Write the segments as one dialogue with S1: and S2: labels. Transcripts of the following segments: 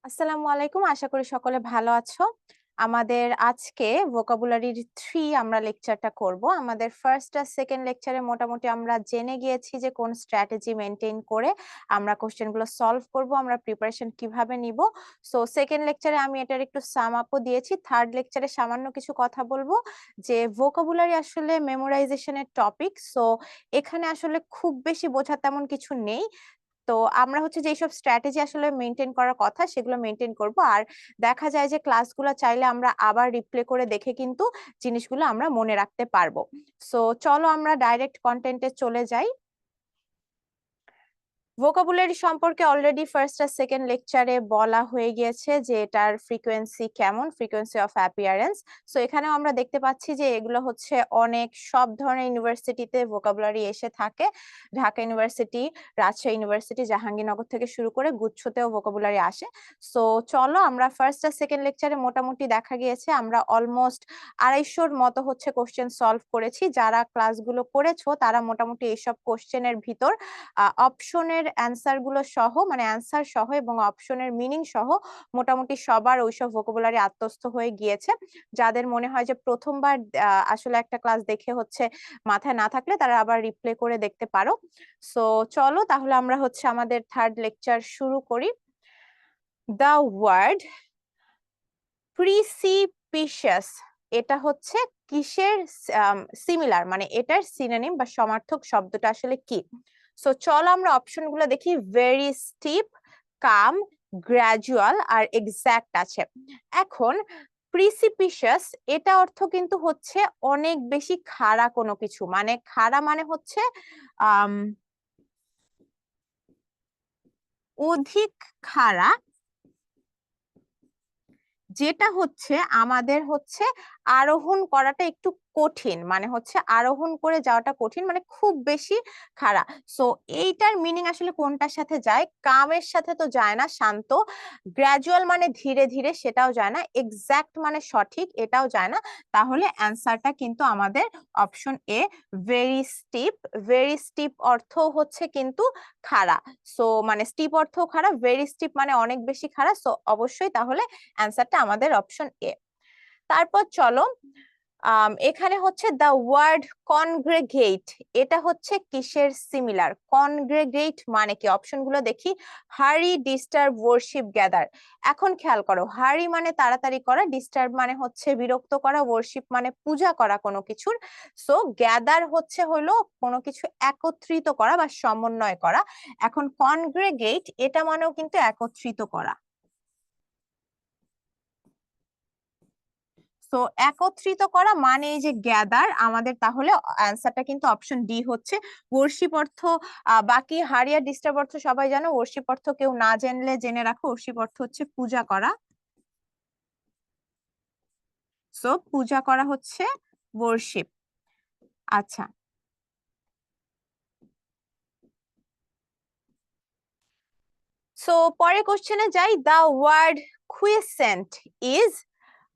S1: আসসালামু আলাইকুম, আশা করি সকলে ভালো আছো। আমাদের আজকে ভোকাবুলারির 3 আমরা লেকচারটা করব। আমাদের ফার্স্ট আর সেকেন্ড লেকচারে মোটামুটি আমরা জেনে গিয়েছি যে কোন স্ট্র্যাটেজি মেনটেন করে আমরা কোশ্চেনগুলো সলভ করব, আমরা প্রিপারেশন কিভাবে নিব। সো সেকেন্ড লেকচারে আমি এটার একটু সাম আপও দিয়েছি। থার্ড লেকচারে সামান্য কিছু কথা বলবো যে ভোকাবুলারি আসলে মেমোরাইজেশনের টপিক। সো এখানে আসলে খুব বেশি বোঝার তেমন কিছু নেই। তো আমরা হচ্ছে যেসব স্ট্র্যাটেজি আসলে মেনটেন করার কথা সেগুলো মেনটেন করব। আর দেখা যায় যে ক্লাসগুলো চাইলে আমরা আবার রিপ্লে করে দেখে কিন্তু জিনিসগুলো আমরা মনে রাখতে পারবো। সো চলো আমরা ডাইরেক্ট কন্টেন্টে চলে যাই। ভোকাবুলারি সম্পর্কে অলরেডি ফার্স্ট আর সেকেন্ড লেকচারে বলা হয়ে গিয়েছে যে এটার ফ্রিকোয়েন্সি কেমন, ফ্রিকোয়েন্সি অফ অ্যাপিয়ারেন্স। সো এখানেও আমরা দেখতে পাচ্ছি যে এগুলো হচ্ছে অনেক সব ধরনের ইউনিভার্সিটিতে ভোকাবুলারি এসে থাকে। ঢাকা ইউনিভার্সিটি, রাজশাহী ইউনিভার্সিটি, জাহাঙ্গীরনগর থেকে শুরু করে গুচ্ছতেও ভোকাবুলারি আসে। সো চলো আমরা ফার্স্ট আর সেকেন্ড লেকচারে মোটামুটি দেখা গিয়েছে আমরা অলমোস্ট 250-র মতো হচ্ছে কোশ্চেন সলভ করেছি। যারা ক্লাসগুলো করেছো তারা মোটামুটি এইসব কোশ্চেনের ভিতর অপশনের অ্যান্সার গুলো সহ, মানে অ্যান্সার সহ এবং অপশনের মিনিং সহ মোটামুটি সবার ওইসব ভোকাবুলারি আত্মস্থ হয়ে গিয়েছে। যাদের মনে হয় যে প্রথমবার আসলে একটা ক্লাস দেখে হচ্ছে মাথায় না থাকলে তারা আবার রিপ্লে করে দেখতে পারো। সো চলো তাহলে আমরা হচ্ছে আমাদের থার্ড লেকচার শুরু করি। দ্য ওয়ার্ড প্রিসিপিশাস, এটা হচ্ছে কিসের সিমিলার, মানে এটার সিনোনিম বা সমার্থক শব্দটা আসলে কি। সো চলো আমরা অপশনগুলো দেখি। ভেরি স্টিপ, কাম, গ্রাজুয়াল আর এক্সাক্ট আছে। এখন প্রিসিপিশাস এটা অর্থ কিন্তু হচ্ছে অনেক বেশি খাড়া কোনো কিছু, মানে খাড়া মানে হচ্ছে আহ অধিক খাড়া, যেটা হচ্ছে আমাদের হচ্ছে আরোহণ করাটা একটু কঠিন, মানে হচ্ছে আরোহণ করে যাওয়াটা কঠিন, মানে খুব বেশি খাড়া। সো এইটার মিনিং আসলে কোনটার সাথে যায়? কামের সাথে তো যায় না, শান্ত। গ্র্যাজুয়াল মানে ধীরে ধীরে, সেটাও যায় না। এক্সাক্ট মানে সঠিক, এটাও যায় না। তাহলে অ্যান্সারটা কিন্তু আমাদের option A, very steep. Very steep অর্থ হচ্ছে কিন্তু খাড়া। সো মানে স্টিপ অর্থ খাড়া, ভেরি স্টিপ মানে অনেক বেশি খাড়া। সো অবশ্যই তাহলে অ্যান্সারটা আমাদের অপশন এ। তারপর চলো এখানে হচ্ছে দ্য ওয়ার্ড কনগ্রেগেট, এটা হচ্ছে কিসের সিমিলার? কনগ্রেগেট মানে কি? অপশনগুলো দেখি। হারি, ডিস্টার্ব, ওয়ার্শিপ, গ্যাদার। এখন খেয়াল করো, হারি মানে তাড়াতাড়ি করা, ডিস্টার্ব মানে হচ্ছে বিরক্ত করা, ওয়ার্শিপ মানে পূজা করা কোনো কিছুর। সো গ্যাদার হচ্ছে হলো কোনো কিছু একত্রিত করা বা সমন্বয় করা। এখন কনগ্রেগেট এটা মানেও কিন্তু একত্রিত করা। তো একত্রিত করা মানে এই যে গ্যাদার, আমাদের তাহলে অ্যান্সারটা কিন্তু অপশন ডি হচ্ছে। ওয়ার্শিপ অর্থ বাকি হারিয়া ডিস্টার্ব অর্থ সবাই জানো, ওয়ার্শিপ অর্থ কেউ না জানলে জেনে রাখো, ওয়ার্শিপ অর্থ হচ্ছে পূজা করা। সো পূজা করা হচ্ছে ওয়ার্শিপ। আচ্ছা, সো পরের কোশ্চেনে যাই। The word quiescent is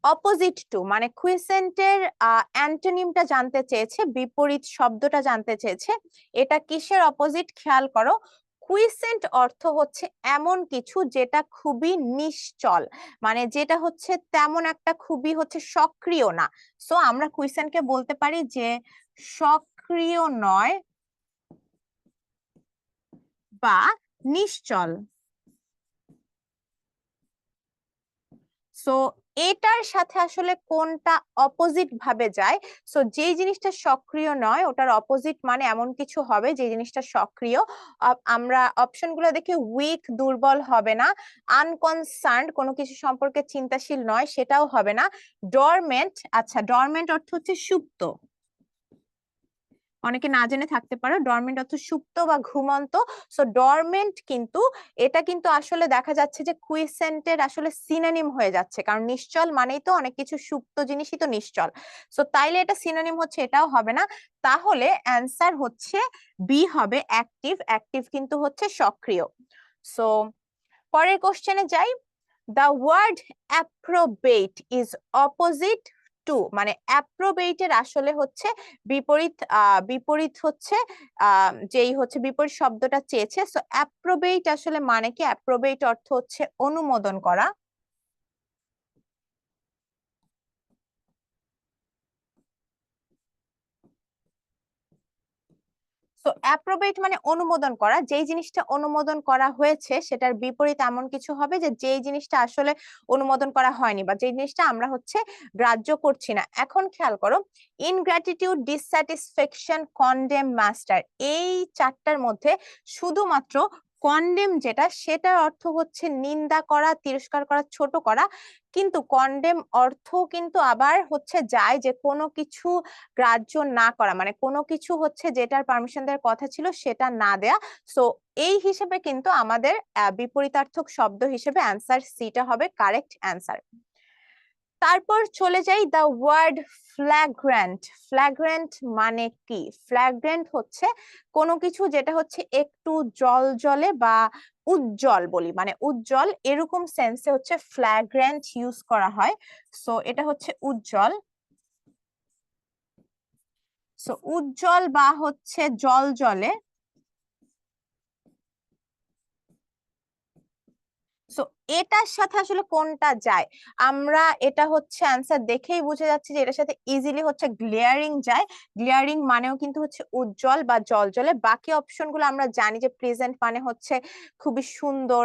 S1: opposite to, মানে কুইসেন্টের অ্যান্টোনিমটা জানতে চেয়েছে, বিপরীত শব্দটা জানতে চেয়েছে। এটা কিসের অপোজিট? খেয়াল করো। কুইসেন্ট অর্থ হচ্ছে এমন কিছু যেটা খুবই নিশ্চল, মানে যেটা হচ্ছে তেমন একটা খুবই হচ্ছে সক্রিয় না। সো আমরা কুইসেন্টকে বলতে পারি যে সক্রিয় নয় বা নিশ্চল। সো এটার সাথে আসলে কোনটা অপোজিট ভাবে যায়? সো যেই জিনিসটা সক্রিয় নয় ওটার অপোজিট মানে এমন কিছু হবে যে জিনিসটা সক্রিয়। আমরা অপশনগুলো দেখি। উইক, দুর্বল হবে না। আনকনসার্নড, কোনো কিছু সম্পর্কে চিন্তাশীল নয়, সেটাও হবে না। ডরমেন্ট, আচ্ছা ডরমেন্ট অর্থ হচ্ছে সুপ্ত। অনেকে না জেনে থাকতে পারো, ডরমেন্ট অর্থ সুপ্ত বা ঘুমন্ত। সো ডরমেন্ট কিন্তু এটা কিন্তু আসলে দেখা যাচ্ছে যে কুইসেন্টের আসলে সিনোনিম হয়ে যাচ্ছে, কারণ নিশ্চল মানেই তো অনেক কিছু সুপ্ত জিনিসই তো নিশ্চল। সো তাইলে এটা সিনোনিম হচ্ছে, এটাও হবে না। তাহলে অ্যান্সার হচ্ছে বি হবে, অ্যাক্টিভ। অ্যাক্টিভ কিন্তু হচ্ছে সক্রিয়। সো পরের কোশ্চেনে যাই। The word approbate is opposite to, মানে অ্যাপ্রোবেটের আসলে হচ্ছে বিপরীত বিপরীত হচ্ছে যেই হচ্ছে বিপরীত শব্দটা চেয়েছে। সো অ্যাপ্রোবেট আসলে মানে কি? অ্যাপ্রোবেট অর্থ হচ্ছে অনুমোদন করা। তো অ্যাপ্রোবেট মানে অনুমোদন করা, যেই জিনিসটা অনুমোদন করা হয়েছে সেটার বিপরীত এমন কিছু হবে যে যেই জিনিসটা আসলে অনুমোদন করা হয়নি বা যেই জিনিসটা আমরা হচ্ছে গ্রাহ্য করছি না। এখন খেয়াল করো, ইনগ্র্যাটিটিউড, ডিসস্যাটিসফ্যাকশন, কন্ডেম, মাস্টার, এই চারটার মধ্যে শুধুমাত্র কন্ডেম যেটা, সেটার অর্থ হচ্ছে নিন্দা করা, তিরস্কার করা, ছোট করা। কিন্তু কন্ডেম অর্থ কিন্তু আবার হচ্ছে যায় যে কোনো কিছু গ্রাহ্য না করা, মানে কোনো কিছু হচ্ছে যেটার পারমিশন দেওয়ার কথা ছিল সেটা না দেয়া। সো এই হিসেবে কিন্তু আমাদের বিপরীতার্থক শব্দ হিসেবে অ্যান্সার সিটা হবে কারেক্ট অ্যান্সার। তারপর চলে যাই দ্য ওয়ার্ড ফ্ল্যাগ্র্যান্ট। ফ্ল্যাগ্র্যান্ট মানে কি? ফ্ল্যাগ্র্যান্ট হচ্ছে কোনো কিছু যেটা হচ্ছে একটু জলজলে বা উজ্জ্বল বলি, মানে উজ্জ্বল এরকম সেন্সে হচ্ছে ফ্ল্যাগ্র্যান্ট ইউজ করা হয়। সো এটা হচ্ছে উজ্জ্বল। সো উজ্জ্বল বা হচ্ছে জলজলে। সো এটার সাথে আসলে কোনটা যায়? আমরা এটা হচ্ছে অ্যান্সার দেখেই বুঝে যাচ্ছি যে এটার সাথে ইজিলি হচ্ছে গ্লেয়ারিং যায়। গ্লেয়ারিং মানেও কিন্তু হচ্ছে উজ্জ্বল বা জলজলে। বাকি অপশন গুলো আমরা জানি যে প্রেজেন্ট মানে হচ্ছে খুবই সুন্দর,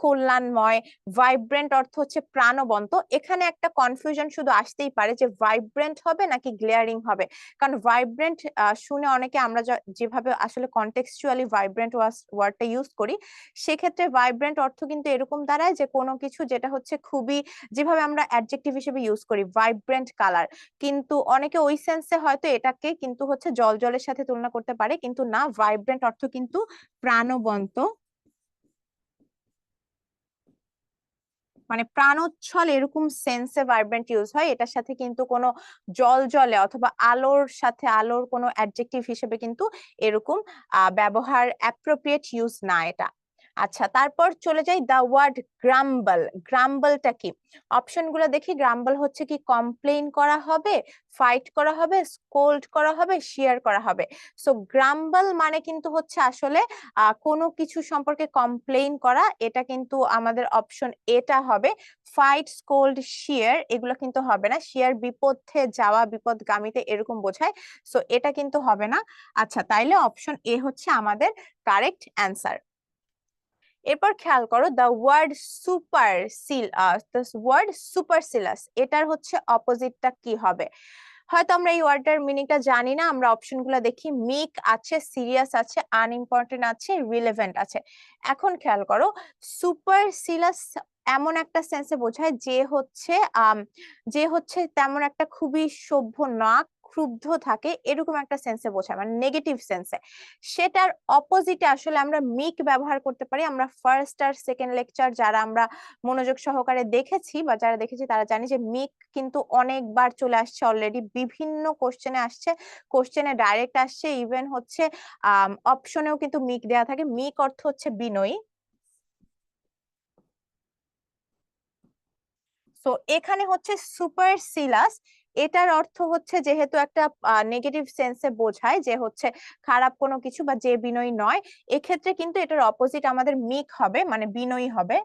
S1: কল্যাণময়। ভাইব্রেন্ট অর্থ হচ্ছে প্রাণবন্ত। এখানে একটা কনফিউশন শুধু আসতেই পারে যে ভাইব্রেন্ট হবে নাকি গ্লেয়ারিং হবে। কারণ ভাইব্রেন্ট শুনে অনেকে আমরা যেভাবে আসলে কন্টেক্সচুয়ালি ভাইব্রেন্ট ওয়ার্ডটা ইউজ করি, সেক্ষেত্রে ভাইব্রেন্ট অর্থ কিন্তু এরকম দাঁড়ায় যে কোনো কিছু যেটা হচ্ছে খুবই, যেভাবে আমরা অ্যাডজেক্টিভ হিসেবে ইউজ করি ভাইব্রেন্ট কালার, কিন্তু অনেকে ওই সেন্সে হয়তো এটাকে কিন্তু হচ্ছে জলজলের সাথে তুলনা করতে পারে, কিন্তু না, ভাইব্রেন্ট অর্থ কিন্তু প্রাণবন্ত, মানে প্রাণোচ্ছল এরকম সেন্সে ভাইব্রেন্ট ইউজ হয়। এটার সাথে কিন্তু কোনো জল জলে অথবা আলোর সাথে আলোর কোনো অ্যাডজেক্টিভ হিসেবে কিন্তু এরকম ব্যবহার অ্যাপ্রোপ্রিয়েট ইউজ না এটা। আচ্ছা, তারপর চলে যাই দ্য ওয়ার্ড গ্রাম্বল। গ্রাম্বলটা কি? অপশন গুলো দেখি। গ্রাম্বল হচ্ছে কি কমপ্লেইন করা হবে, ফাইট করা হবে, স্কোল্ড করা হবে, শেয়ার করা হবে। সো গ্রাম্বল মানে কিন্তু হচ্ছে আসলে কোনো কিছু সম্পর্কে কমপ্লেইন করা। এটা কিন্তু আমাদের অপশন এটা হবে। ফাইট, স্কোল্ড, শেয়ার এগুলো কিন্তু হবে না। শেয়ার বিপথে যাওয়া, বিপদগামীতে এরকম বোঝায়। সো এটা কিন্তু হবে না। আচ্ছা, তাইলে অপশন এ হচ্ছে আমাদের কারেক্ট অ্যান্সার। এরপর খেয়াল করো দ্য ওয়ার্ড সুপারসিলাস, এটার হচ্ছে অপোজিটটা কি হবে? হয়তো আমরা এই ওয়ার্ডটার মিনিংটা জানি না। আমরা অপশন গুলো দেখি। মিক আছে, সিরিয়াস আছে, আনইম্পর্টেন্ট আছে, রিলেভেন্ট আছে। এখন খেয়াল করো, সুপারসিলাস এমন একটা সেন্সে বোঝায় যে হচ্ছে যে হচ্ছে তেমন একটা খুবই সভ্য না, ক্ষুব্ধ থাকে, এরকম একটা সেন্সে বোঝায়, মানে নেগেটিভ সেন্সে। সেটার অপোজিটে আসলে আমরা মিক ব্যবহার করতে পারি। আমরা ফার্স্ট আর সেকেন্ড লেকচার যারা আমরা মনোযোগ সহকারে দেখেছি বা যারা দেখেছি তারা জানি যে মিক কিন্তু অনেকবার চলে আসছে অলরেডি, বিভিন্ন কোশ্চেনে আসছে, কোশ্চেনে ডাইরেক্ট আসছে, ইভেন হচ্ছে অপশনেও কিন্তু মিক দেয়া থাকে। মিক অর্থ হচ্ছে বিনয়ী। তো এখানে হচ্ছে সুপারসিলাস, এটার অর্থ হচ্ছে যেহেতু একটা নেগেটিভ সেন্সে বোঝায় যে হচ্ছে খারাপ কোনো কিছু বা যে বিনয়ী নয়, এক্ষেত্রে কিন্তু এটার অপোজিট আমাদের মিক হবে, মানে বিনয়ী হবে।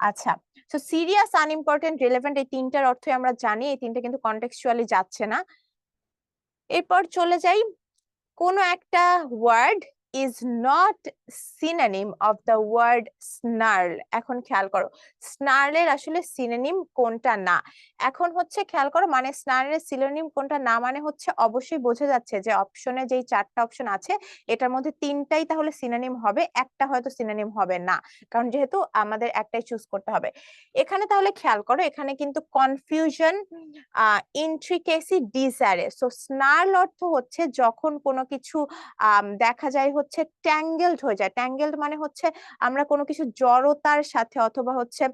S1: আচ্ছা, তো সিরিয়াস, আনইম্পর্টেন্ট, রিলেভেন্ট এই তিনটার অর্থই আমরা জানি। এই তিনটা কিন্তু কন্টেক্সচুয়ালি যাচ্ছে না। এরপর চলে যাই, কোন একটা word is not synonym of the word snarl. এখন খেয়াল করো, স্নার্লের আসলে সিনোনিম কোনটা না। এখন হচ্ছে খেয়াল করো, মানে স্নার্লের সিনোনিম কোনটা না মানে হচ্ছে অবশ্যই বোঝা যাচ্ছে যে অপশনে যেই চারটা অপশন আছে এটার মধ্যে তিনটাই তাহলে সিনোনিম হবে, একটা হয়তো সিনোনিম হবে না, কারণ যেহেতু আমাদের একটাই চুজ করতে হবে। এখানে তাহলে খেয়াল করো, এখানে কিন্তু কনফিউশন, ইন্ট্রিকেসি, ডিজারে। সো স্নার্ল অর্থ হচ্ছে যখন কোনো কিছু দেখা যায় হচ্ছে হচ্ছে ট্যাঙ্গেলড হয়ে যায়। ট্যাঙ্গেলড মানে হচ্ছে আমরা কোনো কিছু জড়তার সাথে অথবা হচ্ছে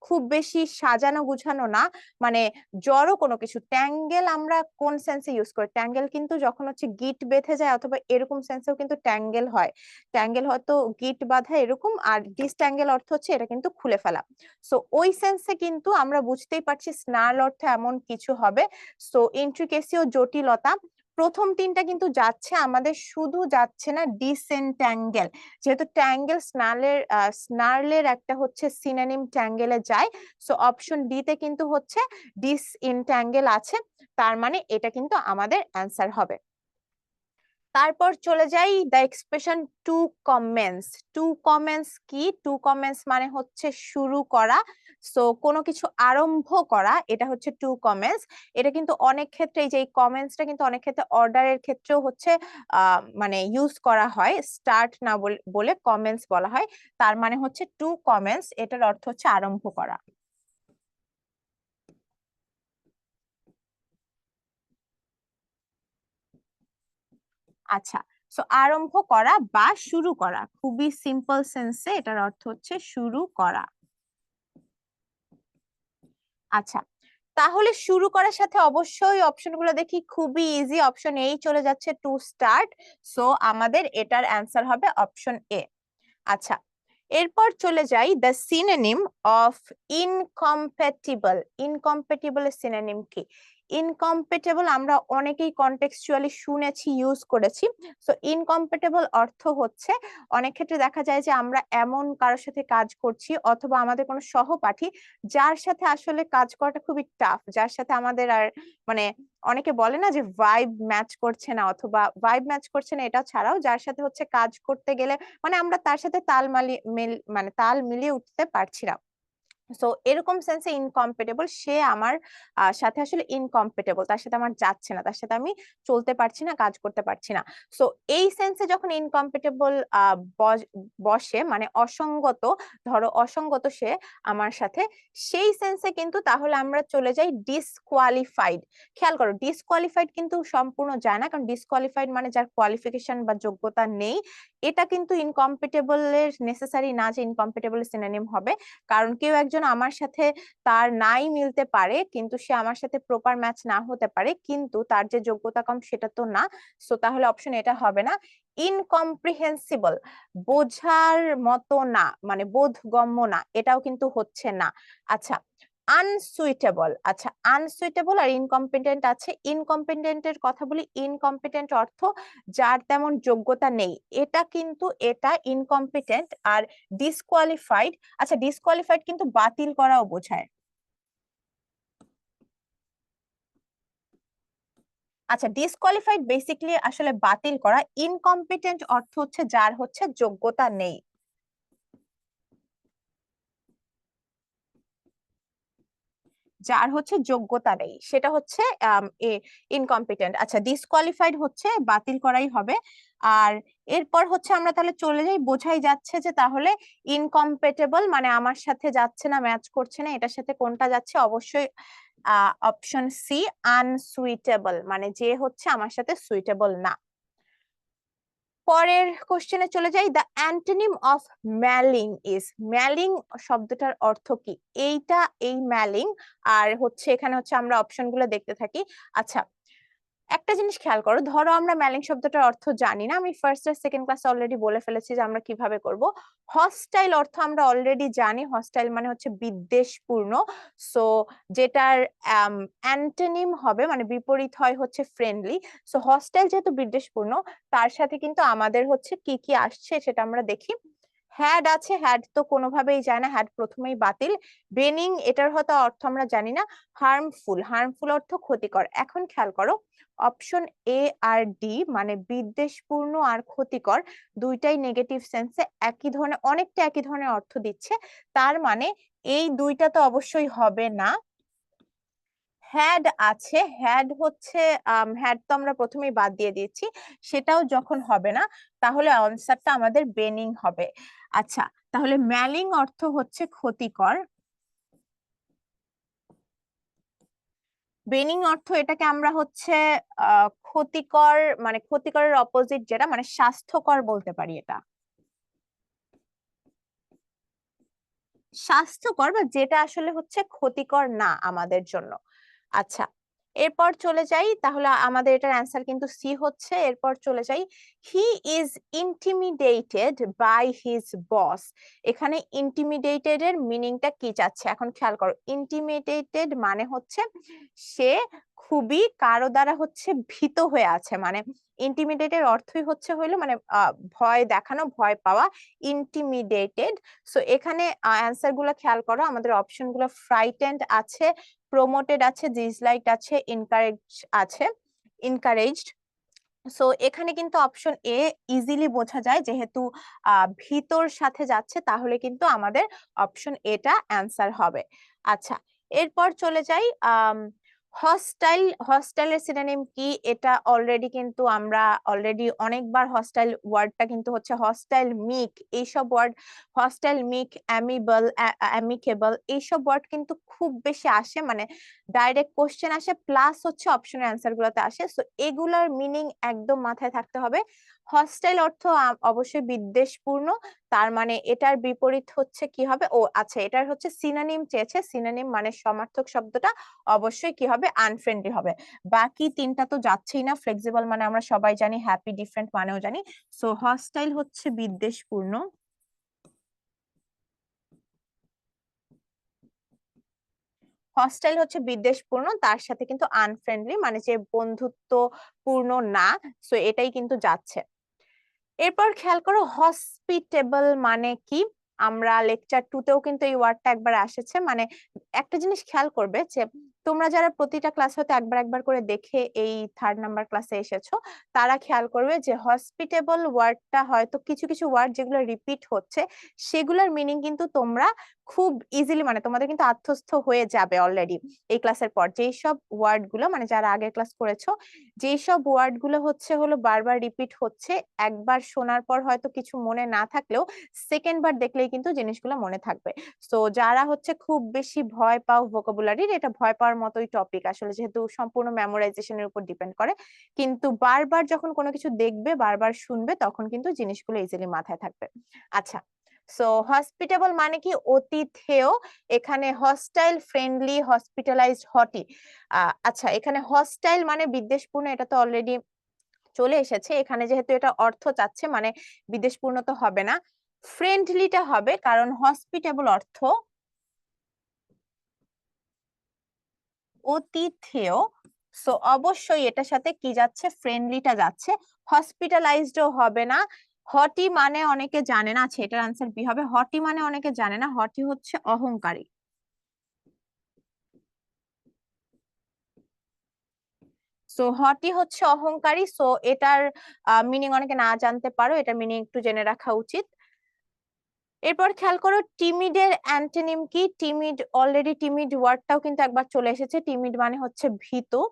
S1: খুব বেশি সাজানো গুছানো না, মানে জড়ো কোনো কিছু। ট্যাঙ্গেল আমরা কোন সেন্সে ইউজ করি? ট্যাঙ্গেল কিন্তু যখন হচ্ছে গিট বেঁধে যায় অথবা এরকম সেন্সেও কিন্তু ট্যাঙ্গেল হয়। ট্যাঙ্গেল হয়তো গিট বাঁধা এরকম, আর ডিসট্যাঙ্গেল অর্থ হচ্ছে এটা কিন্তু খুলে ফেলা। সো ওই সেন্সে কিন্তু আমরা বুঝতেই পারছি স্নার্ল অর্থ এমন কিছু হবে। সো ইন্ট্রিকেসি ও জটিলতা, প্রথম তিনটা কিন্তু যাচ্ছে আমাদের, শুধু যাচ্ছে না ডিসেন্ট্যাঙ্গেল। যেহেতু ট্যাঙ্গেল স্নার্লের একটা হচ্ছে সিনোনিম ট্যাঙ্গেলে যায়, সো অপশন ডি তে কিন্তু হচ্ছে ডিসইনট্যাঙ্গেল আছে, তার মানে এটা কিন্তু আমাদের অ্যান্সার হবে। তারপর চলে যাই the expression to commence. To commence কি? টু কমেন্স মানে হচ্ছে শুরু করা। সো কোনো কিছু আরম্ভ করা, এটা হচ্ছে টু কমেন্স। এটা কিন্তু অনেক ক্ষেত্রে এই যে কমেন্সটা কিন্তু অনেক ক্ষেত্রে অর্ডারের ক্ষেত্রেও হচ্ছে মানে ইউজ করা হয়, স্টার্ট না বলে কমেন্স বলা হয়। তার মানে হচ্ছে টু কমেন্স, এটার অর্থ হচ্ছে আরম্ভ করা। আচ্ছা, সো আরম্ভ করা বা শুরু করা, খুবই সিম্পল সেন্সে এটার অর্থ হচ্ছে শুরু করা। আচ্ছা, তাহলে শুরু করার সাথে অবশ্যই অপশনগুলো দেখি খুবই ইজি। অপশন এই চলে যাচ্ছে টু স্টার্ট, সো আমাদের এটার অ্যান্সার হবে অপশন এ। আচ্ছা, এরপর চলে যাই দ্য সিনোনিম অফ ইনকম্প্যাটিবল। ইনকম্প্যাটিবল এর সিনোনিম কি? ইনকম্প্যাটেবল আমরা অনেকেই কন্টেক্সচুয়ালি শুনেছি, ইউজ করেছি। সো ইনকম্প্যাটেবল অর্থ হচ্ছে অনেক ক্ষেত্রে দেখা যায় যে আমরা এমন কারোর সাথে কাজ করছি অথবা আমাদের কোনো সহপাঠী যার সাথে আসলে কাজ করাটা খুবই টাফ, যার সাথে আমাদের আর মানে অনেকে বলে না যে ভাইব ম্যাচ করছে না, অথবা ভাইব ম্যাচ করছে না এটা ছাড়াও যার সাথে হচ্ছে কাজ করতে গেলে মানে আমরা তার সাথে মানে তাল মিলিয়ে উঠতে পারছি না। সো এরকম সেন্সে ইনকম্পেটেবল, সে আমার সাথে আসলে ইনকম্পেটেবল, তার সাথে আমার যাচ্ছে না, তার সাথে আমি চলতে পারছি না, কাজ করতে পারছি না। সো এই সেন্সে যখন ইনকম্পেটেবল বসে মানে অসঙ্গত, ধরো অসঙ্গত সে আমার সাথে, সেই সেন্সে কিন্তু তাহলে আমরা চলে যাই ডিসকোয়ালিফাইড। খেয়াল করো, ডিসকোয়ালিফাইড কিন্তু সম্পূর্ণ যায় না, কারণ ডিসকোয়ালিফাইড মানে যার কোয়ালিফিকেশন বা যোগ্যতা নেই। এটা কিন্তু ইনকম্পেটেবল এর নেসেসারি না যে ইনকম্পেটেবল সিনোনিম হবে, কারণ কেউ একজন আমার সাথে তার নাই মিলতে পারে, কিন্তু সে আমার সাথে প্রপার ম্যাচ না হতে পারে, কিন্তু তার যে যোগ্যতা কম সেটা তো না। সো তাহলে অপশন এটা হবে না। ইনকম্প্রিহেন্সিবল, বোঝার মতো না, মানে বোধগম্য না, এটাও কিন্তু হচ্ছে না। আচ্ছা, আনসুইটেবল। আচ্ছা, আনসুইটেবল আর ইনকম্পিটেন্ট আছে। ইনকম্পিটেন্টের কথা বলি, ইনকম্পিটেন্ট অর্থ যার তেমন যোগ্যতা নেই, এটা কিন্তু এটা ইনকম্পিটেন্ট। আর ডিসকোয়ালিফাইড, আচ্ছা ডিসকোয়ালিফাইড কিন্তু বাতিল করাও বোঝায়। আচ্ছা, ডিসকোয়ালিফাইড বেসিক্যালি আসলে বাতিল করা, ইনকম্পিটেন্ট অর্থ হচ্ছে যার হচ্ছে যোগ্যতা নেই। যার হচ্ছে যোগ্যতা নেই সেটা হচ্ছে ইনকম্পিটেন্ট। আচ্ছা, ডিসকোয়ালিফাইড হচ্ছে বাতিল করাই হবে। আর এরপর হচ্ছে আমরা তাহলে চলে যাই, বোঝাই যাচ্ছে যে তাহলে ইনকম্পেটেবল মানে আমার সাথে যাচ্ছে না, ম্যাচ করছে না, এটার সাথে কোনটা যাচ্ছে? অবশ্যই অপশন সি, আনসুইটেবল, মানে যে হচ্ছে আমার সাথে সুইটেবল না। পরের কোশ্চেনে চলে যাই, দ্য অ্যান্টোনিম অফ ম্যালিং ইজ। ম্যালিং শব্দটার অর্থ কি? এইটা এই ম্যালিং, আর হচ্ছে এখানে হচ্ছে আমরা অপশন গুলো দেখতে থাকি। আচ্ছা, একটা জিনিস খেয়াল করো, ধরো আমরা ম্যালিং শব্দটার অর্থ জানি না, আমি ফার্স্ট আর সেকেন্ড ক্লাসে অলরেডি বলে ফেলেছি যে আমরা কিভাবে করব। হস্টাইল অর্থ আমরা অলরেডি জানি, হস্টাইল মানে হচ্ছে বিদ্বেষপূর্ণ। সো যেটার অ্যান্টোনিম হবে মানে বিপরীত হয় হচ্ছে ফ্রেন্ডলি। সো হস্টাইল যেহেতু বিদ্বেষপূর্ণ, তার সাথে কিন্তু আমাদের হচ্ছে কি কি আসছে সেটা আমরা দেখি। হ্যাড আছে, হ্যাড তো কোনোভাবেই যায় না, হ্যাড প্রথমেই বাতিল। বেনিং, এটার হয়তো অর্থ আমরা জানি না। হার্মফুল, হার্মফুল অর্থ ক্ষতিকর। এখন খেয়াল করো, অপশন এ আর ডি মানে বিদ্বেষপূর্ণ আর ক্ষতিকর, দুইটাই নেগেটিভ সেন্সে একই ধরনের, অনেকটা একই ধরনের অর্থ দিচ্ছে। তার মানে এই দুইটা তো অবশ্যই হবে না। হ্যাড আছে, হ্যাড হচ্ছে হ্যাড তো আমরা প্রথমেই বাদ দিয়ে দিয়েছি, সেটাও যখন হবে না তাহলে আনসারটা আমাদের বেনিং হবে। আচ্ছা, তাহলে ম্যালিং অর্থ হচ্ছে ক্ষতিকর। বেনিং অর্থ এটাকে আমরা হচ্ছে ক্ষতিকর, মানে ক্ষতিকরের অপোজিট যেটা, মানে স্বাস্থ্যকর বলতে পারি এটা। স্বাস্থ্যকর বা যেটা আসলে হচ্ছে ক্ষতিকর না আমাদের জন্য। আচ্ছা, এরপর চলে যাই, তাহলে আমাদের এটার অ্যান্সার কিন্তু সি হচ্ছে। এরপর চলে যাই, he is intimidated by his boss. এখানে ইন্টিমিডেটেড এর মিনিংটা কি চাচ্ছে এখন খেয়াল করো। ইন্টিমিডেটেড মানে হচ্ছে সে খুবই কারো দ্বারা হচ্ছে ভীত হয়ে আছে, মানে ইন্টিমিডেটেড অর্থই হচ্ছে হইলো মানে ভয় দেখানো, ভয় পাওয়া, ইন্টিমিডেটেড। সো এখানে অ্যান্সার গুলো খেয়াল করো, আমাদের অপশন গুলো ফ্রাইটেন্ড আছে, প্রমোটেড আছে, ডিসলাইকড আছে, ইনকারেজ আছে, ইনকারেজড। সো এখানে কিন্তু অপশন এ ইজিলি বোঝা যায়, যেহেতু ভিতর সাথে যাচ্ছে, তাহলে কিন্তু আমাদের অপশন এটা অ্যান্সার হবে। আচ্ছা, এরপর চলে যাই, হস্টাইল। হস্টাইলের সিনোনিম কি, এটা অলরেডি কিন্তু আমরা অলরেডি অনেকবার, হস্টাইল ওয়ার্ডটা কিন্তু হচ্ছে হস্টাইল, মিক, এইসব ওয়ার্ড, হস্টাইল, মিক, অ্যামিবল, অ্যামিকেবল, এইসব ওয়ার্ড কিন্তু খুব বেশি আসে, মানে ডাইরেক্ট কোশ্চেন আসে, প্লাস হচ্ছে অপশনের অ্যান্সার গুলোতে আসে। সো এগুলার মিনিং একদম মাথায় থাকতে হবে। হস্টাইল অর্থ অবশ্যই বিদ্বেষপূর্ণ, তার মানে এটার বিপরীত হচ্ছে কি হবে, ও আচ্ছা, এটার হচ্ছে সিনোনিম চেয়েছে, সিনোনিম মানে সমার্থক শব্দটা অবশ্যই কি হবে, আনফ্রেন্ডলি হবে। বাকি তিনটা তো যাচ্ছেই না। ফ্লেক্সিবল মানে আমরা সবাই জানি, হ্যাপি, ডিফারেন্ট মানেও জানি। সো হস্টাইল হচ্ছে বিদ্বেষপূর্ণ, হস্টাইল হচ্ছে বিদ্বেষপূর্ণ, তার সাথে কিন্তু আনফ্রেন্ডলি মানে যে বন্ধুত্বপূর্ণ না। সো এটাই কিন্তু যাচ্ছে। এরপর খেয়াল করো, হসপিটেবল মানে কি, আমরা লেকচার 2 তেও কিন্তু এই ওয়ার্ডটা একবার এসেছে। মানে একটা জিনিস খেয়াল করবে যে তোমরা যারা প্রতিটা ক্লাস হতে একবার একবার করে দেখে এই 3rd নাম্বার ক্লাসে এসেছো, তারা খেয়াল করবে যে হসপিটেবল ওয়ার্ডটা হয়তো কিছু কিছু ওয়ার্ড যেগুলো রিপিট হচ্ছে, সেগুলোর মিনিং কিন্তু তোমরা খুব ইজিলি, মানে তোমাদের কিন্তু আত্মস্থ হয়ে যাবে অলরেডি এই ক্লাসের পর। যেই সব ওয়ার্ড গুলো, মানে যারা আগের ক্লাস করেছো, যেই সব ওয়ার্ড গুলো হচ্ছে হলো বারবার রিপিট হচ্ছে, একবার শোনার পর হয়তো কিছু মনে না থাকলেও সেকেন্ড বার দেখলেই কিন্তু জিনিসগুলো মনে থাকবে। তো যারা হচ্ছে খুব বেশি ভয় পাও ভোকাবুলারির, এটা ভয় পাওয়ার মতোই টপিক আসলে, যেহেতু সম্পূর্ণ মেমোরাইজেশনের উপর ডিপেন্ড করে, কিন্তু বারবার যখন কোনো কিছু দেখবে, বারবার শুনবে, তখন কিন্তু জিনিসগুলো ইজিলি মাথায় থাকবে। আচ্ছা, সো হসপিটেবল মানে কি, অতিথেয়। এখানে হস্টাইল, ফ্রেন্ডলি, হসপিটালাইজড, হটি। আচ্ছা, এখানে হস্টাইল মানে বিদ্বেষপূর্ণ, এটা তো অলরেডি চলে এসেছে। এখানে যেহেতু এটা অর্থ চাচ্ছে, মানে বিদ্বেষপূর্ণ তো হবে না, ফ্রেন্ডলিটা হবে, কারণ হসপিটেবল অর্থ অতিথেয়। সো অবশ্যই এটার সাথে কি যাচ্ছে, ফ্রেন্ডলিটা যাচ্ছে। হসপিটালাইজডও হবে না। হটি মানে অনেকে জানে না, আচ্ছা এটার আনসার বি হবে। হটি মানে অনেকে জানে না, হটি হচ্ছে অহংকারী। সো হটি হচ্ছে অহংকারী। সো এটার মিনিং অনেকে না জানতে পারো, এটার মিনিং একটু জেনে রাখা উচিত। এরপর খেয়াল করো, টিমিডের অ্যান্টোনিম কি। টিমিড, অলরেডি টিমিড ওয়ার্ডটাও কিন্তু একবার চলে এসেছে। টিমিড মানে হচ্ছে ভীতু।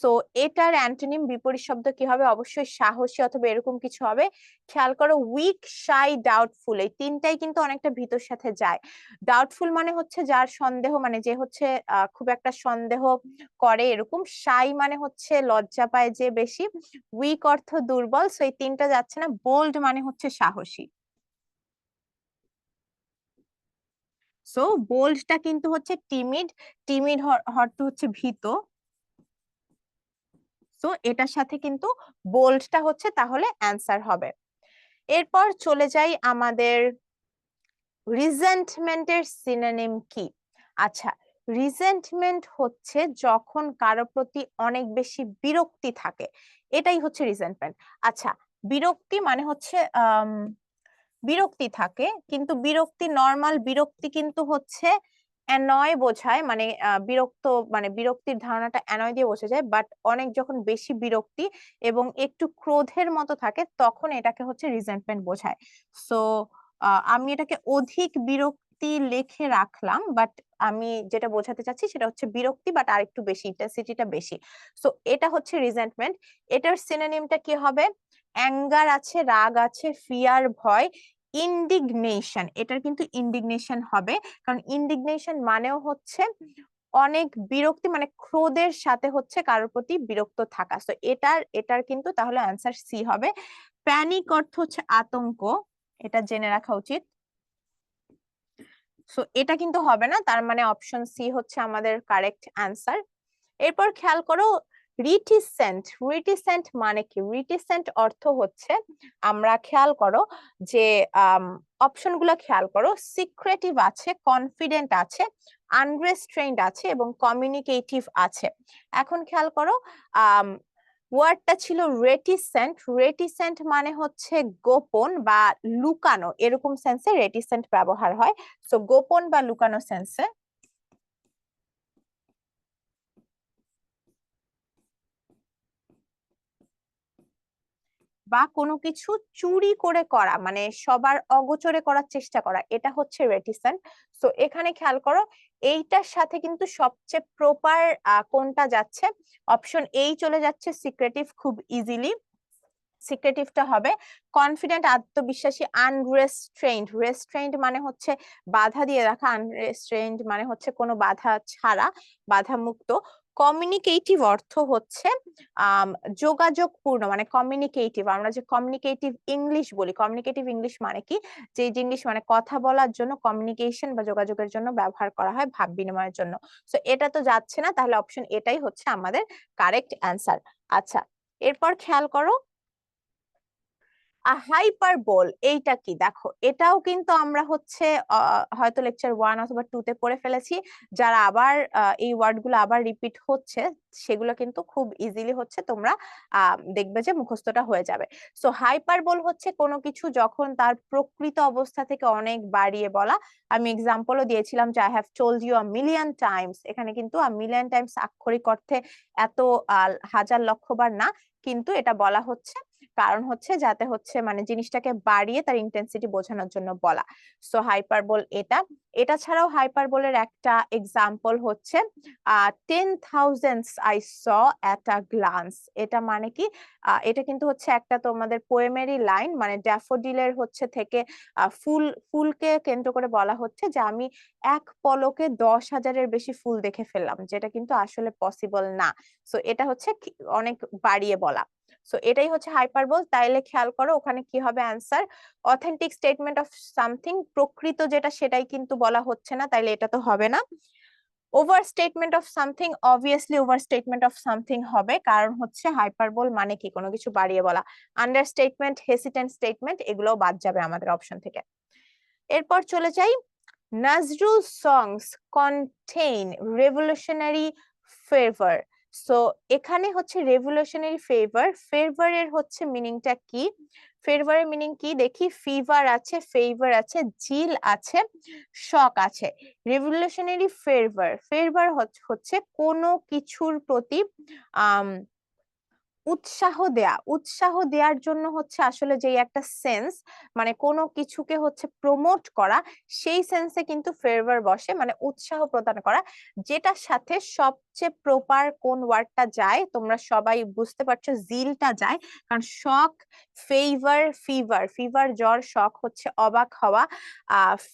S1: সো এটার অ্যান্টোনিম, বিপরীত শব্দ কি হবে, অবশ্যই সাহসী অথবা এরকম কিছু হবে। খেয়াল করো, উইক, শাই, ডাউটফুল, এই তিনটাই কিন্তু অনেকটা ভীতর সাথে যায়। ডাউটফুল মানে হচ্ছে যার সন্দেহ, মানে যে হচ্ছে খুব একটা সন্দেহ করে এরকম। শাই মানে হচ্ছে লজ্জা পায় যে বেশি। উইক অর্থ দুর্বল। সো এই তিনটা যাচ্ছে না। বোল্ড মানে হচ্ছে সাহসী। সো বোল্ডটা কিন্তু হচ্ছে টিমিড, টিমিড অর্থ হচ্ছে ভীত। সো এটার সাথে কিন্তু বোল্ডটা হচ্ছে তাহলে অ্যান্সার হবে। এরপর চলে যাই, আমাদের রিজেন্টমেন্টের সিনোনিম কি। আচ্ছা, রিজেন্টমেন্ট হচ্ছে যখন কারো প্রতি অনেক বেশি বিরক্তি থাকে, এটাই হচ্ছে রিজেন্টমেন্ট। আচ্ছা, বিরক্তি মানে হচ্ছে বিরক্তি থাকে, কিন্তু বিরক্তি, নর্মাল বিরক্তি কিন্তু হচ্ছে অ্যানয় বোঝায়, মানে বিরক্ত, মানে বিরক্তির ধারণাটা অ্যানয় দিয়ে বোঝা যায়। বাট অনেক যখন বেশি বিরক্তি এবং একটু ক্রোধের মতো থাকে, তখন এটাকে হচ্ছে রিজেন্টমেন্ট বোঝায়। সো আমি এটাকে অধিক বিরক্তি লিখে রাখলাম, বাট আমি যেটা বোঝাতে চাচ্ছি সেটা হচ্ছে বিরক্তি, বাট আরেকটু বেশি, ইন্টেন্সিটিটা বেশি। সো এটা হচ্ছে রিজেন্টমেন্ট। এটার সিনোনিমটা কি হবে, অ্যাঙ্গার আছে, রাগ আছে, ফিয়ার, ভয়, ইন্ডিগনেশন। এটার কিন্তু ইন্ডিগনেশন হবে, কারণ ইন্ডিগনেশন মানেও হচ্ছে অনেক বিরক্তি, মানে ক্রোধের সাথে হচ্ছে কারোর প্রতি বিরক্ত থাকা। তো এটার কিন্তু তাহলে অ্যান্সার সি হবে। প্যানিক অর্থ হচ্ছে আতঙ্ক, এটা জেনে রাখা উচিত। সো এটা কিন্তু হবে না, তার মানে অপশন সি হচ্ছে আমাদের কারেক্ট অ্যান্সার। এরপর খেয়াল করো, রিটিসেন্ট। রিটিসেন্ট মানে কি? রিটিসেন্ট অর্থ হচ্ছে, আমরা খেয়াল করো যে অপশন গুলো খেয়াল করো, সিক্রেটিভ আছে, কনফিডেন্ট আছে, আনরেস্ট্রেইনড আছে এবং কমিউনিকেটিভ আছে। এখন খেয়াল করো, ওয়ার্ডটা ছিল রেটিসেন্ট। রেটিসেন্ট মানে হচ্ছে গোপন বা লুকানো, এরকম সেন্সে রেটিসেন্ট ব্যবহার হয়। সো গোপন বা লুকানো সেন্সে। বা কোনো কিছু চুরি করে করা, মানে সবার অগোচরে করার চেষ্টা করা, এটা হচ্ছে রেটিসেন্ট। সো এখানে খেয়াল করো, এইটার সাথে কিন্তু সবচেয়ে প্রপার কোনটা যাচ্ছে? অপশন এই চলে যাচ্ছে, সিক্রেটিভ, খুব ইজিলি সিক্রেটিভটা হবে। কনফিডেন্ট আত্মবিশ্বাসী, আনরেস্ট্রেইনড, রেস্ট্রেইনড মানে হচ্ছে বাধা দিয়ে রাখা, আনরেস্ট্রেইনড মানে হচ্ছে কোনো বাধা ছাড়া, বাধা মুক্ত। কমিউনিকেটিভ অর্থ হচ্ছে যোগাযোগপূর্ণ, মানে কমিউনিকেটিভ, আমরা যে কমিউনিকেটিভ ইংলিশ বলি, কমিউনিকেটিভ ইংলিশ মানে কি? যে জিনিস মানে কথা বলার জন্য, কমিউনিকেশন বা যোগাযোগের জন্য ব্যবহার করা হয়, ভাব বিনিময়ের জন্য। তো এটা তো যাচ্ছে না, তাহলে অপশন এটাই হচ্ছে আমাদের কারেক্ট অ্যান্সার। আচ্ছা, এরপর খেয়াল করো, হাইপারবোল এইটা কি? দেখো, এটাও কিন্তু আমরা হচ্ছে হয়তো লেকচার 1 অথবা 2 তে পড়ে ফেলেছি। যারা আবার এই ওয়ার্ড গুলো আবার রিপিট হচ্ছে, সেগুলো কিন্তু খুব ইজিলি হচ্ছে তোমরা দেখবে যে মুখস্থটা হয়ে যাবে। সো হাইপারবোল হচ্ছে কোনো কিছু যখন তার প্রকৃত অবস্থা থেকে অনেক বাড়িয়ে বলা। আমি এক্সাম্পলও দিয়েছিলাম যে I have told you a million times. এখানে কিন্তু আ মিলিয়ন টাইমস আক্ষরিক অর্থে এত হাজার লক্ষ বার না, কিন্তু এটা বলা হচ্ছে কারণ হচ্ছে যাতে হচ্ছে মানে জিনিসটাকে বাড়িয়ে তার ইন্টেন্সিটি বোঝানোর জন্য বলা। সো হাইপারবোল এটা। এটা ছাড়াও হাইপারবোলের একটা এক্সাম্পল হচ্ছে 10,000 I saw at a glance. এটা মানে কি? এটা কিন্তু হচ্ছে একটা তোমাদের পোয়েমেরই লাইন, মানে ড্যাফোডিলের হচ্ছে থেকে ফুলকে কেন্দ্র করে বলা হচ্ছে যে আমি এক পলকে 10,000-এর বেশি ফুল দেখে ফেললাম, যেটা কিন্তু আসলে পসিবল না। সো এটা হচ্ছে অনেক বাড়িয়ে বলা। সো এটাই হচ্ছে হাইপারবোল। তাইলে খেয়াল করো ওখানে কি হবে answer? Authentic statement of something, প্রকৃত যেটা সেটাই কিন্তু বলা হচ্ছে না, তাইলে এটা তো হবে না। Over statement of something, obviously over statement of something হবে, কারণ হচ্ছে হাইপারবোল মানে কি? কোনো কিছু বাড়িয়ে বলা। আন্ডার স্টেটমেন্ট, হেসিটেন্ট স্টেটমেন্ট, এগুলোও বাদ যাবে আমাদের অপশন থেকে। এরপর চলে যাই, নজরুল সংস কন্টেইন রেভলিউশনারি ফেভার। সো এখানে হচ্ছে রেভলিউশনারি ফেভার, ফেভারের হচ্ছে মিনিংটা কি? ফেভারের মিনিং কি দেখি, ফিভার আছে, ফেভার আছে, জিল আছে, শক আছে। রেভলিউশনারি ফেভার, ফেভার হচ্ছে কোনো কিছুর প্রতি আহ উৎসাহ দেয়া, উৎসাহ দেওয়ার জন্য হচ্ছে আসলে যে একটা সেন্স, মানে কোনো কিছুকে হচ্ছে প্রমোট করা, সেই সেন্সে কিন্তু ফেভার বসে, মানে উৎসাহ প্রদান করা। যেটার সাথে সবচেয়ে প্রপার কোন ওয়ার্ডটা যায় তোমরা সবাই বুঝতে পারছো, জিলটা যায়। কারণ শক, ফেভার, ফিভার, ফিভার জ্বর, শক হচ্ছে অবাক হওয়া।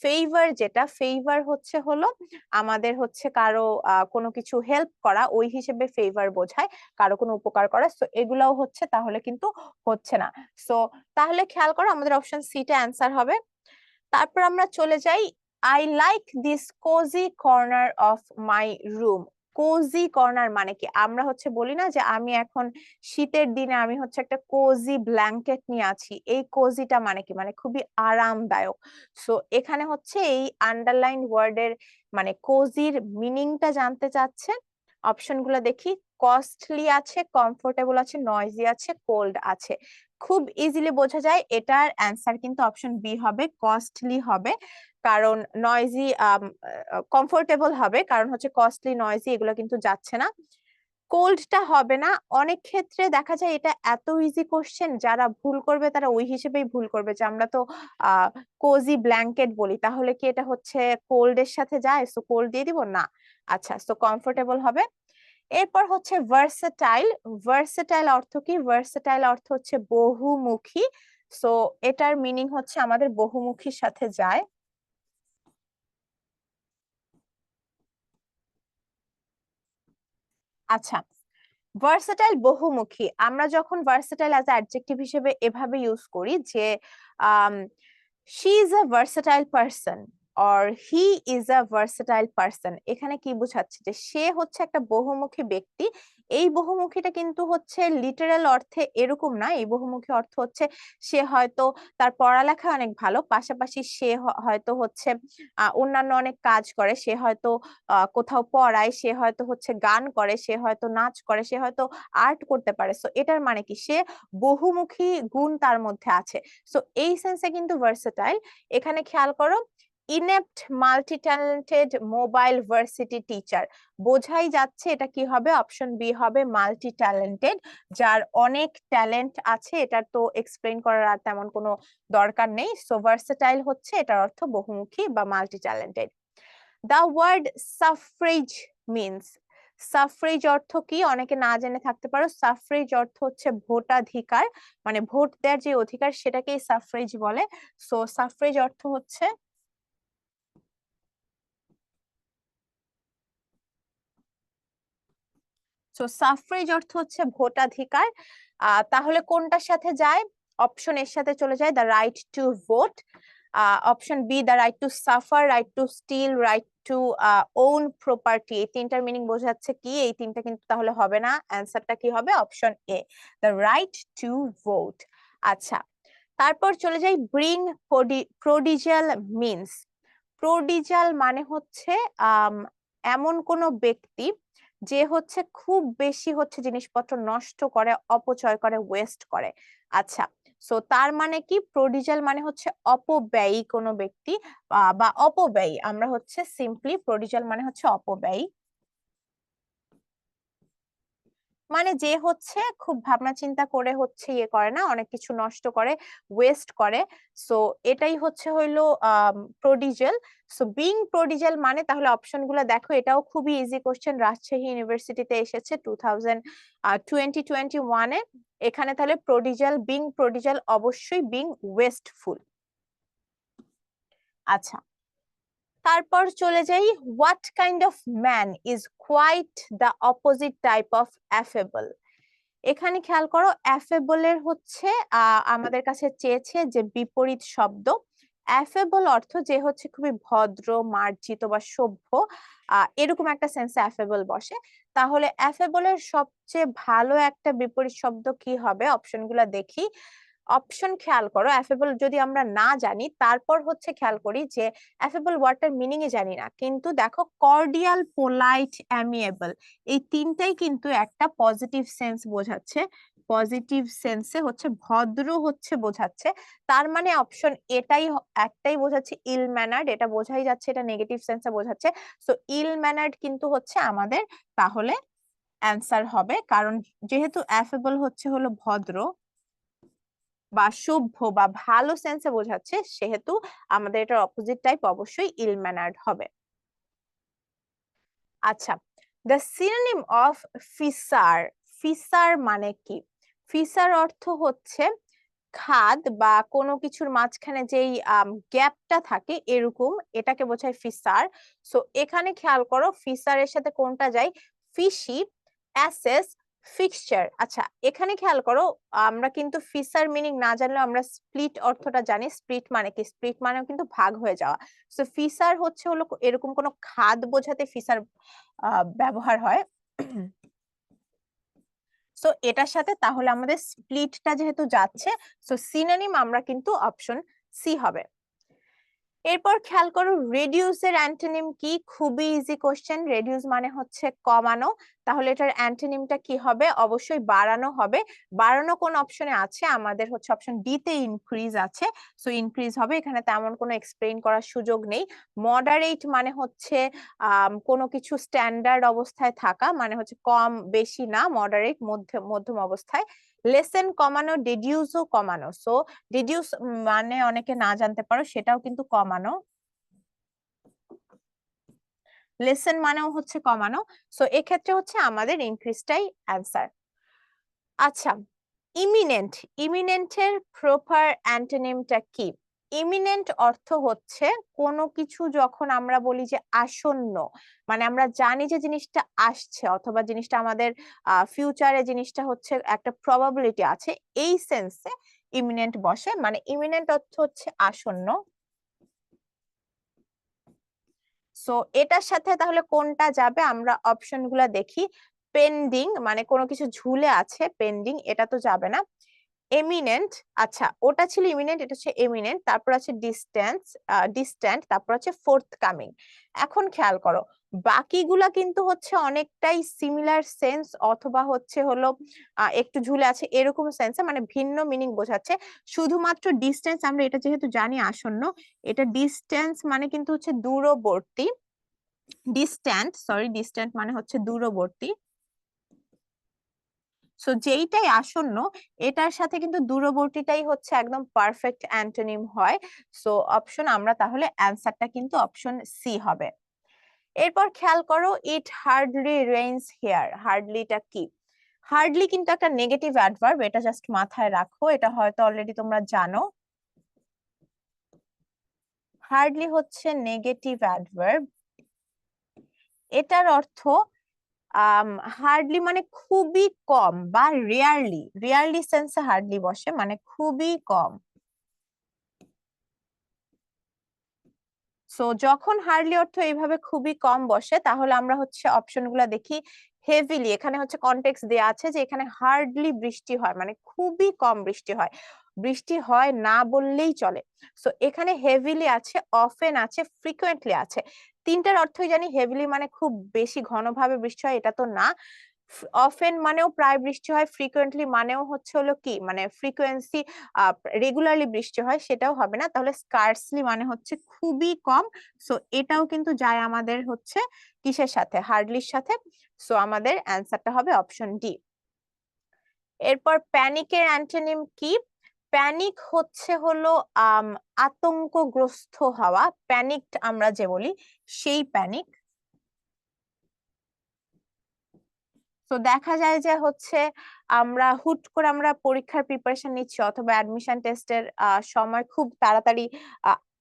S1: ফেভার যেটা, ফেভার হচ্ছে হলো আমাদের হচ্ছে কারো কোনো কিছু হেল্প করা, ওই হিসেবে ফেভার বোঝায়, কারো কোনো উপকার করা। সো এগুলাও হচ্ছে, তাহলে কিন্তু হচ্ছে না। সো তাহলে খেয়াল করো আমাদের অপশন সি টা অ্যান্সার হবে। তারপর আমরা চলে যাই, I like this cosy corner of my room. Cosy corner মানে কি? আমরা হচ্ছে বলি না যে আমি এখন শীতের দিনে আমি হচ্ছে একটা কোজি ব্ল্যাঙ্কেট নিয়ে আছি, এই কোজিটা মানে কি? মানে খুবই আরামদায়ক। সো এখানে হচ্ছে এই আন্ডারলাইন ওয়ার্ডের মানে কোজির মিনিংটা জানতে চাচ্ছে। অপশন গুলো দেখি, কস্টলি আছে, কমফোর্টেবল আছে, নয়েজি আছে, কোল্ড আছে। খুব ইজিলি বোঝা যায় এটার অ্যান্সার কিন্তু অপশন বি হবে, কস্টলি হবে। কারণ নয়েজি, কমফোর্টেবল হবে কারণ হচ্ছে কস্টলি, নয়েজি এগুলো কিন্তু যাচ্ছে না। কোল্ডটা হবে না। অনেক ক্ষেত্রে দেখা যায় এটা এত ইজি কোশ্চেন, যারা ভুল করবে তারা ওই হিসেবেই ভুল করবে যে আমরা তো কোজি ব্ল্যাঙ্কেট বলি, তাহলে কি এটা হচ্ছে কোল্ড এর সাথে যায়? সো কোল্ড দিয়ে দিব না। আচ্ছা, সো কমফোর্টেবল হবে। এরপর হচ্ছে ভার্সেটাইল। ভার্সেটাইল অর্থ কি? ভার্সেটাইল অর্থ হচ্ছে বহুমুখী। সো এটার মিনিং হচ্ছে আমাদের বহুমুখীর সাথে যায়। আচ্ছা, ভার্সেটাইল বহুমুখী, আমরা যখন ভার্সেটাইল অ্যাজ অ্যাডজেক্টিভ হিসেবে এভাবে ইউজ করি যে she is a versatile person or he is a versatile person, এখানে কি বোঝাচ্ছে যে সে হচ্ছে একটা বহুমুখী ব্যক্তি। এই বহুমুখীটা কিন্তু হচ্ছে লিটারাল অর্থে এরকম না, এই বহুমুখী অর্থ হচ্ছে সে হয়তো তার পড়ালেখা অনেক ভালো, পাশাপাশি সে হয়তো হচ্ছে অন্যান্য অনেক কাজ করে, সে হয়তো কোথাও পড়ায়, সে হয়তো হচ্ছে গান করে, সে হয়তো নাচ করে, সে হয়তো আর্ট করতে পারে। সো এটার মানে কি সে বহুমুখী গুণ তার মধ্যে আছে। সো এই সেন্সে কিন্তু ভার্সেটাইল। এখানে খেয়াল করো, inept multi talented mobile varsity teacher, বোঝাই যাচ্ছে এটা কি হবে, অপশন বি হবে মাল্টি ট্যালেন্টেড, যার অনেক ট্যালেন্ট আছে। এটার তো এক্সপ্লেইন করার আর তেমন কোনো দরকার নেই। সো ভার্সেটাইল হচ্ছে এটার অর্থ বহুমুখী বা multi talented. The word suffrage means, suffrage অর্থ কি অনেকে না জেনে থাকতে পারো। সাফ্রেজ অর্থ হচ্ছে ভোটাধিকার, মানে ভোট দেওয়ার যে অধিকার সেটাকেই সাফ্রেজ বলে। সো সাফ্রেজ অর্থ হচ্ছে, সো সাফ্রেজ অর্থ হচ্ছে ভোটাধিকার। তাহলে কোনটার সাথে যায়, অপশন এর সাথে চলে যায়, the right to vote. Option B the right to suffer, right to steal, right to own property. এই তিনটার মিনিং বোঝাচ্ছে কি, এই তিনটা কিন্তু তাহলে হবে না, অ্যান্সারটা কি হবে, option A the right to vote. আচ্ছা, তারপর চলে যাই ব্রিং প্রডিজাল মিনস। প্রডিজাল মানে হচ্ছে এমন কোন ব্যক্তি যে হচ্ছে খুব বেশি হচ্ছে জিনিসপত্র নষ্ট করে, অপচয় করে, ওয়েস্ট করে। আচ্ছা, সো তার মানে কি, প্রডিজাল মানে হচ্ছে অপব্যয়ী কোনো ব্যক্তি বা অপব্যয়ী। আমরা হচ্ছে সিম্পলি প্রডিজাল মানে হচ্ছে অপব্যয়ী, মানে যে হচ্ছে খুব ভাবনা চিন্তা করে হচ্ছে ইয়ে করে না, অনেক কিছু নষ্ট করে, ওয়েস্ট করে। সো এটাই হচ্ছে হইলো প্রডিজাল। সো বিং প্রডিজাল মানে, তাহলে অপশন গুলো দেখো, এটাও খুবই ইজি কোশ্চেন, রাজশাহী ইউনিভার্সিটিতে এসেছে 2021-এ। এখানে তাহলে প্রডিজাল, বিং প্রডিজাল অবশ্যই বিং ওয়েস্টফুল। আচ্ছা, তারপর চলে যাই, what kind of man is quite the opposite type of affable. এখানে খেয়াল করো, অ্যাফেবল এর হচ্ছে আমাদের কাছে চেয়েছে যে বিপরীত শব্দ। অ্যাফেবল অর্থ যে হচ্ছে খুবই ভদ্র, মার্জিত বা সভ্য, এরকম একটা সেন্সে অ্যাফেবল বসে। তাহলে অ্যাফেবল এর সবচেয়ে ভালো একটা বিপরীত শব্দ কি হবে, অপশনগুলো দেখি। অপশন খেয়াল করো, অ্যাফেবল যদি আমরা না জানি, তারপর হচ্ছে খেয়াল করি যে অ্যাফেবল ওয়ার্ডটার মিনিং এ জানি না, কিন্তু দেখো কর্ডিয়াল, পোলাইট, অ্যামিয়েবল, এই তিনটাই কিন্তু একটা পজিটিভ সেন্স বোঝাচ্ছে। পজিটিভ সেন্সে হচ্ছে ভদ্র হচ্ছে বোঝাচ্ছে। তার মানে অপশন এটাই একটাই বোঝাচ্ছে ইল ম্যানার্ড, এটা বোঝাই যাচ্ছে এটা নেগেটিভ সেন্সে বোঝাচ্ছে। সো ইল ম্যানার্ড কিন্তু হচ্ছে আমাদের তাহলে অ্যান্সার হবে, কারণ যেহেতু অ্যাফেবল হচ্ছে হলো ভদ্র বা সভ্য বা ভালো সেন্সে বোঝাচ্ছে, সেহেতু আমাদের এটার অপোজিট টাইপ অবশ্যই ইল ম্যানার্ড হবে। আচ্ছা, the synonym of fissure, fissure মানে কি? ফিসার অর্থ হচ্ছে খাদ বা কোনো কিছুর মাঝখানে যেই গ্যাপটা থাকে এরকম, এটাকে বোঝায় ফিসার। সো এখানে খেয়াল করো, ফিসারের সাথে কোনটা যায়, ফিশি, অ্যাসেস, ফিক্সচার। আচ্ছা, এখানে খেয়াল করো, আমরা কিন্তু ফিসার মিনিং না জানলেও আমরা স্প্লিট অর্থটা জানি। স্প্লিট মানে কি, স্প্লিট মানেও কিন্তু ভাগ হয়ে যাওয়া। সো ফিসার হচ্ছে হলো এরকম কোন খাদ বোঝাতে ফিসার ব্যবহার হয়। সো এটার সাথে তাহলে আমাদের স্প্লিটটা যেহেতু যাচ্ছে, সো সিনোনিম আমরা কিন্তু অপশন সি হবে। এরপর খেয়াল করো, রেডিউস এর অ্যান্টোনিম কি, খুবই ইজি কোশ্চেন। রেডিউস মানে হচ্ছে কমানো, তাহলে এটার অ্যান্টোনিমটা কি হবে, অবশ্যই বাড়ানো হবে। বাড়ানো কোন অপশনে আছে, আমাদের হচ্ছে অপশন ডি তে ইনক্রিজ আছে। সো ইনক্রিজ হবে, এখানে তেমন কোনো এক্সপ্লেইন করার সুযোগ নেই। মডারেট মানে হচ্ছে কোনো কিছু স্ট্যান্ডার্ড অবস্থায় থাকা, মানে হচ্ছে কম বেশি না, মডারেট মধ্যম অবস্থায়। লেসেন কমানো, ডিডিউসও কমানো। সো ডিডিউস মানে অনেকে না জানতে পারো, সেটাও কিন্তু কমানো। লেসেন মানেও হচ্ছে কমানো। সো এক্ষেত্রে হচ্ছে আমাদের ইনক্রিজটাই অ্যান্সার। আচ্ছা, ইমিনেন্ট, ইমিনেন্টের প্রপার অ্যান্টোনিমটা কি? ইমিনেন্ট অর্থ হচ্ছে কোনো কিছু যখন আমরা বলি যে আসন্ন, মানে আমরা জানি যে জিনিসটা আসছে অথবা জিনিসটা আমাদের ফিউচারে জিনিসটা হচ্ছে একটা প্রবাবিলিটি আছে, এই সেন্সে ইমিনেন্ট বসে। মানে ইমিনেন্ট অর্থ হচ্ছে আসন্ন। সো এটার সাথে তাহলে কোনটা যাবে, আমরা অপশন গুলা দেখি। পেন্ডিং, মানে কোনো কিছু ঝুলে আছে, পেন্ডিং, এটা তো যাবে না। এমিনেন্ট, আচ্ছা ওটা ছিল ইমিনেন্ট, এটা হচ্ছে এমিনেন্ট। তারপর আছে ডিস্টেন্স, ডিস্ট্যান্ট, তারপর আছে ফোর্থ কামিং। এখন খেয়াল করো, বাকিগুলা কিন্তু হচ্ছে অনেকটাই সিমিলার সেন্স অথবা হচ্ছে হলো একটু ঝুলে আছে এরকম সেন্সে, মানে ভিন্ন মিনিং বোঝাচ্ছে। শুধুমাত্র ডিস্টেন্স আমরা এটা যেহেতু জানি আসন্ন, এটা ডিস্টেন্স মানে কিন্তু হচ্ছে দূরবর্তী। ডিস্ট্যান্ট, সরি, ডিস্ট্যান্ট মানে হচ্ছে দূরবর্তী। সো যেইটাই আসন্ন এটার সাথে কিন্তু দূরবর্তীটাই হচ্ছে একদম পারফেক্ট অ্যান্টোনিম হয়। সো অপশন আমরা তাহলে অ্যান্সারটা কিন্তু অপশন সি হবে। এরপর খেয়াল করো, ইট হার্ডলি রেইনস হিয়ার। হার্ডলিটা কি? হার্ডলি কিন্তু একটা নেগেটিভ অ্যাডভার্ব, এটা জাস্ট মাথায় রাখো, এটা হয়তো অলরেডি তোমরা জানো। হার্ডলি হচ্ছে নেগেটিভ অ্যাডভার্ব। এটার অর্থ হার্ডলি মানে খুবই কম বা রেয়ারলি, রেয়ারলি সেন্সে হার্ডলি বসে, মানে খুবই কম। সো যখন হার্ডলি অর্থ এইভাবে খুবই কম বসে তাহলে আমরা হচ্ছে অপশনগুলো দেখি। হেভিলি, এখানে হচ্ছে কনটেক্সট দেয়া আছে যে এখানে হার্ডলি বৃষ্টি হয়, মানে খুবই কম বৃষ্টি হয়, বৃষ্টি হয় না বললেই চলে। সো এখানে হেভিলি আছে, অফেন আছে, ফ্রিকুয়েন্টলি আছে। তিনটার অর্থই জানি, হেভিলি মানে খুব বেশি ঘনভাবে বৃষ্টি হয়, এটা তো না। অফেন মানেও প্রায় বৃষ্টি হয়, ফ্রিকোয়েন্টলি মানেও হচ্ছে হলো কি, মানে ফ্রিকোয়েন্সি রেগুলারলি বৃষ্টি হয়, সেটাও হবে না। তাহলে স্কার্সলি মানে হচ্ছে খুবই কম। সো এটাও কিন্তু যায় আমাদের হচ্ছে কিসের সাথে, হার্ডলির সাথে। সো আমাদের অ্যান্সারটা হবে অপশন ডি। এরপর প্যানিকের অ্যান্টোনিম কি? প্যানিক হচ্ছে হলো আতঙ্কগ্রস্ত হওয়া, প্যানিকড আমরা যে বলি সেই প্যানিক। তো দেখা যায় যে হচ্ছে আমরা হুট করে আমরা পরীক্ষার প্রিপারেশন নিচ্ছি অথবা অ্যাডমিশন টেস্টের সময় খুব তাড়াতাড়ি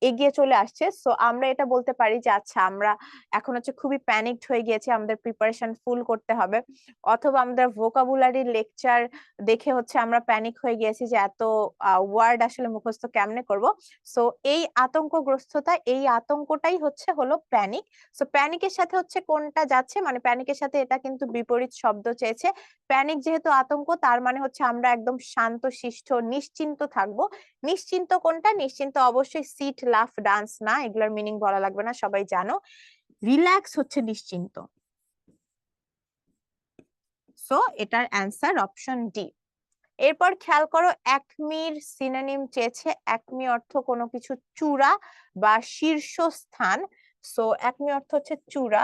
S1: এগিয়ে চলে আসছে, সো আমরা এটা বলতে পারি যে আচ্ছা আমরা এখন হচ্ছে খুবই প্যানিকড হয়ে গিয়েছি, আমাদের প্রিপারেশন ফুল করতে হবে। অথবা আমাদের ভোকাবুলারি লেকচার দেখে হচ্ছে আমরা প্যানিক হয়ে গিয়েছি যে এত ওয়ার্ড আসলে মুখস্থ কেমনে করব। সো এই আতঙ্কগ্রস্ততা, এই আতঙ্কটাই হচ্ছে হলো প্যানিক। সো প্যানিকের সাথে হচ্ছে কোনটা যাচ্ছে, মানে প্যানিকের সাথে এটা কিন্তু বিপরীত শব্দ চেয়েছে। প্যানিক যেহেতু আতঙ্ক, তার মানে হচ্ছে আমরা একদম শান্ত শিষ্ট নিশ্চিন্ত থাকবো। নিশ্চিন্ত কোনটা? নিশ্চিন্ত অবশ্যই সিট লাফ ডান্স না, এগুলোর মিনিং বলা লাগবে না, সবাই জানো। রিল্যাক্স হচ্ছে নিশ্চিন্ত। সো এটার অ্যান্সার অপশন ডি। এরপর খেয়াল করো, একমির সিনোনিম চেয়েছে। একমি অর্থ কোনো কিছু চূড়া বা শীর্ষস্থান। সো একমি অর্থ হচ্ছে চূড়া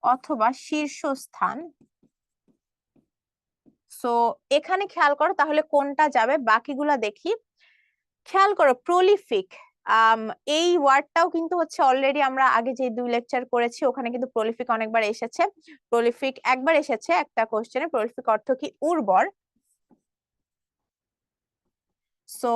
S1: অথবা শীর্ষস্থান। সো এখানে খেয়াল করো তাহলে কোনটা যাবে, বাকিগুলা দেখি। খেয়াল করো, প্রলিফিক, এই ওয়ার্ডটাও কিন্তু হচ্ছে অলরেডি আমরা আগে যে 2 লেকচার করেছি ওখানে কিন্তু প্রলিফিক অনেকবার এসেছে। প্রলিফিক একবার এসেছে একটা কোশ্চেনে। প্রলিফিক অর্থ কি? উর্বর। সো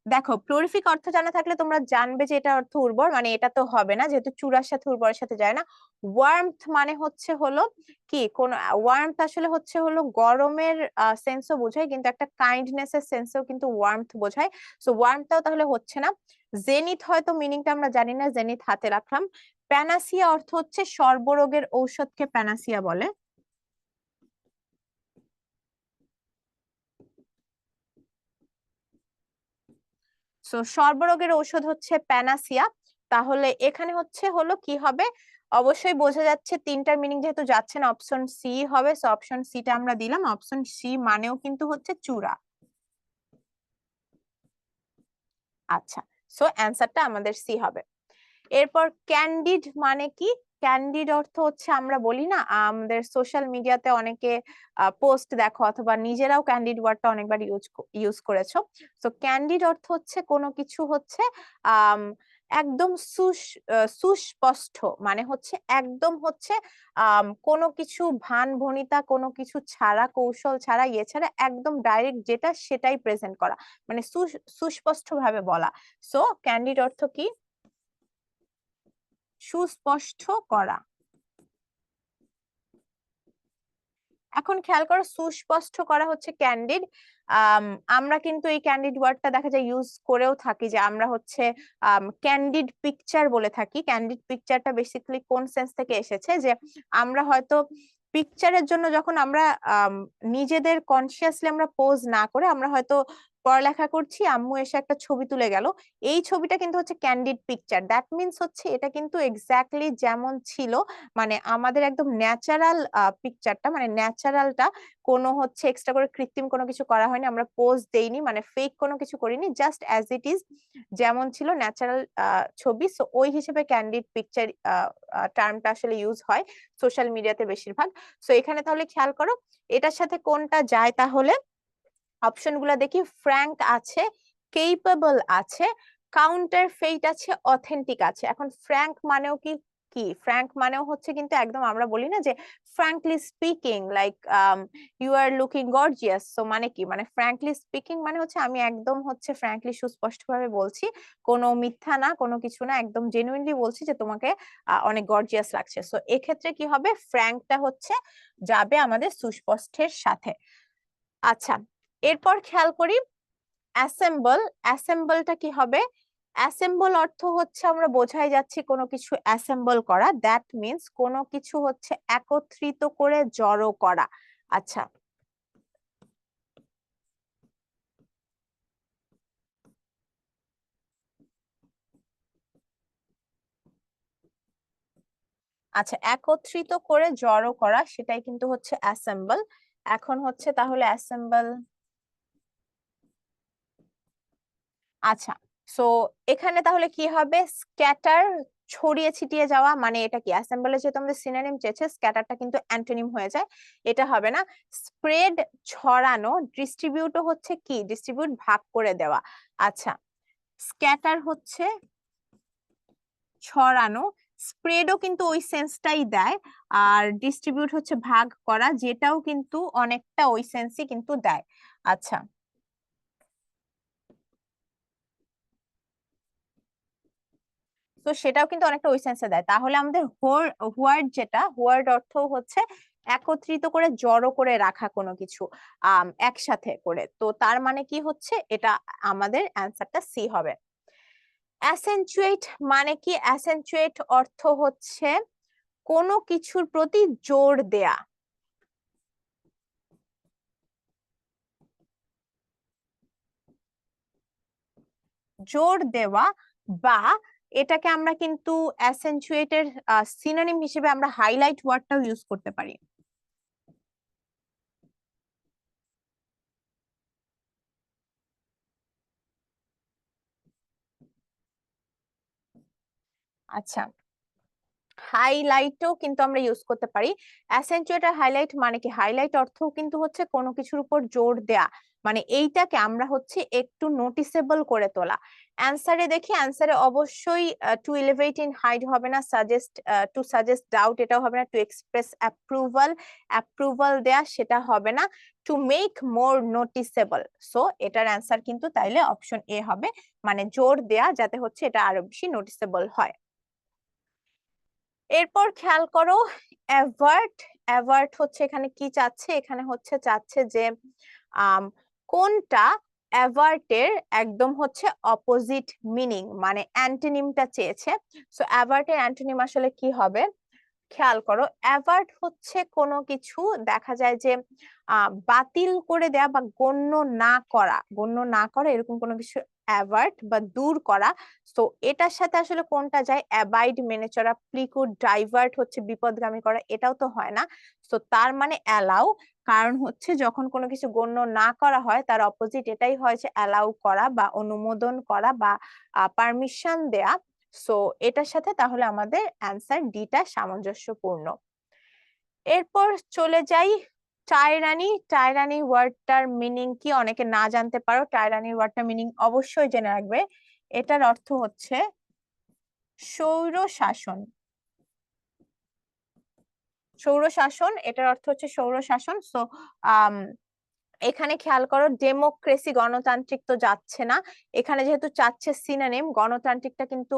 S1: দেখো, প্রলিফিক অর্থ জানা থাকলে তোমরা জানবে যে এটা অর্থ উর্বর, মানে এটা তো হবে না যেহেতু চূড়ার সাথে উর্বরের সাথে যায় না। ওয়ার্মথ মানে হচ্ছে হলো কি, কোন ওয়ার্মথ আসলে হচ্ছে হলো গরমের সেন্সও বোঝায়, কিন্তু একটা কাইন্ডনেস এর সেন্সও কিন্তু ওয়ার্মথ বোঝায়। সো ওয়ার্মথটাও তাহলে হচ্ছে না। জেনিথ হয়তো মিনিংটা আমরা জানি না, জেনিথ হাতে রাখলাম। প্যানাসিয়া অর্থ হচ্ছে সর্বরোগের ঔষধকে প্যানাসিয়া বলে। সো সর্বরোগের ঔষধ হচ্ছে প্যানাসিয়া। তাহলে এখানে হচ্ছে হলো কি হবে, অবশ্যই বোঝা যাচ্ছে তিনটার মিনিং যেহেতু যাচ্ছে না, অপশন সি হবে। সো অপশন সিটা আমরা দিলাম, অপশন সি মানেও কিন্তু হচ্ছে চূড়া। আচ্ছা, সো অ্যান্সারটা আমাদের সি হবে। এরপর ক্যান্ডিড মানে কি? ক্যান্ডিড অর্থ হচ্ছে আমরা বলি না, আমাদের সোশ্যাল মিডিয়াতে অনেকে পোস্ট দেখো অথবা নিজেরাও ক্যান্ডিড ওয়ার্ডটা অনেকবার ইউজ করেছো। তো ক্যান্ডিড অর্থ হচ্ছে কোনো কিছু হচ্ছে একদম সুস্পষ্ট মানে হচ্ছে একদম হচ্ছে কোনো কিছু ভান ভনিতা কোনো কিছু ছাড়া কৌশল ছাড়া ইয়ে ছাড়া একদম ডাইরেক্ট যেটা সেটাই প্রেজেন্ট করা, মানে সুস্পষ্ট ভাবে বলা। সো ক্যান্ডিড অর্থ কি? সুস্পষ্ট করা। এখন খেয়াল করো, সুস্পষ্ট করা হচ্ছে ক্যান্ডিড। আমরা কিন্তু এই ক্যান্ডিড ওয়ার্ডটা দেখা যায় ইউজ করেও থাকি, যে আমরা হচ্ছে ক্যান্ডিড পিকচার বলে থাকি। ক্যান্ডিড পিকচারটা বেসিক্যালি কোন সেন্স থেকে এসেছে, যে আমরা হয়তো পিকচারের জন্য যখন আমরা নিজেদের কনসিয়াসলি আমরা পোজ না করে আমরা হয়তো পড়ালেখা করছি, আম্মু এসে একটা ছবি তুলে গেল, এই ছবিটা কিন্তু হচ্ছে ক্যান্ডিড পিকচার। দ্যাট মিনস হচ্ছে এটা কিন্তু এক্স্যাক্টলি যেমন ছিল, মানে আমাদের একদম ন্যাচারাল পিকচারটা, মানে ন্যাচারালটা, কোনো হচ্ছে এক্সট্রা করে কৃত্রিম কোনো কিছু করা হয়নি, আমরা পোজ দেইনি, মানে ফেক কোনো কিছু করিনি, জাস্ট অ্যাজ ইট ইজ যেমন ছিল ন্যাচারাল ছবি। সো ওই হিসেবে ক্যান্ডিড পিকচার টার্মটা আসলে ইউজ হয় সোশ্যাল মিডিয়াতে বেশিরভাগ। সো এখানে তাহলে খেয়াল করো এটার সাথে কোনটা যায়, তাহলে অপশন গুলা দেখি। ফ্র্যাঙ্ক আছে, কেপেবল আছে, কাউন্টার ফেইট আছে, অথেন্টিক আছে। এখন ফ্র্যাঙ্ক মানেও কি? কি ফ্র্যাঙ্ক মানেও হচ্ছে কিন্তু একদম আমরা বলি না যে frankly speaking like you are looking gorgeous. So মানে কি, মানে ফ্র্যাঙ্কলি স্পিকিং মানে হচ্ছে আমি একদম হচ্ছে ফ্র্যাঙ্কলি সুস্পষ্ট ভাবে বলছি, কোনো মিথ্যা না কোনো কিছু না, একদম জেনুইনলি বলছি যে তোমাকে অনেক গর্জিয়াস লাগছে। সো এক্ষেত্রে কি হবে, ফ্র্যাঙ্কটা হচ্ছে যাবে আমাদের সুস্পষ্টের সাথে। আচ্ছা, এরপর খেয়াল করি অ্যাসেম্বল। অ্যাসেম্বলটা কি হবে? অ্যাসেম্বল অর্থ হচ্ছে আমরা বোঝাই যাচ্ছি কোনো কিছু অ্যাসেম্বল করা, দ্যাট মিন্স কোনো কিছু হচ্ছে একত্রিত করে জড়ো করা। আচ্ছা, আচ্ছা, একত্রিত করে জড়ো করা সেটাই কিন্তু হচ্ছে অ্যাসেম্বল। এখন হচ্ছে তাহলে অ্যাসেম্বল, আচ্ছা, সো এখানে তাহলে কি হবে? স্ক্যাটার, ছড়িয়ে ছিটিয়ে যাওয়া, মানে এটা কি অ্যাসেম্বলে যেহেতু আমাদের সিনোনিম চেয়েছে, স্ক্যাটারটা কিন্তু অ্যান্টোনিম হয়ে যায়, এটা হবে না। স্প্রেড, ছড়ানো, ডিস্ট্রিবিউটও হচ্ছে কি? ডিস্ট্রিবিউট, ভাগ করে দেওয়া। আচ্ছা, স্ক্যাটার হচ্ছে ছড়ানো, স্প্রেডও কিন্তু ওই সেন্সটাই দেয়, আর ডিস্ট্রিবিউট হচ্ছে ভাগ করা, যেটাও কিন্তু অনেকটা ওই সেন্সই কিন্তু দেয়। আচ্ছা, তো সেটাও কিন্তু অনেকটা ওই সেন্সে দেয়। তাহলে আমাদের হোয়ার্ড, যেটা হোয়ার্ড অর্থ হচ্ছে একত্রিত করে জড়ো করে রাখা কোনো কিছু একসাথে করে, তো তার মানে কি হচ্ছে, এটা আমাদের অ্যান্সারটা সি হবে। অ্যাসেনচুয়েট মানে কি? অ্যাসেনচুয়েট অর্থ হচ্ছে কোনো কিছুর প্রতি জোর দেয়া। জোর দেওয়া, বা এটাকে আমরা কিন্তু অ্যাসেনচুয়েটের সিনোনিম হিসেবে আমরা হাইলাইট ওয়ার্ডটাও ইউজ করতে পারি। আচ্ছা, হাইলাইটও কিন্তু আমরা ইউজ করতে পারি। অ্যাসেন্টুয়েট আর হাইলাইট মানে কি? হাইলাইট অর্থ কিন্তু হচ্ছে কোনো কিছুর উপর জোর দেয়া, মানে এইটাকে আমরা হচ্ছে একটু নোটিসেবল করে তোলা। অ্যান্সারে দেখি, অ্যান্সারে অবশ্যই টু এলিভেট ইন হাইড হবে না, সাজেস্ট, টু সাজেস্ট ডাউট এটাও হবে না, টু এক্সপ্রেস অ্যাপ্রুভাল, অ্যাপ্রুভাল দেয়া সেটা হবে না, to make more noticeable. So এটার অ্যান্সার কিন্তু তাইলে অপশন এ হবে, মানে জোর দেয়া যাতে হচ্ছে এটা আরো বেশি নোটিসেবল হয়। এরপর খেয়াল করো অ্যাভার্ট। অ্যাভার্ট হচ্ছে এখানে কি চাচ্ছে? এখানে হচ্ছে চাচ্ছে যে আম, কোনটা অ্যাভার্টের একদম হচ্ছে অপোজিট মিনিং, মানে অ্যান্টোনিমটা চেয়েছে। সো অ্যাভার্টের অ্যান্টোনিম আসলে কি হবে? খেয়াল করো, অ্যাভার্ট হচ্ছে কোনো কিছু দেখা যায় যে বাতিল করে দেয়া বা গণ্য না করা, গণ্য না করা এরকম কোনো কিছু অ্যাভার্ট বা দূর করা। তো এটার সাথে আসলে কোনটা যায়? অ্যাবাইড, মেনে চলা। প্লিকুড, ডাইভার্ট হচ্ছে বিপদগামী করা, এটাও তো হয় না। তো তার মানে অ্যালাউ, কারণ হচ্ছে যখন কোনো কিছু গণ্য না করা হয় তার অপোজিট এটাই হয় যে অ্যালাউ করা বা অনুমোদন করা বা পারমিশন দেয়া। সো এটার সাথে তাহলে আমাদের অ্যান্সার ডিটা সামঞ্জস্যপূর্ণ। এরপর চলে যাই টাইরানি। টাইরানি ওয়ার্ডটার মিনিং কি? অনেকে না জানতে পারো, টাইরানি ওয়ার্ডটার মিনিং অবশ্যই জেনে রাখবে। এটার অর্থ হচ্ছে সৌর শাসন। সৌর শাসন, এটার অর্থ হচ্ছে সৌর শাসন। সো এখানে খেয়াল করো, ডেমোক্রেসি গণতান্ত্রিক তো যাচ্ছে না, এখানে যেহেতু চাচ্ছে সিনোনিম, গণতান্ত্রিকটা কিন্তু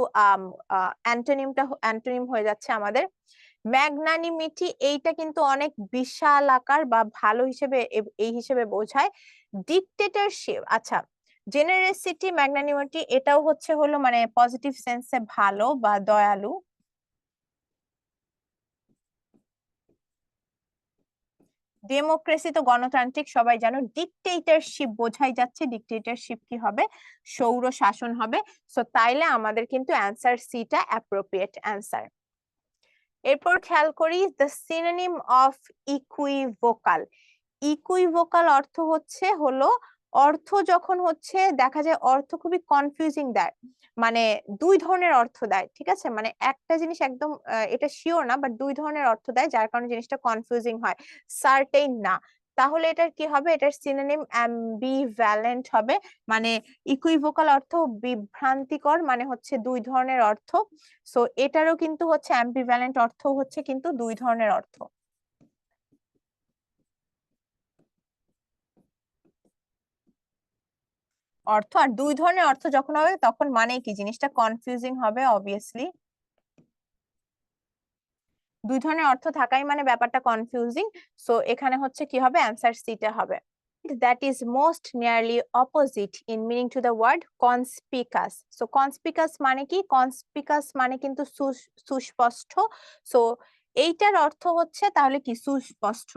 S1: অ্যান্টোনিম হয়ে যাচ্ছে আমাদের। ম্যাগনানিমিটি, এইটা কিন্তু অনেক বিশাল আকার বা ভালো হিসেবে এই হিসেবে বোঝায়। ডিকটেটরশিপ, আচ্ছা, জেনারেসিটি, ম্যাগনানিমিটি, এটাও হলো মানে পজিটিভ সেন্সে ভালো বা দয়ালু। ডেমোক্রেসি তো গণতান্ত্রিক সবাই জানো। ডিকটেটরশিপ বোঝাই যাচ্ছে, ডিকটেটরশিপ কি হবে? সৌর শাসন হবে। সো তাইলে আমাদের কিন্তু অ্যান্সার সিটা অ্যাপ্রোপ্রিয়েট অ্যান্সার। এরপর খেয়াল করি the synonym of equivocal. Equivocal অর্থ হলো অর্থ যখন দেখা যায় অর্থ খুবই কনফিউজিং দেয়, মানে দুই ধরনের অর্থ দেয়, ঠিক আছে, মানে একটা জিনিস একদম এটা শিওর না, বাট দুই ধরনের অর্থ দেয়, যার কারণে জিনিসটা কনফিউজিং হয়, সার্টেইন না। তাহলে এটার কি হবে? এটার সিনোনিম অ্যাম্বিভ্যালেন্ট হবে। মানে ইকুইভোকাল অর্থ বিভ্রান্তিকর, মানে দুই ধরনের অর্থ। সো এটারও কিন্তু অ্যাম্বিভ্যালেন্ট অর্থ কিন্তু দুই ধরনের অর্থ। আর দুই ধরনের অর্থ যখন হবে তখন মানে কি জিনিসটা কনফিউজিং হবে অবভিয়াসলি। দুই ধরনের অর্থ থাকাই মানে ব্যাপারটা কনফিউজিং। সো এখানে কি হবে? অ্যান্সার সিটা হবে। That is most nearly opposite in meaning to the word conspicuous. So conspicuous মানে কি? Conspicuous মানে কিন্তু সুস্পষ্ট। সো এইটার অর্থ তাহলে কি? সুস্পষ্ট।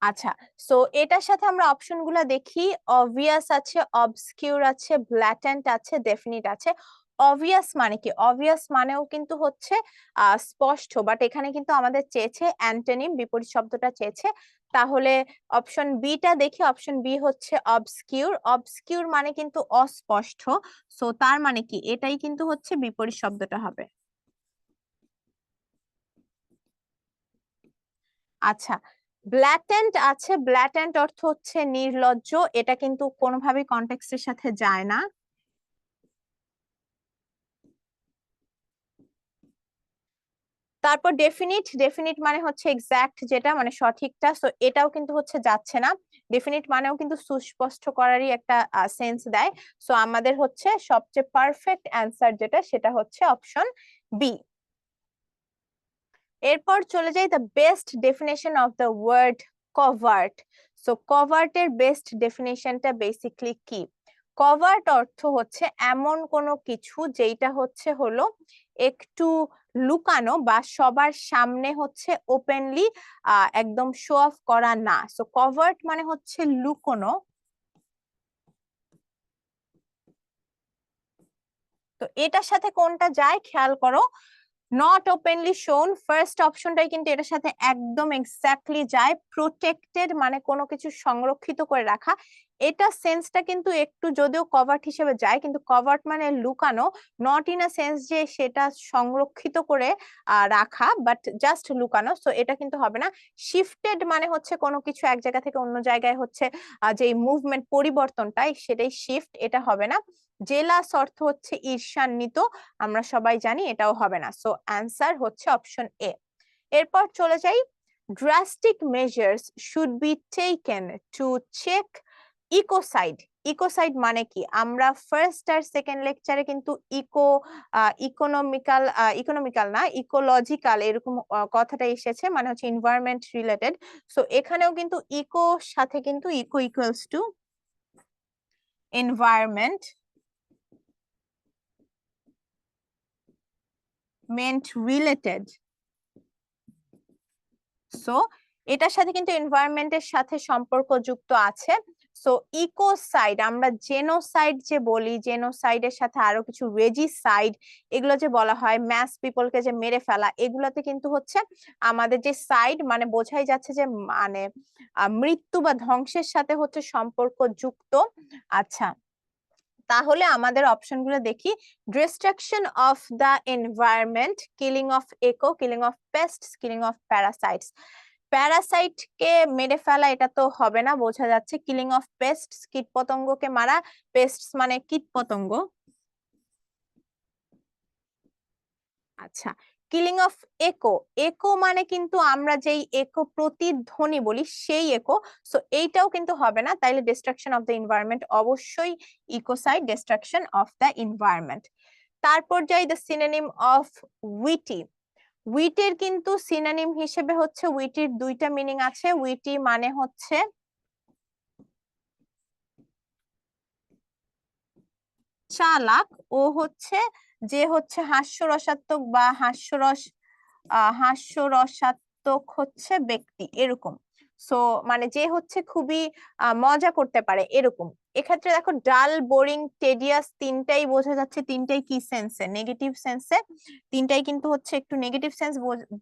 S1: আচ্ছা, সো এটার সাথে আমরা অপশন গুলা দেখি। অবভিয়াস আছে, অবস্কিউর আছে, ব্ল্যাটেন্ট আছে, ডেফিনিট আছে। অবভিয়াস মানে কি? অবভিয়াস মানেও কিন্তু স্পষ্ট, বাট এখানে কিন্তু আমাদের চেয়েছে অ্যান্টোনিম, বিপরীত শব্দটা চেয়েছে। তাহলে অপশন বি টা দেখি। Option B obscure. অবস্কিউর মানে কিন্তু অস্পষ্ট। সো তার মানে কি? এটাই কিন্তু বিপরীত শব্দটা হবে। আচ্ছা, ব্ল্যাটেন্ট আছে। ব্ল্যাটেন্ট অর্থ নির্লজ্জ, এটা কিন্তু কোনোভাবেই কনটেক্সটের সাথে যায় না। তারপর ডেফিনিট। ডেফিনিট মানে এক্সাক্ট, যেটা মানে সঠিকটা। সো এটাও কিন্তু যাচ্ছে না। ডেফিনিট মানেও কিন্তু সুস্পষ্ট করারই একটা সেন্স দেয়। সো আমাদের সবচেয়ে পারফেক্ট অ্যান্সার যেটা, সেটা অপশন বি। এরপর চলে যাই the best definition of the word covert. So covert এর বেস্ট ডেফিনেশনটা বেসিকলি কি? কভার্ট অর্থ এমন কোনো কিছু যেটা হলো একটু লুকানো বা সবার সামনে ওপেনলি একদম শো অফ করা না। সো কভার্ট মানে লুকোনো। তো এটার সাথে কোনটা যায় খেয়াল করো। নট ওপেনলি শোন, ফার্স্ট অপশনটাই কিন্তু এটার সাথে একদম এক্স্যাক্টলি যায়। প্রোটেক্টেড মানে কোনো কিছু সংরক্ষিত করে রাখা, এটা সেন্সটা কিন্তু একটু যদিও কভার্ট হিসেবে যায়, কিন্তু কভার্ট মানে লুকানো, নট ইন আ সেন্স যে সেটা সংরক্ষিত করে রাখা, বাট জাস্ট লুকানো। সো এটা কিন্তু হবে না। শিফটেড মানে কোনো কিছু এক জায়গা থেকে অন্য জায়গায় যে মুভমেন্ট, পরিবর্তনটাই, সেটাই শিফট, এটা হবে না। জেলাস অর্থ ঈর্ষান্বিত, আমরা সবাই জানি, এটাও হবে না। So answer option A. এরপর চলে যাই, drastic measures should be taken to check ecocide. Ecocide মানে কি? আমরা ফার্স্ট আর সেকেন্ড লেকচারে কিন্তু ইকোনমিক্যাল না, ইকোলজিক্যাল এরকম কথাটা এসেছে, মানে এনভায়রনমেন্ট রিলেটেড। সো এখানেও কিন্তু ইকো সাথে কিন্তু eco equals to environment related. So এটার সাথে কিন্তু এনভায়রনমেন্টের সাথে সম্পর্কযুক্ত আছে। সো ইকোসাইড, আমরা জেনোসাইড যে বলি, জেনোসাইডের সাথে আরো কিছু রেজিসাইড, এগুলো যে বলা হয়, ম্যাস পিপলকে যে মেরে ফেলা, এগুলোতে কিন্তু আমাদের যে সাইড মানে বোঝাই যাচ্ছে যে মানে মৃত্যু বা ধ্বংসের সাথে সম্পর্কযুক্ত। আচ্ছা, তাহলে আমাদের অপশন গুলো দেখি। Destruction of the environment, killing of eco, killing of pests, killing of parasites. Parasite কে মেরে ফেলা, এটা তো হবে না, বোঝা যাচ্ছে। কিলিং অফ পেস্টস, কীট পতঙ্গকে মারা, পেস্টস মানে কীট পতঙ্গ। আচ্ছা, কিলিং অফ একো, একো মানে কিন্তু আমরা যেই একো প্রতিধ্বনি বলি সেই একো, সো এইটাও কিন্তু হবে না, তাইলে ডিস্ট্রাকশন অফ দ্য এনভায়রনমেন্ট, অবশ্যই ecocide, distraction of the environment. তারপর যাই দ্য সিনোনিম অফ উইটি। উইটের কিন্তু সিনোনিম হিসেবে হচ্ছে, উইটির দুইটা মিনিং আছে। উইটি মানে হচ্ছে চালাক, ও হচ্ছে যে হচ্ছে হাস্যরসাত্মক বা হাস্যরসাত্মক হচ্ছে ব্যক্তি, এরকম। সো মানে যে হচ্ছে খুবই মজা করতে পারে এরকম। এক্ষেত্রে দেখো ডাল, বোরিং, টেডিয়াস, তিনটাই বোঝা যাচ্ছে, তিনটাই কি সেন্সে, নেগেটিভ সেন্সে। তিনটাই কিন্তু হচ্ছে একটু নেগেটিভ সেন্স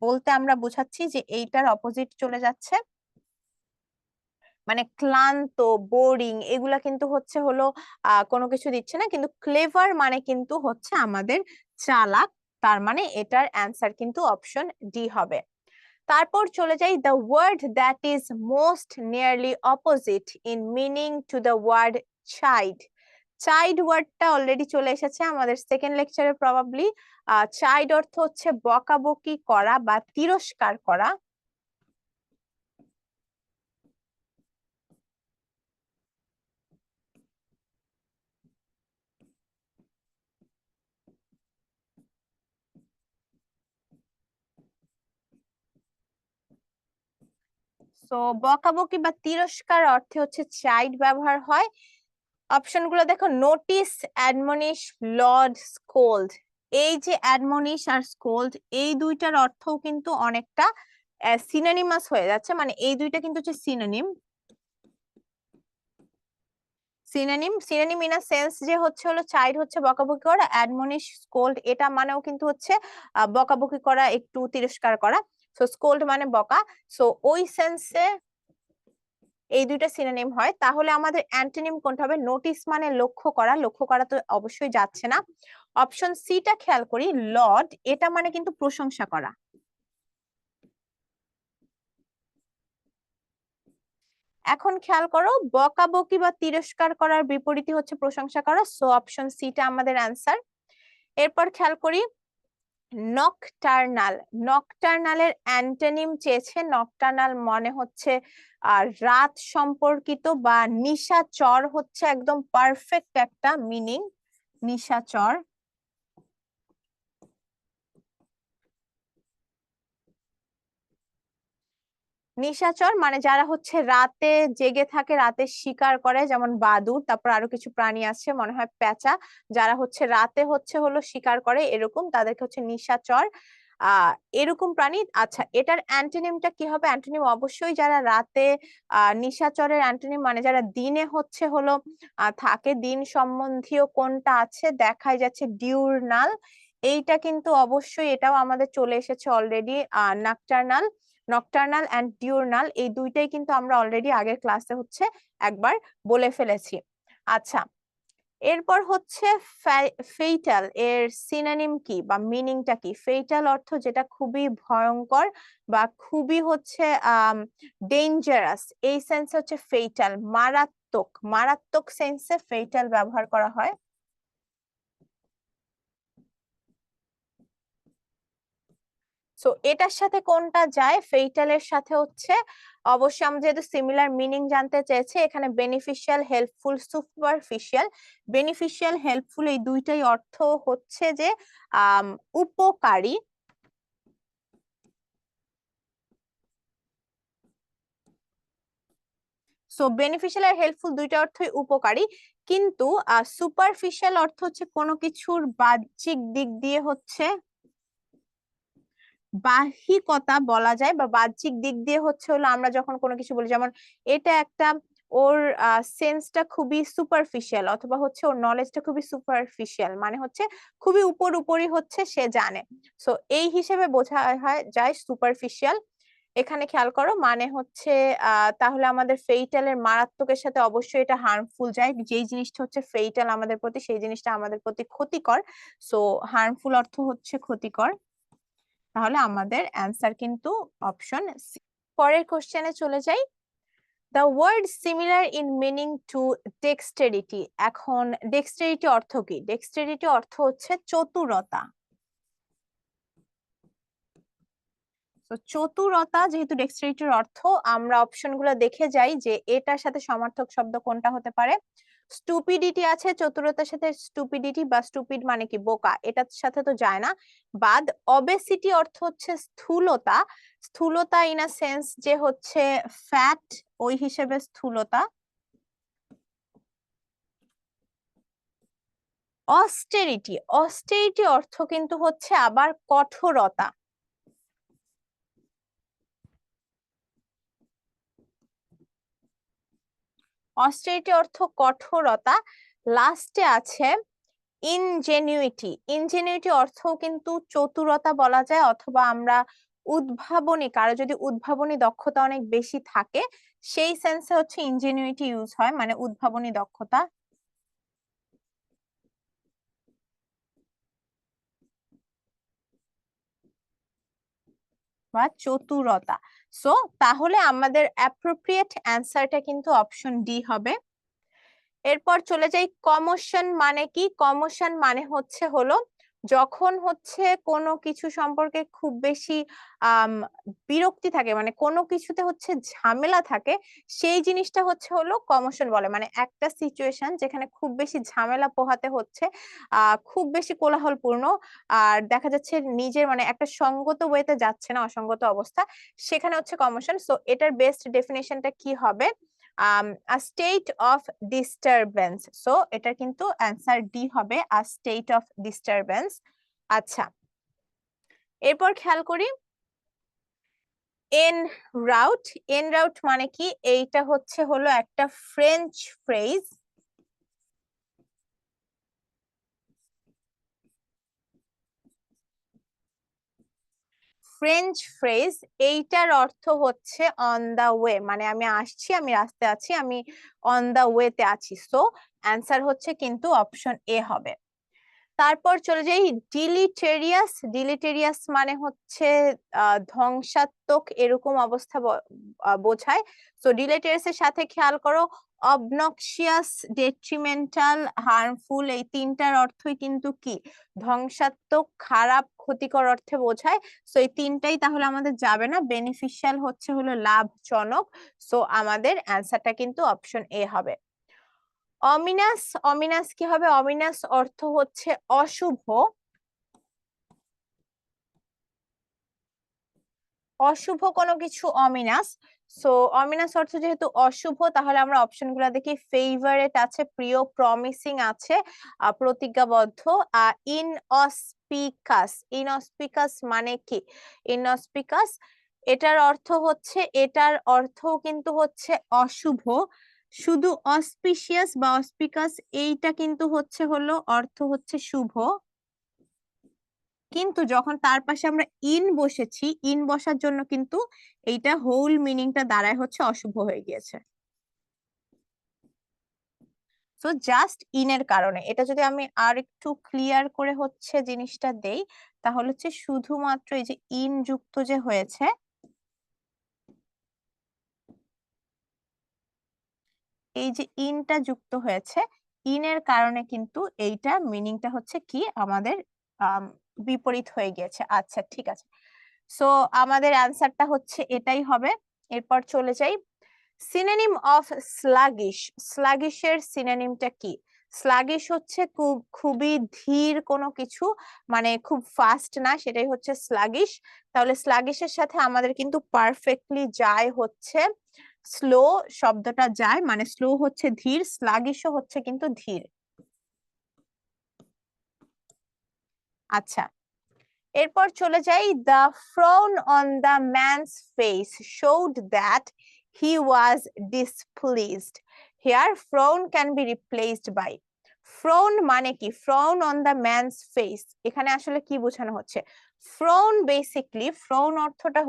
S1: বলতে আমরা বোঝাচ্ছি যে এইটার অপোজিট চলে যাচ্ছে। মানে ক্লান্ত, বোরিং, এগুলা কিন্তু হচ্ছে হলো কোনো কিছু দিচ্ছে না। কিন্তু ক্লেভার মানে কিন্তু হচ্ছে আমাদের চালাক, তার মানে এটার অ্যান্সার কিন্তু অপশন ডি হবে। তারপর চলে যাই, the word that is most nearly opposite in meaning to the word child. Child ওয়ার্ডটা অলরেডি চলে এসেছে আমাদের সেকেন্ড লেকচারে প্রবাবলি। চাইল্ড অর্থ হচ্ছে বকাবকি করা বা তিরস্কার করা। তো বকাবকি বা তিরস্কার অর্থে হচ্ছে চাইল্ড ব্যবহার হয়। অপশন গুলো দেখো, নোটিস, অ্যাডমনিশ, লর্ড, স্কোল্ড। এই যে অ্যাডমনিশ আর স্কোল্ড, এই দুইটার অর্থও কিন্তু অনেকটা সিনোনিমাস হয়ে যাচ্ছে, মানে এই দুইটা কিন্তু হচ্ছে synonym. Synonym, synonym in a sense যে হচ্ছে হলো চাইল্ড হচ্ছে বকাবকি করা, অ্যাডমনিশ, স্কোল্ড এটা মানেও কিন্তু হচ্ছে বকাবকি করা, একটু তিরস্কার করা। সো স্কোল্ড মানে বকা। সো ওই সেন্সে এই দুইটা সিনোনিম হয়। তাহলে আমাদের অ্যান্টোনিম কোনটা হবে? নোটিস মানে লক্ষ্য করা, লক্ষ্য করা তো অবশ্যই যাচ্ছে না। অপশন সিটা খেয়াল করি, লর্ড, এটা মানে কিন্তু প্রশংসা করা। এখন খেয়াল করো, বকাবকি বা তিরস্কার করার বিপরীতে হচ্ছে প্রশংসা করা, সো অপশন সিটা আমাদের অ্যান্সার। এরপর খেয়াল করি, নকটার্নাল, নকটার্নালের অ্যান্টোনিম চেয়েছে। নকটার্নাল মানে হচ্ছে রাত সম্পর্কিত বা নিশাচর, হচ্ছে একদম পারফেক্ট একটা মিনিং, নিশাচর। নিশাচর মানে যারা হচ্ছে রাতে জেগে থাকে, রাতে শিকার করে, যেমন বাদুড়, তারপর আরো কিছু প্রাণী আছে মনে হয় পেঁচা, যারা হচ্ছে রাতে হচ্ছে হলো শিকার করে এরকম, তাদেরকে হচ্ছে নিশাচর আহ এরকম প্রাণী। আচ্ছা, এটার অ্যান্টোনিমটা কি হবে? অ্যান্টোনিম অবশ্যই যারা রাতে নিশাচরের অ্যান্টোনিম মানে যারা দিনে হচ্ছে হলো থাকে, দিন সম্বন্ধীয় কোনটা আছে দেখাই যাচ্ছে, ডিউরনাল। এইটা কিন্তু অবশ্যই, এটাও আমাদের চলে এসেছে অলরেডি, নাকটার্নাল। নকটার্নাল এন্ড ডিউরনাল এই দুইটাই কিন্তু আমরা অলরেডি আগের ক্লাসে হচ্ছে একবার বলে ফেলেছি। আচ্ছা, এরপর হচ্ছে ফেইটাল, এর সিনোনিম কি বা মিনিংটা কি? ফেইটাল অর্থ যেটা খুবই ভয়ঙ্কর বা খুবই হচ্ছে ডেঞ্জারাস, এই সেন্সে হচ্ছে ফেইটাল, মারাত্মক, মারাত্মক সেন্সে ফেইটাল ব্যবহার করা হয়। সো এটার সাথে কোনটা যায়? ফেইটালের সাথে হচ্ছে অবশ্যই, আমরা যেহেতু সিমিলার মিনিং জানতে চেয়েছে, এখানে beneficial, helpful, superficial. Beneficial, helpful এই দুইটাই অর্থ হচ্ছে যে উপকারী। সো বেনিফিশিয়াল আর হেল্পফুল দুইটা অর্থই উপকারী, কিন্তু সুপারফিশিয়াল অর্থ হচ্ছে কোনো কিছুর বাহ্যিক দিক দিয়ে হচ্ছে বাহ্যিকতা বলা যায়, বা বাহ্যিক দিক দিয়ে হচ্ছে হলো আমরা যখন কোনো কিছু বলি, যেমন এটা একটা, ওর সেন্সটা খুবই সুপারফিশিয়াল, অথবা হচ্ছে ওর নলেজটা খুবই সুপারফিশিয়াল, মানে হচ্ছে খুবই উপর উপরই হচ্ছে সে জানে। সো এই হিসেবে বোঝা হয় যায় সুপারফিশিয়াল। এখানে খেয়াল করো, মানে হচ্ছে তাহলে আমাদের ফেইটালের মারাত্মকের সাথে অবশ্যই এটা হার্মফুল যায়, যেই জিনিসটা হচ্ছে ফেইটাল আমাদের প্রতি, সেই জিনিসটা আমাদের প্রতি ক্ষতিকর। সো হার্মফুল অর্থ হচ্ছে ক্ষতিকর। তাহলে আমাদের অ্যান্সার কিন্তু অপশন সি। পরের কোশ্চেনে চলে যাই। The word similar in meaning to dexterity. এখন ডেক্সটেরিটি অর্থ কি? ডেক্সটেরিটি অর্থ হচ্ছে চতুরতা। তো চতুরতা যেহেতু ডেক্সটেরিটির অর্থ, আমরা অপশনগুলো দেখে যাই যে এটার সাথে সমার্থক শব্দ কোনটা হতে পারে। স্টুপিডিটি আছে, চতুরতার সাথে স্টুপিডিটি বা স্টুপিড মানে কি বোকা, এটার সাথে তো যায় না। বাদ অবেসিটি অর্থ হচ্ছে স্থূলতা। স্থূলতা ইন আ সেন্স যে হচ্ছে ফ্যাট, ওই হিসেবে স্থূলতা। অস্টেরিটি, অস্টেরিটি অর্থ কিন্তু হচ্ছে আবার কঠোরতা। অস্টেরিটি অর্থ কঠোরতা। লাস্টে আছে ইনজেনিউইটি। ইনজেনিউইটি অর্থ কিন্তু চতুরতা বলা যায়, অথবা আমরা উদ্ভাবনী, কারো যদি উদ্ভাবনী দক্ষতা অনেক বেশি থাকে সেই সেন্সে হচ্ছে ইনজেনিউইটি ইউজ হয়, মানে উদ্ভাবনী দক্ষতা বা চতুরতা। সো তাহলে আমাদের অ্যাপ্রোপ্রিয়েট অ্যান্সারটা কিন্তু অপশন ডি হবে। এরপর চলে যাই, কমোশন মানে কি? কমোশন মানে হলো যখন হচ্ছে কোনো কিছু সম্পর্কে খুব বেশি আম বিরক্তি থাকে, মানে কোনো কিছুতে হচ্ছে ঝামেলা থাকে, সেই জিনিসটা হলো কমোশন বলে। মানে একটা সিচুয়েশন যেখানে খুব বেশি ঝামেলা পোহাতে হচ্ছে, খুব বেশি কোলাহলপূর্ণ, আর দেখা যাচ্ছে নিজের মানে একটা সঙ্গত ওয়েতে যাচ্ছে না, অসঙ্গত অবস্থা, সেখানে হচ্ছে কমোশন। সো এটার বেস্ট ডেফিনেশনটা কি হবে? a state of disturbance. So এটা কিন্তু অ্যান্সার ডি হবে, a state of disturbance। আচ্ছা, এরপর খেয়াল করি en route। en route মানে কি? এইটা হলো একটা ফ্রেঞ্চ ফ্রেজ। ফ্রেঞ্চ ফ্রেজ, এইটার অর্থ হচ্ছে অন দা ওয়ে, মানে আমি আসছি, আমি রাস্তায় আছি, আমি অন দা ওয়েতে আছি। সো অ্যান্সার হচ্ছে কিন্তু অপশন এ হবে। তারপর চলে যাই ডিলিটেরিয়াস। ডিলিটেরিয়াস মানে হচ্ছে ধ্বংসাত্মক এরকম অবস্থা বোঝায়। তো ডিলিটেরিয়াস এর সাথে খেয়াল করো, অবনক্সিয়াস, ডেট্রিমেন্টাল, হার্মফুল, এই তিনটার অর্থই কিন্তু কি ধ্বংসাত্মক, খারাপ, ক্ষতিকর অর্থে বোঝায়। সো এই তিনটাই তাহলে আমাদের যাবে না, বেনিফিশিয়াল হলো লাভজনক। সো আমাদের অ্যান্সারটা কিন্তু অপশন এ হবে। অমিনাস, অমিনাস কি হবে? অমিনাস অর্থ হচ্ছে অশুভ। অশুভ কোনো কিছু অমিনাস। সো অমিনাস অর্থ যেহেতু অশুভ, তাহলে আমরা অপশন গুলা দেখি। ফেভারেট আছে, প্রিয়, প্রমিসিং আছে, প্রতিজ্ঞাবদ্ধ, ইনঅসপিকাস। ইনঅসপিকাস মানে কি? ইনঅসপিকাস এটার অর্থ কিন্তু হচ্ছে অশুভ। শুধু অসপিশিয়াস বা অসপিকাস এইটা কিন্তু অর্থ হচ্ছে শুভ, কিন্তু যখন তার পাশে আমরা ইন বসেছি, ইন বসার জন্য কিন্তু এইটা হোল মিনিংটা দাঁড়ায় হচ্ছে অশুভ হয়ে গিয়েছে। তো জাস্ট ইনের কারণে, এটা যদি আমি আর একটু ক্লিয়ার করে জিনিসটা দেই, তাহলে শুধুমাত্র এই যে ইন যুক্ত যে হয়েছে, এই যে ইনটা যুক্ত হয়েছে, ইনের কারণে কিন্তু এইটা মিনিংটা কি আমাদের বিপরীত হয়ে গিয়েছে। আচ্ছা ঠিক আছে, সো আমাদের অ্যান্সারটা এটাই হবে। এরপর চলে যাই, সিনোনিম অফ স্লাগিশ। স্লাগিশের সিনোনিমটা কি? স্লাগিশ হচ্ছে খুবই ধীর কোনো কিছু, মানে খুব ফাস্ট না, সেটাই স্লাগিশ। তাহলে স্লাগিশের সাথে আমাদের কিন্তু পারফেক্টলি যায় স্লো শব্দটা যায়, মানে স্লো হচ্ছে ধীর, স্লাগিশও কিন্তু ধীর। আচ্ছা, এরপর চলে যাই, the frown on the man's face showed that he was displeased. Here frown can be replaced by. Frown মানে কি? Frown on the man's face, এখানে আসলে কি বোঝানো হচ্ছে? ফ্রোন বেসিকলি, ফ্রোন অর্থটা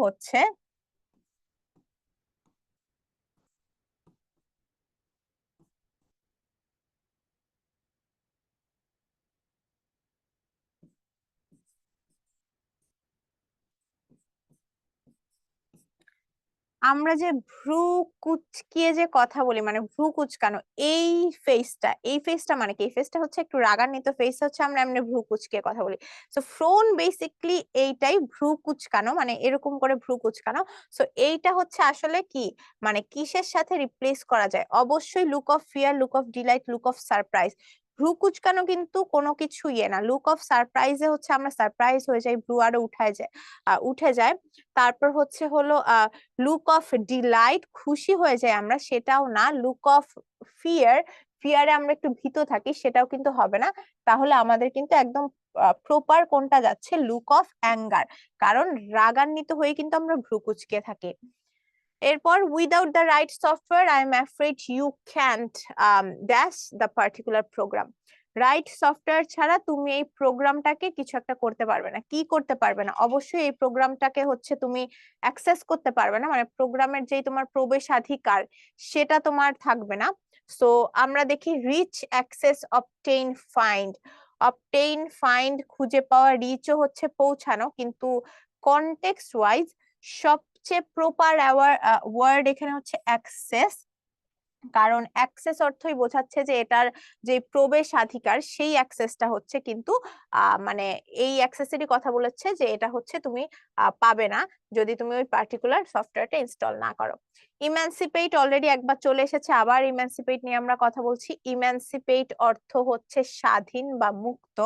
S1: আমরা যে ভ্রু কুচকিয়ে যে কথা বলি, মানে ভ্রু কুচকানো, এই ফেসটা মানে কি, এই ফেসটা হচ্ছে একটু রাগান্বিত ফেস হচ্ছে আমরা এমনি ভ্রু কুচকিয়ে কথা বলি। সো ফ্রোন বেসিকলি এইটাই, ভ্রু কুচকানো মানে এরকম করে ভ্রু কুচকানো। সো এইটা হচ্ছে আসলে কি, মানে কিসের সাথে রিপ্লেস করা যায়? অবশ্যই look of fear, look of Deloitte, look of surprise. ভ্রু কুচকানো কিন্তু কোনো কিছু ইয়ে না। লুক অফ সারপ্রাইজে হচ্ছে আমরা সারপ্রাইজ হয়ে যাই, ভ্রু আরো উঠে যায়। তারপর হলো লুক অফ ডিলাইট, খুশি হয়ে যায় আমরা, সেটাও না। লুক অফ ফিয়ার, ফিয়ারে আমরা একটু ভীত থাকি, সেটাও কিন্তু হবে না। তাহলে আমাদের কিন্তু একদম প্রপার কোনটা যাচ্ছে, লুক অফ অ্যাঙ্গার, কারণ রাগান্বিত হয়ে কিন্তু আমরা ভ্রু কুঁচকে থাকি। এরপর without the right software I am afraid you can't dash the particular program. Right software ছাড়া তুমি এই প্রোগ্রামটাকে কিছু একটা করতে পারবে না। কি করতে পারবে না? অবশ্যই এই প্রোগ্রামটাকে হচ্ছে তুমি অ্যাক্সেস করতে পারবে না, মানে প্রোগ্রামের যেই তোমার প্রবেশাধিকার সেটা তোমার থাকবে না। সো আমরা দেখি reach, access, obtain, find. Obtain, find খুঁজে পাওয়া, রিচও হচ্ছে পৌঁছানো, কিন্তু কনটেক্সট ওয়াইজ সবচেয়ে প্রপার ওয়ার্ড এখানে হচ্ছে অ্যাক্সেস। কারণ অ্যাক্সেস অর্থই বোঝাচ্ছে যে এটার যে প্রবেশাধিকার সেই অ্যাক্সেসটা হচ্ছে, কিন্তু মানে এই অ্যাক্সেসেরই কথা বলেছে যে এটা হচ্ছে তুমি পাবে না যদি তুমি ওই পার্টিকুলার সফটওয়্যারটা ইনস্টল না করো। ইমানসিপেট অলরেডি একবার চলে এসেছে, আবার ইমানসিপেট নিয়ে আমরা কথা বলছি। ইমানসিপেট অর্থ হচ্ছে স্বাধীন বা মুক্ত।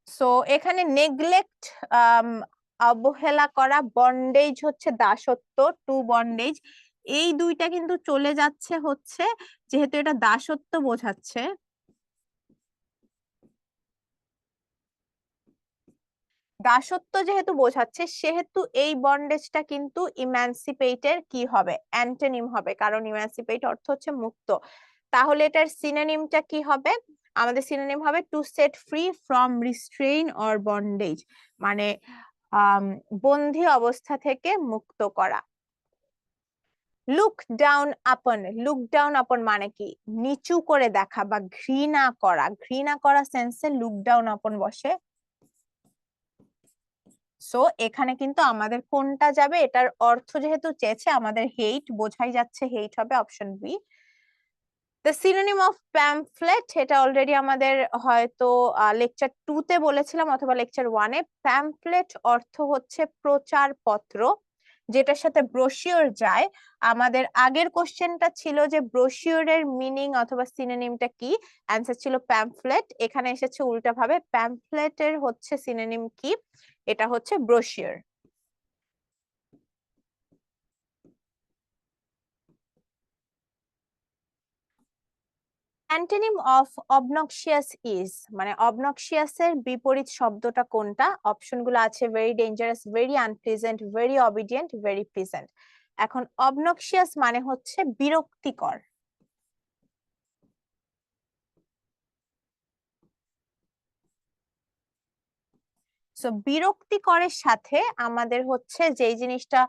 S1: সো এখানে নেগলেক্ট, অবহেলা করা, বন্ডেজ হচ্ছে দাসত্ব, টু বন্ডেজ, এই দুইটা কিন্তু চলে যাচ্ছে হচ্ছে, যেহেতু এটা দাসত্ব বোঝাচ্ছে, দাসত্ব যেহেতু বোঝাচ্ছে, সেহেতু এই বন্ডেজটা কিন্তু ইমানসিপেটের কি হবে, অ্যান্টোনিম হবে, কারণ ইমানসিপেট অর্থ হচ্ছে মুক্ত। তাহলে এটার সিনোনিমটা কি হবে? আমাদের সিনোনিম হবে to set free from restrain or bondage, মানে বন্দি অবস্থা থেকে মুক্ত করা। Look down upon, look down upon মানে কি, নিচু করে দেখা বা ঘৃণা করা, ঘৃণা করা সেন্সে লুক ডাউন আপন বসে। সো এখানে কিন্তু আমাদের কোনটা যাবে, এটার অর্থ যেহেতু চেয়েছে আমাদের, হেইট, বোঝাই যাচ্ছে হেইট হবে, option B. The synonym of pamphlet, এটা অলরেডি আমাদের হয়তো লেকচার 2 তে বলেছিলাম অথবা লেকচার 1 এ। প্যামফ্লেট অর্থ হচ্ছে প্রচারপত্র, যেটার সাথে ব্রোশিওর যায়। আমাদের আগের কোশ্চেনটা ছিল যে ব্রোশিওরের মিনিং অথবা সিনোনিমটা কি, অ্যান্সার ছিল প্যামফ্লেট। এখানে এসেছে উল্টা ভাবে, প্যামফ্লেটের হচ্ছে সিনোনিম কি, এটা হচ্ছে ব্রোশিওর। অ্যান্টোনিম অফ অবনক্সিয়াস ইজ, মানে অবনক্সিয়াস এর বিপরীত শব্দটা কোনটা? অপশনগুলো আছে very dangerous, very unpleasant, very obedient, very pleasant. এখন অবনক্সিয়াস মানে হচ্ছে বিরক্তিকর। সো বিরক্তিকরের সাথে আমাদের হচ্ছে যেই জিনিসটা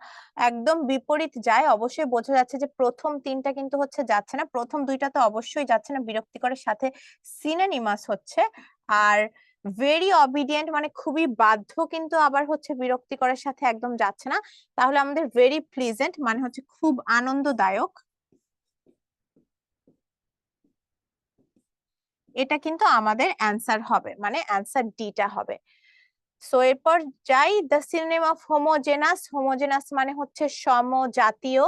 S1: একদম বিপরীত যায়, অবশ্যই বোঝা যাচ্ছে যে প্রথম তিনটা কিন্তু হচ্ছে যাচ্ছে না, প্রথম দুইটা তো অবশ্যই যাচ্ছে না, বিরক্তিকরের সাথে সিনোনিমাস হচ্ছে। আর ভেরি অবিডিয়েন্ট মানে খুবই বাধ্য, কিন্তু আবার হচ্ছে বিরক্তিকরের সাথে একদম যাচ্ছে না। তাহলে আমাদের ভেরি প্লিজেন্ট মানে হচ্ছে খুব আনন্দদায়ক, এটা কিন্তু আমাদের অ্যান্সার হবে, মানে অ্যান্সার ডিটা হবে। সো এরপর যাই, the synonym of homogeneous, homogeneous মানে হচ্ছে সমজাতীয়।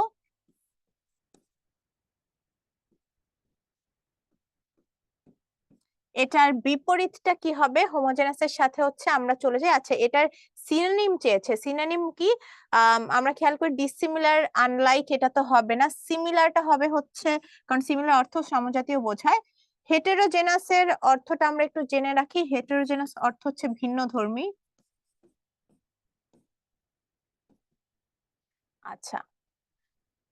S1: এটার বিপরীতটা কি হবে? হোমোজেনাসের সাথে হচ্ছে আমরা চলে যাই, আচ্ছা এটার সিনোনিম চেয়েছে, সিনোনিম কি? আমরা খেয়াল করি ডিসিমিলার, আনলাইক, এটা তো হবে না। সিমিলারটা হবে হচ্ছে, কারণ সিমিলার অর্থ সমজাতীয় বোঝায়। হেটেরোজেনাসের অর্থটা আমরা একটু জেনে রাখি, হেটেরোজেনাস অর্থ হচ্ছে ভিন্নধর্মী। আচ্ছা,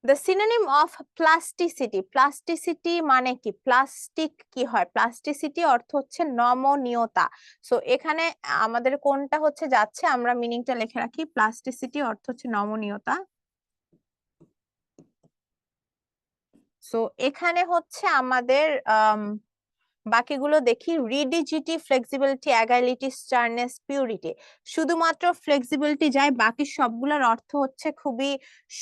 S1: the synonym of plasticity, plasticity মানে কি, প্লাস্টিক কি হয়, প্লাস্টিসিটি অর্থ হচ্ছে নমনীয়তা। সো এখানে আমাদের কোনটা হচ্ছে যাচ্ছে, আমরা মিনিংটা লিখে রাখি, প্লাস্টিসিটি অর্থ হচ্ছে নমনীয়তা। সো এখানে হচ্ছে আমাদের বাকিগুলো দেখি। রিডিজিটি, ফ্লেক্সিবিলিটি, অ্যাগাইলিটি, স্টারনেস, পিউরিটি। শুধুমাত্র ফ্লেক্সিবিলিটি যায়, বাকি সবগুলোর অর্থ হচ্ছে খুবই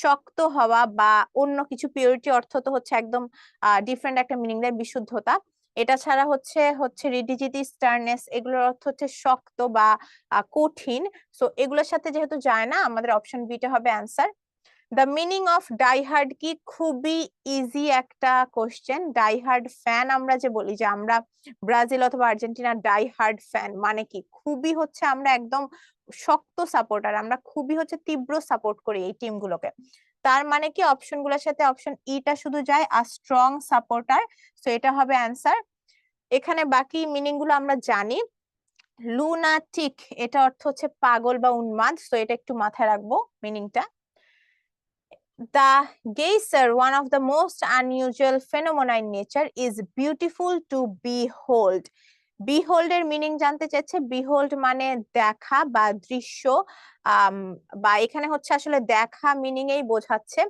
S1: শক্ত হওয়া বা অন্য কিছু। পিউরিটি অর্থ তো হচ্ছে একদম ডিফারেন্ট একটা মিনিং দেয়, বিশুদ্ধতা। এটা ছাড়া হচ্ছে হচ্ছে রিডিজিটি, স্টারনেস, এগুলোর অর্থ হচ্ছে শক্ত বা কঠিন। সো এগুলোর সাথে যেহেতু যায় না, আমাদের অপশন বিটা হবে answer. The meaning of diehard কি? খুবই ইজি একটা কোশ্চেন। ডাইহার্ড ফ্যান আমরা যে বলি যে আমরা ব্রাজিল অথবা আর্জেন্টিনার ডাইহার্ড ফ্যান, মানে কি? খুবই হচ্ছে আমরা একদম শক্ত সাপোর্টার, আমরা খুবই হচ্ছে তীব্র সাপোর্ট করি এই টিমগুলোকে। তার মানে কি অপশন গুলোর সাথে অপশন ইটা শুধু যায়, আ স্ট্রং সাপোর্টার। সো এটা হবে অ্যান্সার। এখানে বাকি মিনিং গুলো আমরা জানি। লুনাটিক, এটা অর্থ হচ্ছে পাগল বা উন্মাদ। সো এটা একটু মাথায় রাখবো মিনিংটা। The geyser, one of the most unusual phenomena in nature, is beautiful to behold. Behold এর মিনিং জানতে চাইছে। behold মানে দেখা বা দৃশ্য, বা এখানে হচ্ছে আসলে দেখা মিনিং এই বোঝাচ্ছে,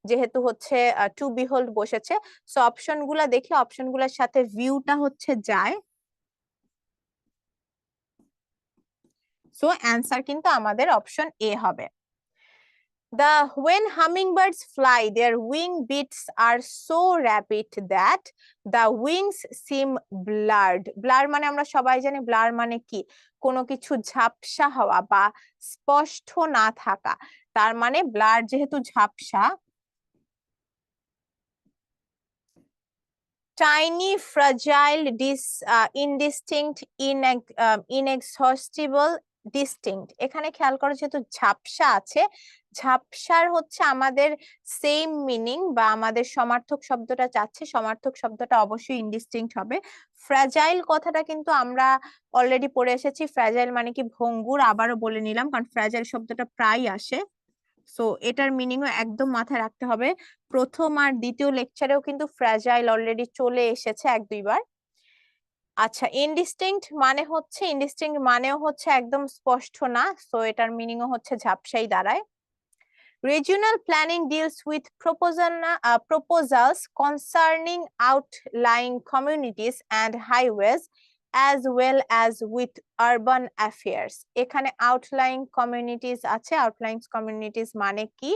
S1: যেহেতু হচ্ছে টু বিহোল্ড বসেছে। সো অপশন গুলা দেখি, অপশন গুলার সাথে ভিউটা হচ্ছে যায়। সো অ্যান্সার কিন্তু আমাদের অপশন এ হবে। When hummingbirds fly, their wing beats are so rapid that the wings seem blurred. Blur মানে আমরা সবাই জানি, blur মানে কি? কোনো কিছু ঝাপসা হওয়া বা স্পষ্ট না থাকা। তার মানে blur যেহেতু ঝাপসা, tiny, fragile, indistinct, inexhaustible, distinct। এখানে খেয়াল করো, যেহেতু ঝাপসা আছে, ঝাপসার হচ্ছে আমাদের সেম মিনিং বা আমাদের সমার্থক শব্দটা চাচ্ছে, সমার্থক শব্দটা অবশ্যই ইনডিস্টিংক্ট হবে। ফ্র্যাজাইল কথাটা কিন্তু আমরা অলরেডি পড়ে এসেছি। ফ্র্যাজাইল মানে কি? ভঙ্গুর। আবারও বলে নিলাম, কারণ ফ্র্যাজাইল শব্দটা প্রায় আসে। সো এটার মিনিংও একদম মাথায় রাখতে হবে। প্রথম আর দ্বিতীয় লেকচারেও কিন্তু ফ্র্যাজাইল অলরেডি চলে এসেছে এক দুইবার। আচ্ছা, ইনডিস্টিংক্ট মানে হচ্ছে, ইনডিস্টিংক্ট মানেও হচ্ছে একদম স্পষ্ট না। সো এটার মিনিংও হচ্ছে ঝাপসাই দাঁড়ায়। Regional planning deals with proposals concerning outlying communities and highways as well as with urban affairs. এখানে outlying communities আছে। outlying communities মানে কি?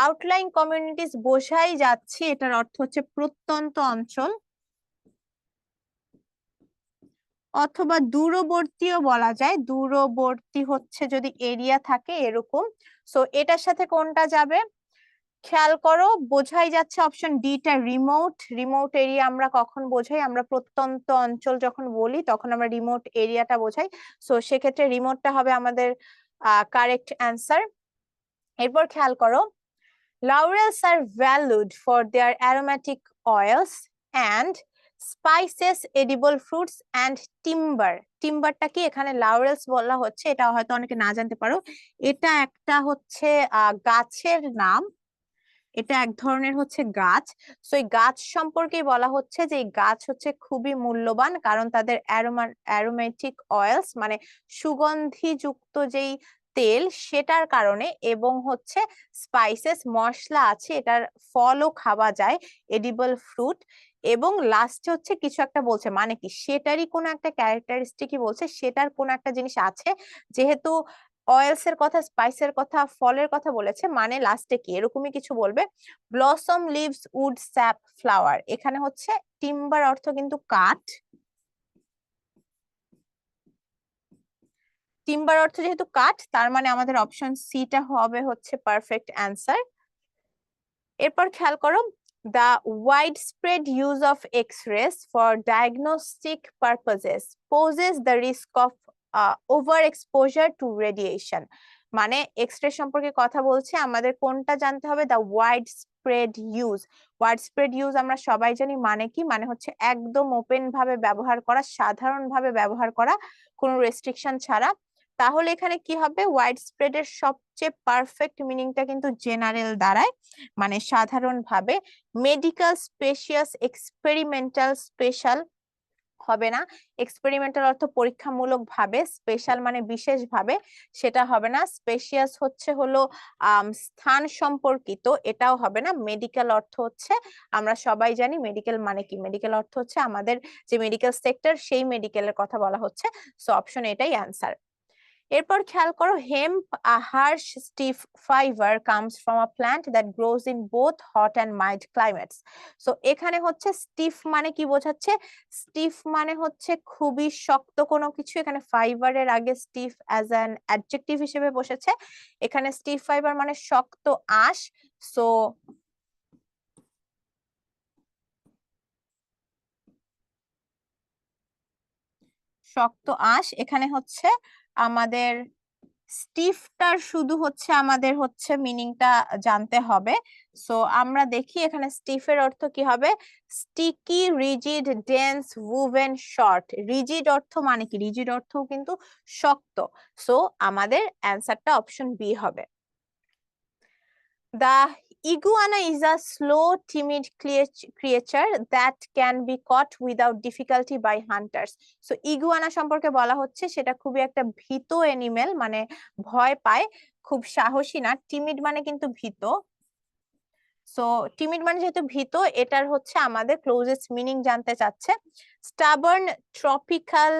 S1: outlying communities বোঝাই যাচ্ছে, এটার অর্থ হচ্ছে প্রত্যন্ত অঞ্চল অথবা দূরবর্তীও বলা যায়। দূরবর্তী হচ্ছে যদি এরিয়া থাকে এরকম। সো এটার সাথে কোনটা যাবে? খেয়াল করো, বোঝাই যাচ্ছে অপশন ডিটা, রিমোট। রিমোট এরিয়া আমরা কখন বোঝাই? আমরা প্রত্যন্ত অঞ্চল যখন বলি তখন আমরা রিমোট এরিয়াটা বোঝাই। সো সেক্ষেত্রে রিমোটটা হবে আমাদের কারেক্ট অ্যান্সার। এরপর খেয়াল করো, laurels are valued for their aromatic oils and spices, edible fruits and timber. টিম্বারটা কি? এখানে লাউরেলস বলা হচ্ছে, এটা হয়তো অনেকে না জানতে পারো। এটা একটা হচ্ছে গাছের নাম, এটা এক ধরনের হচ্ছে গাছ। সো এই গাছ সম্পর্কে বলা হচ্ছে যে এই গাছ হচ্ছে খুবই মূল্যবান, কারণ তাদের অ্যারোমেটিক অয়েলস মানে সুগন্ধিযুক্ত যেই তেল, সেটার কারণে, এবং হচ্ছে স্পাইসেস মশলা আছে, এটার ফলও খাওয়া যায়, এডিবল ফ্রুট, এবং লাস্টে হচ্ছে কিছু একটা বলছে, মানে কি সেটারই কোনো একটা ক্যারেক্টারিস্টিকই বলছে, সেটার কোনো একটা জিনিস আছে। যেহেতু অয়েলস এর কথা, স্পাইসের কথা, ফলের কথা বলেছে, মানে লাস্টে কি এরকমই কিছু বলবে। Blossom, leaves, wood, sap, flower. এখানে হচ্ছে টিম্বার অর্থ কিন্তু কাঠ। টিম্বার অর্থ যেহেতু কাঠ, তার মানে আমাদের অপশন সিটা হবে হচ্ছে পারফেক্ট অ্যান্সার। এরপর খেয়াল করো, the widespread use of X-rays for diagnostic purposes poses the risk of overexposure to radiation. মানে এক্সরে সম্পর্কে কথা বলছে, আমাদের কোনটা জানতে হবে? the widespread use. widespread use আমরা সবাই জানি মানে কি? মানে হচ্ছে একদম ওপেন ভাবে ব্যবহার করা, সাধারণ ভাবে ব্যবহার করা, কোনো রেস্ট্রিকশন ছাড়া। তাহলে এখানে কি হবে? ওয়াইড স্প্রেড এর সবচেয়ে পারফেক্ট মিনিংটা কিন্তু জেনারেল দাঁড়ায়, মানে সাধারণ ভাবে। মেডিকেল, স্পেশিয়াস, এক্সপেরিমেন্টাল, স্পেশাল হবে না। এক্সপেরিমেন্টাল অর্থ পরীক্ষামূলক ভাবে, স্পেশাল মানে বিশেষ ভাবে, সেটা হবে না। স্পেশিয়াস হচ্ছে হলো স্থান সম্পর্কিত, এটাও হবে না। মেডিকেল অর্থ হচ্ছে, আমরা সবাই জানি মেডিকেল মানে কি, মেডিকেল অর্থ হচ্ছে আমাদের যে মেডিকেল সেক্টর, সেই মেডিকেলের কথা বলা হচ্ছে। সো অপশন এটাই অ্যান্সার। এরপর খেয়াল করো, hemp a harsh stiff fiber comes from a plant that grows in both hot and mild climates. So এখানে হচ্ছে স্টিফ মানে কি বোঝাচ্ছে? স্টিফ মানে হচ্ছে খুবই শক্ত কোনো কিছু, এখানে ফাইবারের আগে স্টিফ অ্যাজ অ্যান অ্যাডজেক্টিভ হিসেবে বসেছে। এখানে স্টিফ ফাইবার মানে শক্ত আঁশ। সো শক্ত আঁশ, এখানে হচ্ছে আমাদের স্টিফটার শুধু হচ্ছে আমাদের হচ্ছে মিনিংটা জানতে হবে। সো আমরা দেখি এখানে স্টিফের অর্থ কি হবে? Sticky, rigid, dense, woven, short. Rigid অর্থ মানে কি? রিজিড অর্থ কিন্তু শক্ত। সো আমাদের অ্যান্সারটা অপশন বি হবে। The iguana is a slow, timid creature that can be caught without difficulty by hunters. So iguana সম্পর্কে বলা হচ্ছে সেটা খুবই একটা ভীত এনিমেল, মানে ভয় পায়, খুব সাহসী না। টিমিড মানে কিন্তু ভীত। সো টিমিড মানে যেহেতু ভীত, এটার হচ্ছে আমাদের ক্লোজেস্ট মিনিং জানতে চাচ্ছে। Stubborn, tropical,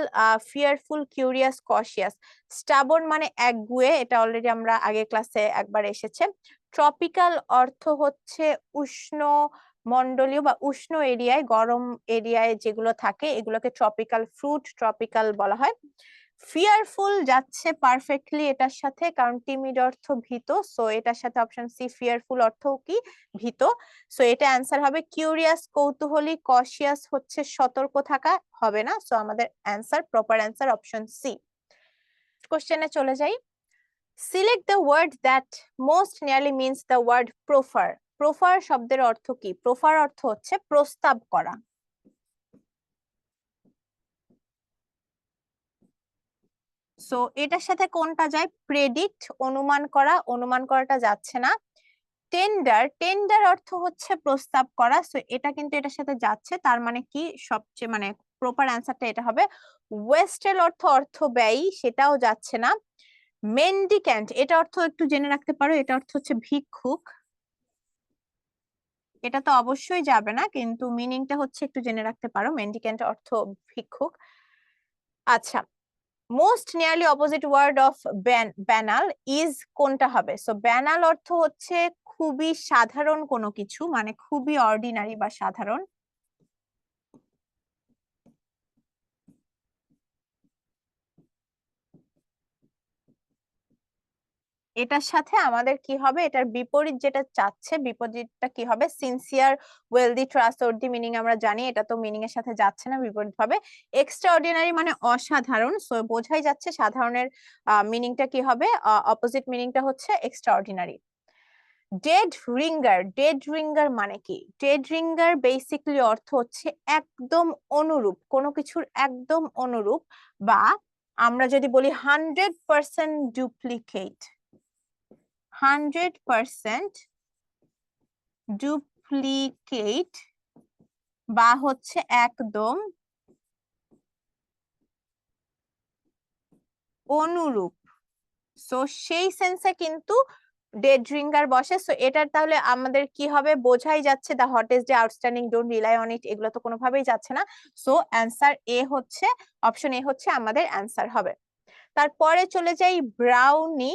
S1: fearful, curious, cautious. Stubborn মানে একগুঁয়ে, এটা অলরেডি আমরা আগের ক্লাসে একবার এসেছে। ট্রপিক্যাল অর্থ হচ্ছে উষ্ণ মন্ডলীয় বা উষ্ণ এরিয়ায়, গরম এরিয়ায় যেগুলো থাকে এগুলোকে ট্রপিক্যাল ফ্রুট, ট্রপিক্যাল বলা হয়। ফিয়ারফুল যাচ্ছে পারফেক্টলি এটার সাথে, কারণ টিমিড অর্থ ভীত। সো এটার সাথে অপশন সি, ফিয়ারফুল অর্থ কি? ভীত। সো এটা অ্যান্সার হবে। কিউরিয়াস কৌতূহলী, কশিয়াস হচ্ছে সতর্ক থাকা, হবে না। সো আমাদের answer, proper answer option C. কোশ্চেনে চলে যাই। Select the word that most nearly means the word proffer. Proffer শব্দের অর্থ কি? প্রোফার অর্থ হচ্ছে প্রস্তাব করা। সো এটার সাথে কোনটা যায়? প্রেডিক্ট, অনুমান করা, অনুমান করাটা যাচ্ছে না। টেন্ডার, টেন্ডার অর্থ হচ্ছে প্রস্তাব করা। সো এটা কিন্তু এটার সাথে যাচ্ছে, তার মানে কি সবচেয়ে মানে প্রপার অ্যান্সারটা এটা হবে। ওয়েস্টেল অর্থ অর্থ ব্যয়ী, সেটাও যাচ্ছে না। মেন্ডিক্যান্ট, এটা অর্থ একটু জেনে রাখতে পারো, এটা অর্থ হচ্ছে ভিক্ষুক, এটা তো অবশ্যই যাবে না, কিন্তু মিনিংটা হচ্ছে একটু জেনে রাখতে পারো, মেন্ডিক্যান্ট অর্থ ভিক্ষুক। আচ্ছা, most nearly opposite word of banal is কোনটা হবে? সো ব্যানাল অর্থ হচ্ছে খুবই সাধারণ কোনো কিছু, মানে খুবই অর্ডিনারি বা সাধারণ। এটার সাথে আমাদের কি হবে? এটার বিপরীত যেটা চাচ্ছে, বিপরীতটা কি হবে? সিনসিয়ার, ওয়েলদি, ট্রাস্টওয়ার্দি মিনিং আমরা জানি, এটা তো মিনিং এর সাথে যাচ্ছে না, বিপরীত হবে। এক্সট্রা অর্ডিনারি মানে অসাধারণ। সো বোঝাই যাচ্ছে সাধারণের মিনিংটা কি হবে? অপোজিট মিনিংটা হচ্ছে extra ordinary. Dead ringer, dead ringer মানে কি? ডেড রিঙ্গার বেসিক্যালি অর্থ হচ্ছে একদম অনুরূপ, কোনো কিছুর একদম অনুরূপ, বা আমরা যদি বলি 100% ডুপ্লিকেট, 100% ডুপ্লিকেট, বা হচ্ছে একদম অনুরূপ। সো সেই সেন্সে কিন্তু ডেড রিঙ্গার বসে। সো এটার তাহলে আমাদের কি হবে? বোঝাই যাচ্ছে the hottest day, outstanding, don't rely on it, এগুলো তো কোনোভাবেই যাচ্ছে না। সো অ্যান্সার এ হচ্ছে, অপশন এ হচ্ছে আমাদের অ্যান্সার হবে। তারপরে চলে যাই brawny.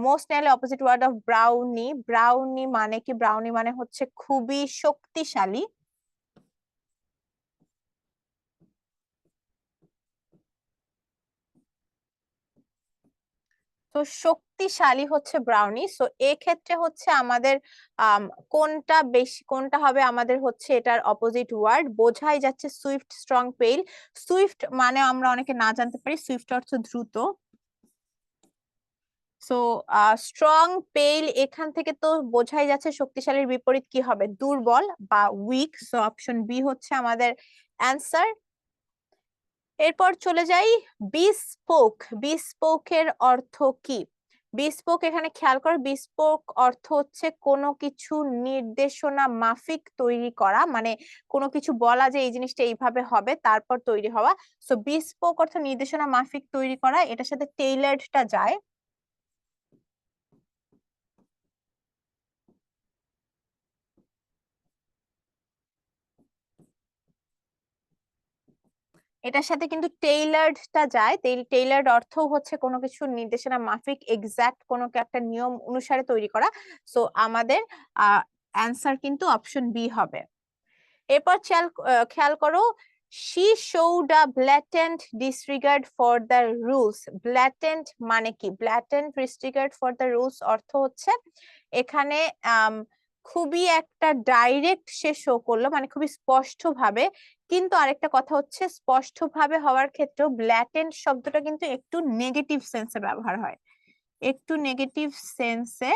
S1: Most nearly opposite word of brawny. Brawny মানে কি? ব্রাউনি মানে হচ্ছে খুবই শক্তিশালী। তো শক্তিশালী হচ্ছে ব্রাউনি। সো এক্ষেত্রে হচ্ছে আমাদের আম, কোনটা বেশি, কোনটা হবে আমাদের হচ্ছে এটার অপোজিট ওয়ার্ড? বোঝাই যাচ্ছে সুইফট, স্ট্রং, পেইল। সুইফট মানে আমরা অনেকে না জানতে পারি, সুইফট অর্থ দ্রুত। সো স্ট্রং, পেইল, এখান থেকে তো বোঝাই যাচ্ছে শক্তিশালীর বিপরীত কি হবে? দুর্বল বা উইক। সো অপশন বি হচ্ছে আমাদের অ্যান্সার। এরপর চলে যাই বিস্পোক। বিস্পোকের অর্থ কি? বিস্পোক, এখানে খেয়াল করো, বিস্পোক অর্থ হচ্ছে কোনো কিছু নির্দেশনা মাফিক তৈরি করা, মানে কোনো কিছু বলা যে এই জিনিসটা এইভাবে হবে তারপর তৈরি হওয়া। সো বিস্পোক অর্থ নির্দেশনা মাফিক তৈরি করা, এটার সাথে টেইলার্ডটা যায়। এটার সাথে কিন্তু টেইলার্ডটা যায়। টেইলার্ড অর্থ হচ্ছে কোনো কিছু নির্দেশনা মাফিক এক্সাক্ট কোনো একটা নিয়ম অনুসারে তৈরি করা। সো আমাদের অ্যান্সার কিন্তু অপশন বি হবে। এরপর খেয়াল করো, she showed a blatant disregard for the rules. blatant মানে কি? blatant disregard for the rules অর্থ হচ্ছে এখানে খুবই একটা ডাইরেক্ট সে শো করলো, মানে খুবই স্পষ্ট ভাবে। কিন্তু আরেকটা কথা হচ্ছে, স্পষ্ট ভাবে হওয়ার ক্ষেত্রেও ব্ল্যাটেন্ট শব্দটা কিন্তু একটু নেগেটিভ সেন্সে ব্যবহার হয়, একটু নেগেটিভ সেন্সে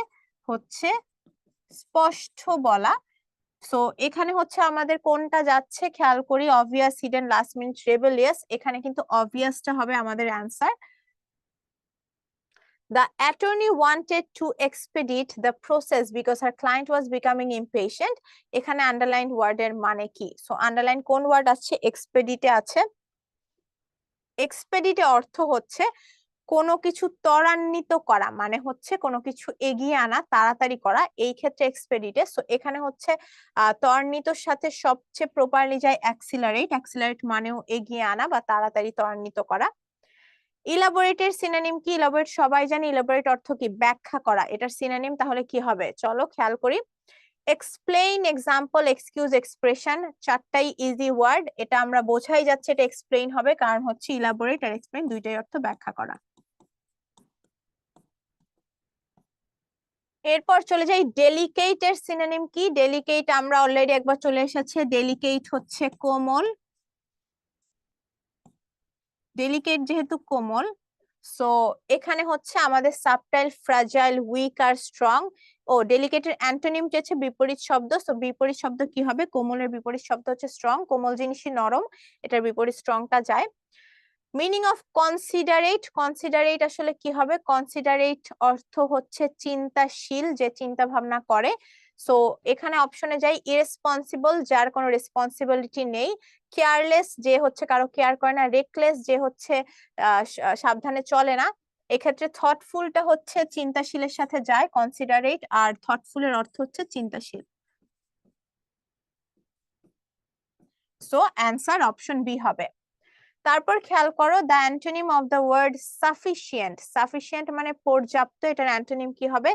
S1: হচ্ছে স্পষ্ট বলা। সো এখানে হচ্ছে আমাদের কোনটা যাচ্ছে খেয়াল করি, obvious, hidden, last minute, rebellious. এখানে কিন্তু অবভিয়াসটা হবে আমাদের answer. The attorney wanted to expedite the process because her client was becoming impatient. এখানে আন্ডারলাইন ওয়ার্ডের মানে কি? সো আন্ডারলাইন কোন ওয়ার্ড আছে? এক্সপেডিটে আছে। এক্সপেডিটে অর্থ হচ্ছে কোনো কিছু ত্বরান্বিত করা, মানে হচ্ছে কোনো কিছু এগিয়ে আনা, তাড়াতাড়ি করা, এই ক্ষেত্রে এক্সপেডিটে। সো এখানে হচ্ছে ত্বরান্বিতর সাথে সবচেয়ে প্রপারলি যায় অ্যাক্সিলারেট। অ্যাক্সিলারেট মানেও এগিয়ে আনা বা তাড়াতাড়ি ত্বরান্বিত করা। ইলাবোরেটের সিনোনিম কি? ইলাবোরেট সবাই জানে, ইলাবোরেট অর্থ কি? ব্যাখ্যা করা। এটার সিনোনিম তাহলে কি হবে? চলো খেয়াল করি। এক্সপ্লেইন, এক্সাম্পল, এক্সকিউজ, এক্সপ্রেশন, চারটাই ইজি ওয়ার্ড। এটা আমরা বোঝাই যাচ্ছে এটা এক্সপ্লেইন হবে, কারণ হচ্ছে ইলাবোরেট আর এক্সপ্লেইন দুইটাই অর্থ ব্যাখ্যা করা। এরপর চলে যাই ডেলিকেট এর সিনোনিম কি? ডেলিকেট আমরা অলরেডি একবার চলে এসেছে। ডেলিকেট হচ্ছে কোমল। ডেলিকেট যেহেতু কোমল, সো এখানে হচ্ছে আমাদের সাবটাইল, ফ্রাজাইল, উইক আর স্ট্রং। ও ডেলিকেটের অ্যান্টোনিম হচ্ছে বিপরীত শব্দ। সো বিপরীত শব্দ কি হবে? কোমলের বিপরীত শব্দ হচ্ছে স্ট্রং। কোমল জিনিসই নরম, এটার বিপরীত স্ট্রংটা যায়। মিনিং অফ কনসিডারেট, কনসিডারেট আসলে কি হবে? কনসিডারেট অর্থ হচ্ছে চিন্তাশীল, যে চিন্তা ভাবনা করে। সো এখানে অপশনে যাই, ইরেসপন্সিবল, যার কোনো রেসপন্সিবিলিটি নেই। কেয়ারলেস, যে হচ্ছে কারো কেয়ার করে না। রেকলেস, যে হচ্ছে সাবধানে চলে না। এক্ষেত্রে থটফুলটা হচ্ছে চিন্তাশীলের সাথে যায়, কনসিডারেট আর থটফুলের অর্থ হচ্ছে চিন্তাশীল। সো অ্যান্সার অপশন বি হবে। তারপর খেয়াল করো, the antonym of the word sufficient. Sufficient মানে পর্যাপ্ত, এটার অ্যান্টোনিম কি হবে?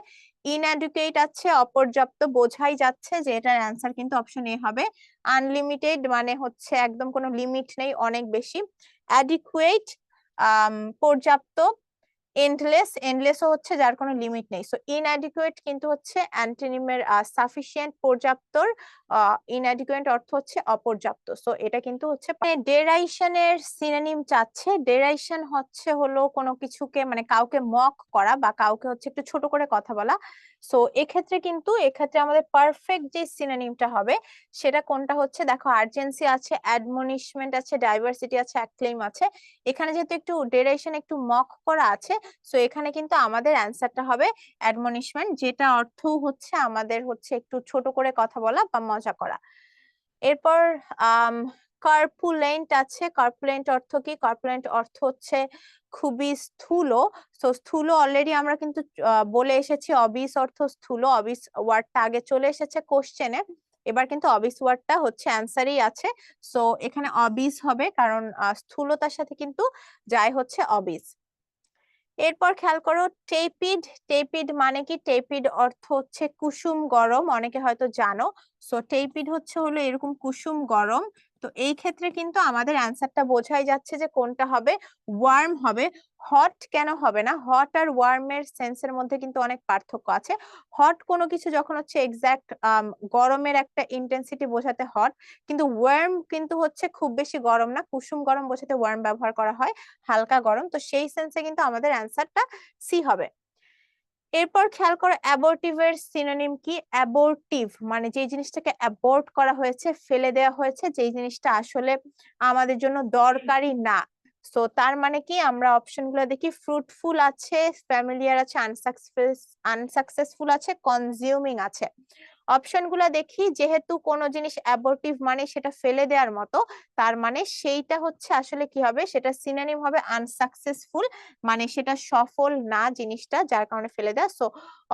S1: ইনএডুকেট আছে, অপর্যাপ্ত, বোঝাই যাচ্ছে যে এটার অ্যান্সার কিন্তু অপশন এ হবে। আনলিমিটেড মানে হচ্ছে একদম কোনো লিমিট নেই, অনেক বেশি। অ্যাডিকুয়েট পর্যাপ্ত। এন্ডলেস, এন্ডলেসও হচ্ছে যার কোনো লিমিট নেই। সো ইনঅ্যাডিকুয়েট কিন্তু হচ্ছে অ্যান্টোনিমের সাফিসিয়েন্ট, পর্যাপ্তর ইনঅ্যাডিকুয়েট অর্থ হচ্ছে অপর্যাপ্ত। সো এটা কিন্তু হচ্ছে ডেরাইশনের সিনোনিম চাচ্ছে। ডেরাইশন হচ্ছে হলো কোনো কিছুকে, মানে কাউকে মক করা বা কাউকে হচ্ছে একটু ছোট করে কথা বলা। সো এক্ষেত্রে আমাদের পারফেক্ট যে সিনোনিমটা হবে সেটা কোনটা হচ্ছে? দেখো, আর্জেন্সি আছে, অ্যাডমনিশমেন্ট আছে, ডাইভার্সিটি আছে, অ্যাক্লেইম আছে। এখানে যেহেতু একটু ডেরাইশন, একটু মক করা আছে, সো এখানে কিন্তু আমাদের অ্যান্সারটা হবে অ্যাডমনিশমেন্ট, যেটা অর্থ হচ্ছে আমাদের হচ্ছে একটু ছোট করে কথা বলা বা মজা করা। এরপর কর্পুলেন্ট আছে। কর্পুলেন্ট অর্থ কি? কর্পুলেন্ট অর্থ হচ্ছে খুবই স্থূল। তো স্থূল অলরেডি আমরা কিন্তু বলে এসেছি, অবিস অর্থ স্থূল। অবিস ওয়ার্ডটা আগে চলে এসেছে কোশ্চেনে, এবার কিন্তু অবিস ওয়ার্ডটা হচ্ছে অ্যান্সারেই আছে। সো এখানে অবিস হবে, কারণ স্থূলতার সাথে কিন্তু যায় হচ্ছে অবিস। এরপর খেয়াল করো, টেপিড। টেপিড মানে কি? টেপিড অর্থ হচ্ছে কুসুম গরম, অনেকে হয়তো জানো। সো টেপিড হচ্ছে হলো এরকম কুসুম গরম। তো এই ক্ষেত্রে কিন্তু আমাদের অ্যান্সারটা বোঝাই যাচ্ছে যে কোনটা হবে? ওয়ার্ম হবে। হট কেন হবে না? হট আর ওয়ার্মের সেন্সের মধ্যে কিন্তু অনেক পার্থক্য আছে। হট কোনো কিছু যখন হচ্ছে এক্সাক্ট গরমের একটা ইন্টেন্সিটি বোঝাতে হট, কিন্তু ওয়ার্ম কিন্তু হচ্ছে খুব বেশি গরম না, কুসুম গরম বোঝাতে ওয়ার্ম ব্যবহার করা হয়, হালকা গরম। তো সেই সেন্সে কিন্তু আমাদের অ্যান্সারটা সি হবে। এরপর খেয়াল করো, অ্যাবর্টিভ এর সিনোনিম কি? অ্যাবর্টিভ মানে যে জিনিসটাকে অ্যাবর্ট করা হয়েছে, ফেলে দেওয়া হয়েছে, যেই জিনিসটা আসলে আমাদের জন্য দরকারি না। সো তার মানে কি, আমরা অপশন গুলো দেখি, ফ্রুটফুল আছে, ফ্যামিলিয়ার আছে, আনসাকসেসফুল আছে, কনজিউমিং আছে। অপশন গুলা দেখি, যেহেতু কোনো জিনিস অ্যাবর্টিভ মানে সেটা ফেলে দেওয়ার মতো, তার মানে সেইটা হচ্ছে আসলে কি হবে, সেটা সিনোনিম হবে আনসাকসেসফুল, মানে সেটা সফল না জিনিসটা, যার কারণে ফেলে দেয়। সো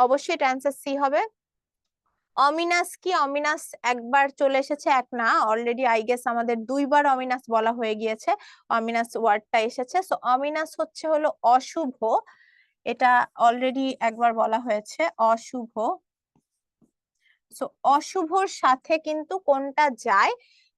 S1: অবশ্যই এটা অ্যান্সার সি হবে। অমিনাস কি, অমিনাস একবার চলে এসেছে, এক না, অলরেডি আই গেস আমাদের দুইবার অমিনাস বলা হয়ে গিয়েছে, অমিনাস ওয়ার্ডটা এসেছে। সো অমিনাস হচ্ছে হলো অশুভ, এটা অলরেডি একবার বলা হয়েছে, অশুভ। সো অশুভর সাথে কিন্তু কোনটা যায়,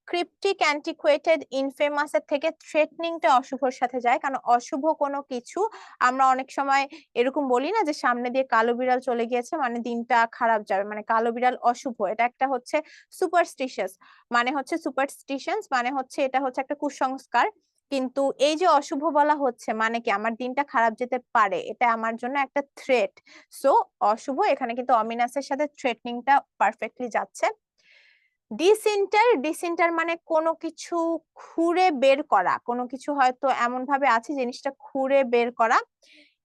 S1: ক্রিপ্টিক, অ্যান্টিকুয়েটেড, ইনফেমাস এর থেকে থ্রেটনিংটা অশুভর সাথে যায়, কারণ অশুভ কোনো কিছু আমরা অনেক সময় এরকম বলি না যে সামনে দিয়ে কালো বিড়াল চলে গিয়েছে মানে দিনটা খারাপ যাবে, মানে কালো বিড়াল অশুভ, এটা একটা হচ্ছে সুপারস্টিশিয়াস, মানে হচ্ছে সুপারস্টিশনস মানে হচ্ছে এটা হচ্ছে একটা কুসংস্কার। কিন্তু এই যে অশুভ বলা হচ্ছে মানে কি, আমার দিনটা খারাপ যেতে পারে, এটা আমার জন্য একটা থ্রেট। সো অশুভ, এখানে কিন্তু অমিনাসের সাথে থ্রেটনিংটা পারফেক্টলি যাচ্ছে। ডিসইন্টার, ডিসইন্টার মানে কোনো কিছু খুঁড়ে বের করা, কোনো কিছু হয়তো এমন ভাবে আছে জিনিসটা খুঁড়ে বের করা।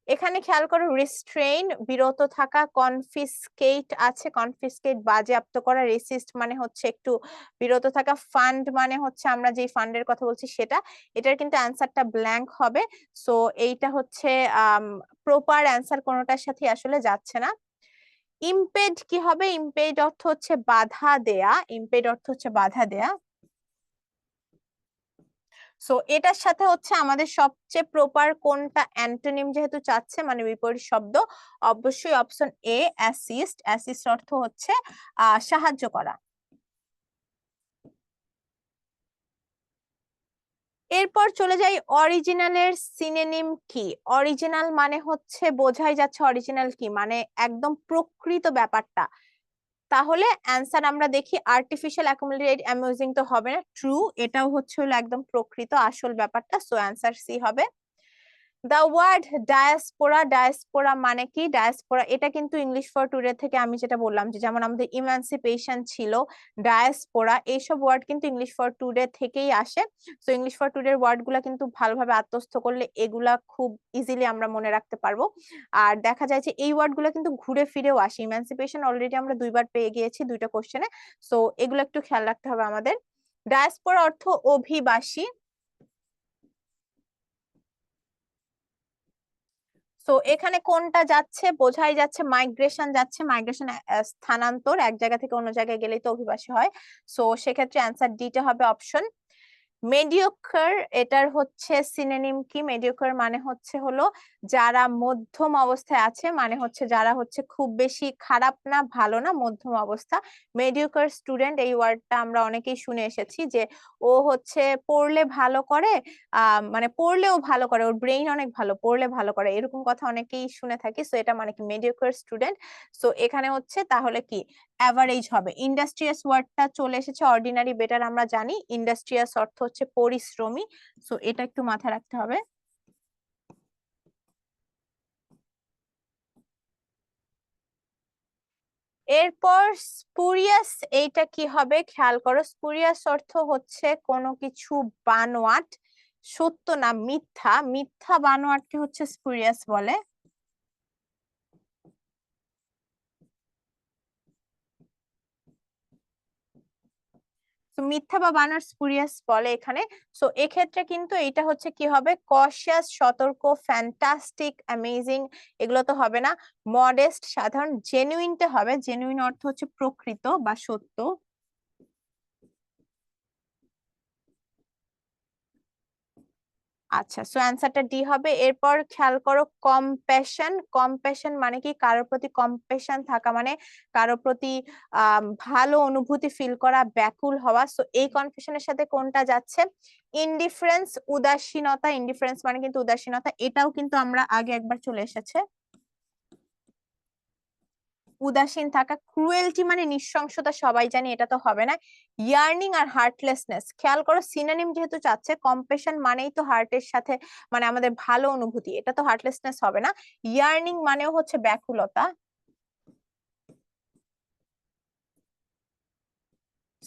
S1: এখানে খেয়াল করো, রিস্ট্রেইন বিরত থাকা, কনফিসকেট আছে, কনফিসকেট বাজেয়াপ্ত করা, রেসিস্ট মানে হচ্ছে একটু বিরত থাকা, ফান্ড মানে হচ্ছে আমরা যে ফান্ডের কথা বলছি সেটা, এটার কিন্তু অ্যান্সারটা ব্ল্যাঙ্ক হবে। সো এইটা হচ্ছে প্রপার অ্যান্সার, কোনোটার সাথে আসলে যাচ্ছে না। ইমপেড কি হবে, ইমপেড অর্থ হচ্ছে বাধা দেয়া, ইমপেড অর্থ হচ্ছে বাধা দেয়া। সো এটার সাথে হচ্ছে আমাদের সবচেয়ে প্রপার কোনটা, অ্যান্টোনিম যেহেতু চাচ্ছে মানে বিপরীত শব্দ, অবশ্যই অপশন এ, অ্যাসিস্ট। অ্যাসিস্ট অর্থ হচ্ছে সাহায্য করা। এরপর চলে যাই, অরিজিনালের সিনোনিম কি। অরিজিনাল মানে হচ্ছে বোঝাই যাচ্ছে অরিজিনাল কি, মানে একদম প্রকৃত ব্যাপারটা। তাহলে অ্যান্সার আমরা দেখি, আর্টিফিশিয়াল, অ্যাকুমুলেটেড, অ্যামিউজিং তো হবে না, ট্রু, এটাও হচ্ছে হলো একদম প্রকৃত আসল ব্যাপারটা। সো অ্যান্সার সি হবে। দা ওয়ার্ড ডায়াসপোরা, ডায়াসপোরা মানে কি, ডায়াসপোরা এটা কিন্তু ইংলিশ ফর টুডে থেকে আমি যেটা বললাম যে যেমন আমাদের ইমানসিপেশন ছিল, ডায়াসপোরা এইসব ওয়ার্ড কিন্তু ইংলিশ ফর টুডে থেকেই আসে। তো ইংলিশ ফর টুডে ওয়ার্ড গুলা কিন্তু ভালোভাবে আত্মস্থ করলে এগুলা খুব ইজিলি আমরা মনে রাখতে পারবো। আর দেখা যায় যে এই ওয়ার্ড গুলা কিন্তু ঘুরে ফিরেও আসে, ইমানসিপেশন অলরেডি আমরা দুইবার পেয়ে গিয়েছি দুইটা কোশ্চেনে। সো এগুলো একটু খেয়াল রাখতে হবে আমাদের। ডায়াসপোরা অর্থ অভিবাসী। তো এখানে কোনটা যাচ্ছে, বোঝাই যাচ্ছে মাইগ্রেশন যাচ্ছে, মাইগ্রেশন স্থানান্তর, এক জায়গা থেকে অন্য জায়গায় গেলেই তো অভিবাসী হয়। সো সেক্ষেত্রে অ্যান্সার ডিটা হবে অপশন। মেডিওকার, এটার হচ্ছে সিনোনিম কি, মেডিওকার মানে হচ্ছে হলো যারা মধ্যম অবস্থায় আছে, মানে হচ্ছে যারা হচ্ছে খুব বেশি খারাপ না ভালো না, মধ্যম অবস্থা। মেডিওকার স্টুডেন্ট এই ওয়ার্ডটা আমরা অনেকেই শুনে এসেছি যে ও হচ্ছে পড়লে ভালো করে, মানে পড়লেও ভালো করে, ওর ব্রেইন অনেক ভালো, পড়লে ভালো করে, এরকম কথা অনেকেই শুনে থাকি। সো এটা মানে কি মেডিওকার স্টুডেন্ট। সো এখানে হচ্ছে তাহলে কি অ্যাভারেজ হবে। ইন্ডাস্ট্রিয়াস ওয়ার্ডটা চলে এসেছে, অর্ডিনারি বেটার আমরা জানি, ইন্ডাস্ট্রিয়াস অর্থ হচ্ছে পরিশ্রমী। সো এটা একটু মাথায় রাখতে হবে। এরপর স্পুরিয়াস, এইটা কি হবে খেয়াল করো, স্পুরিয়াস অর্থ হচ্ছে কোনো কিছু বানোয়াট, সত্য না মিথ্যা, মিথ্যা বানোয়াটকে হচ্ছে স্পুরিয়াস বলে। তো মিথ্যা বা বানোয়াট স্পুরিয়াস বলে এখানে। সো এক্ষেত্রে কিন্তু এটা হচ্ছে কি হবে, কশিয়াস সতর্ক, ফ্যান্টাস্টিক, অ্যামেজিং, এগুলো তো হবে না। মডেস্ট সাধারণ, জেনুইনটা হবে, জেনুইন অর্থ হচ্ছে প্রকৃত বা সত্য। আচ্ছা, সো অ্যান্সারটা ডি হবে। এরপর খেয়াল করো, কম্প্যাশন, কম্প্যাশন মানে কি, কারোর প্রতি কম্প্যাশন থাকা মানে কারোর প্রতি ভালো অনুভূতি ফিল করা, ব্যাকুল হওয়া। সো এই কনফিউশনের সাথে কোনটা যাচ্ছে, ইনডিফারেন্স, উদাসীনতা, ইনডিফারেন্স মানে কিন্তু উদাসীনতা, এটাও কিন্তু আমরা আগে একবার চলে এসেছে। উদাসীন থাকা, ক্রুয়েলটি মানে নৃশংসতা, সবাই জানি, এটা তো হবে না। ইয়ার্নিং আর হার্টলেসনেস, খেয়াল করো সিনোনিম যেহেতু চাচ্ছে, কম্প্যাশন মানেই তো হার্টের সাথে মানে আমাদের ভালো অনুভূতি, এটা তো হার্টলেসনেস হবে না। ইয়ার্নিং মানেও হচ্ছে ব্যাকুলতা।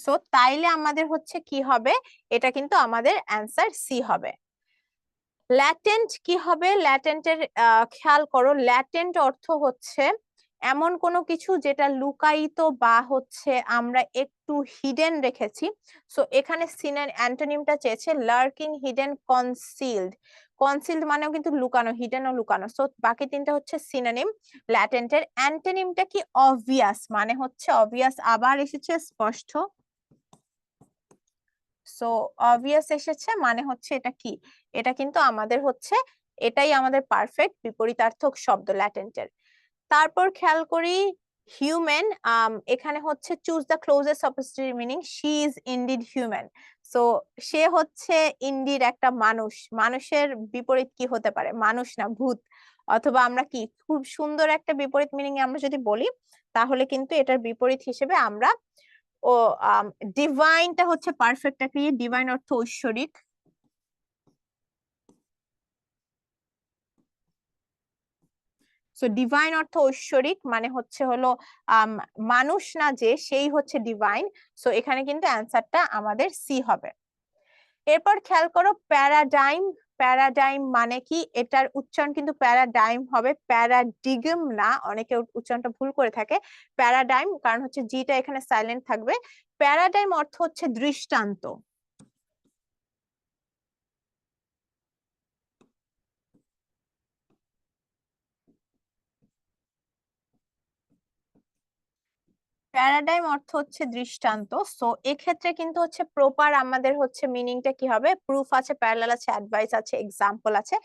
S1: সো তাইলে আমাদের হচ্ছে কি হবে, এটা কিন্তু আমাদের অ্যান্সার সি হবে। ল্যাটেন্ট কি হবে? ল্যাটেন্টের খেয়াল করো, ল্যাটেন্ট অর্থ হচ্ছে এমন কোনো কিছু যেটা লুকায়িত বা হচ্ছে আমরা একটু হিডেন রেখেছি। সো এখানে সিনের অ্যান্টোনিমটা চেয়েছে লার্কিং, হিডেন, কনসিলড। কনসিলড মানেও কিন্তু লুকানো, হিডেন ও লুকানো। সো বাকি তিনটা হচ্ছে সিনোনিম ল্যাটেন্টের। অ্যান্টোনিমটা কি? অবভিয়াস, মানে হচ্ছে অবভিয়াস আবার এসেছে স্পষ্ট। সো অবভিয়াস এসেছে মানে হচ্ছে এটা কি? এটা কিন্তু আমাদের হচ্ছে এটাই আমাদের পারফেক্ট বিপরীতার্থক শব্দ ল্যাটেন্টের। তারপর খেয়াল করি হিউম্যান, এখানে হচ্ছে choose the closest substitute meaning, she is indeed human. So সে হচ্ছে ইনডিড একটা মানুষ। মানুষের বিপরীত কি হতে পারে? মানুষ না, ভূত। অথবা আমরা কি খুব সুন্দর একটা বিপরীত মিনিং আমরা যদি বলি, তাহলে কিন্তু এটার বিপরীত হিসেবে আমরা ও ডিভাইনটা হচ্ছে পারফেক্টটা কি? ডিভাইন অর্থ ঐশ্বরিক। সো ডিভাইন অর্থ ঐশ্বরিক মানে হচ্ছে হলো আম, মানুষ না যে, সেই হচ্ছে ডিভাইন। সো এখানে কিন্তু অ্যান্সারটা আমাদের সি হবে। এরপর খেয়াল করো প্যারাডাইম। প্যারাডাইম মানে কি? এটার উচ্চারণ কিন্তু প্যারাডাইম হবে, প্যারাডিগম না। অনেকে উচ্চারণটা ভুল করে থাকে। প্যারাডাইম, কারণ হচ্ছে জিটা এখানে সাইলেন্ট থাকবে। প্যারাডাইম অর্থ হচ্ছে দৃষ্টান্ত। প্যারাডাইম অর্থ হচ্ছে দৃষ্টান্ত। সো এক্ষেত্রে কিন্তু হচ্ছে প্রপার আমাদের হচ্ছে মিনিংটা কি হবে? প্রুফ আছে, প্যারালাল আছে, অ্যাডভাইস আছে, এক্সাম্পল আছে।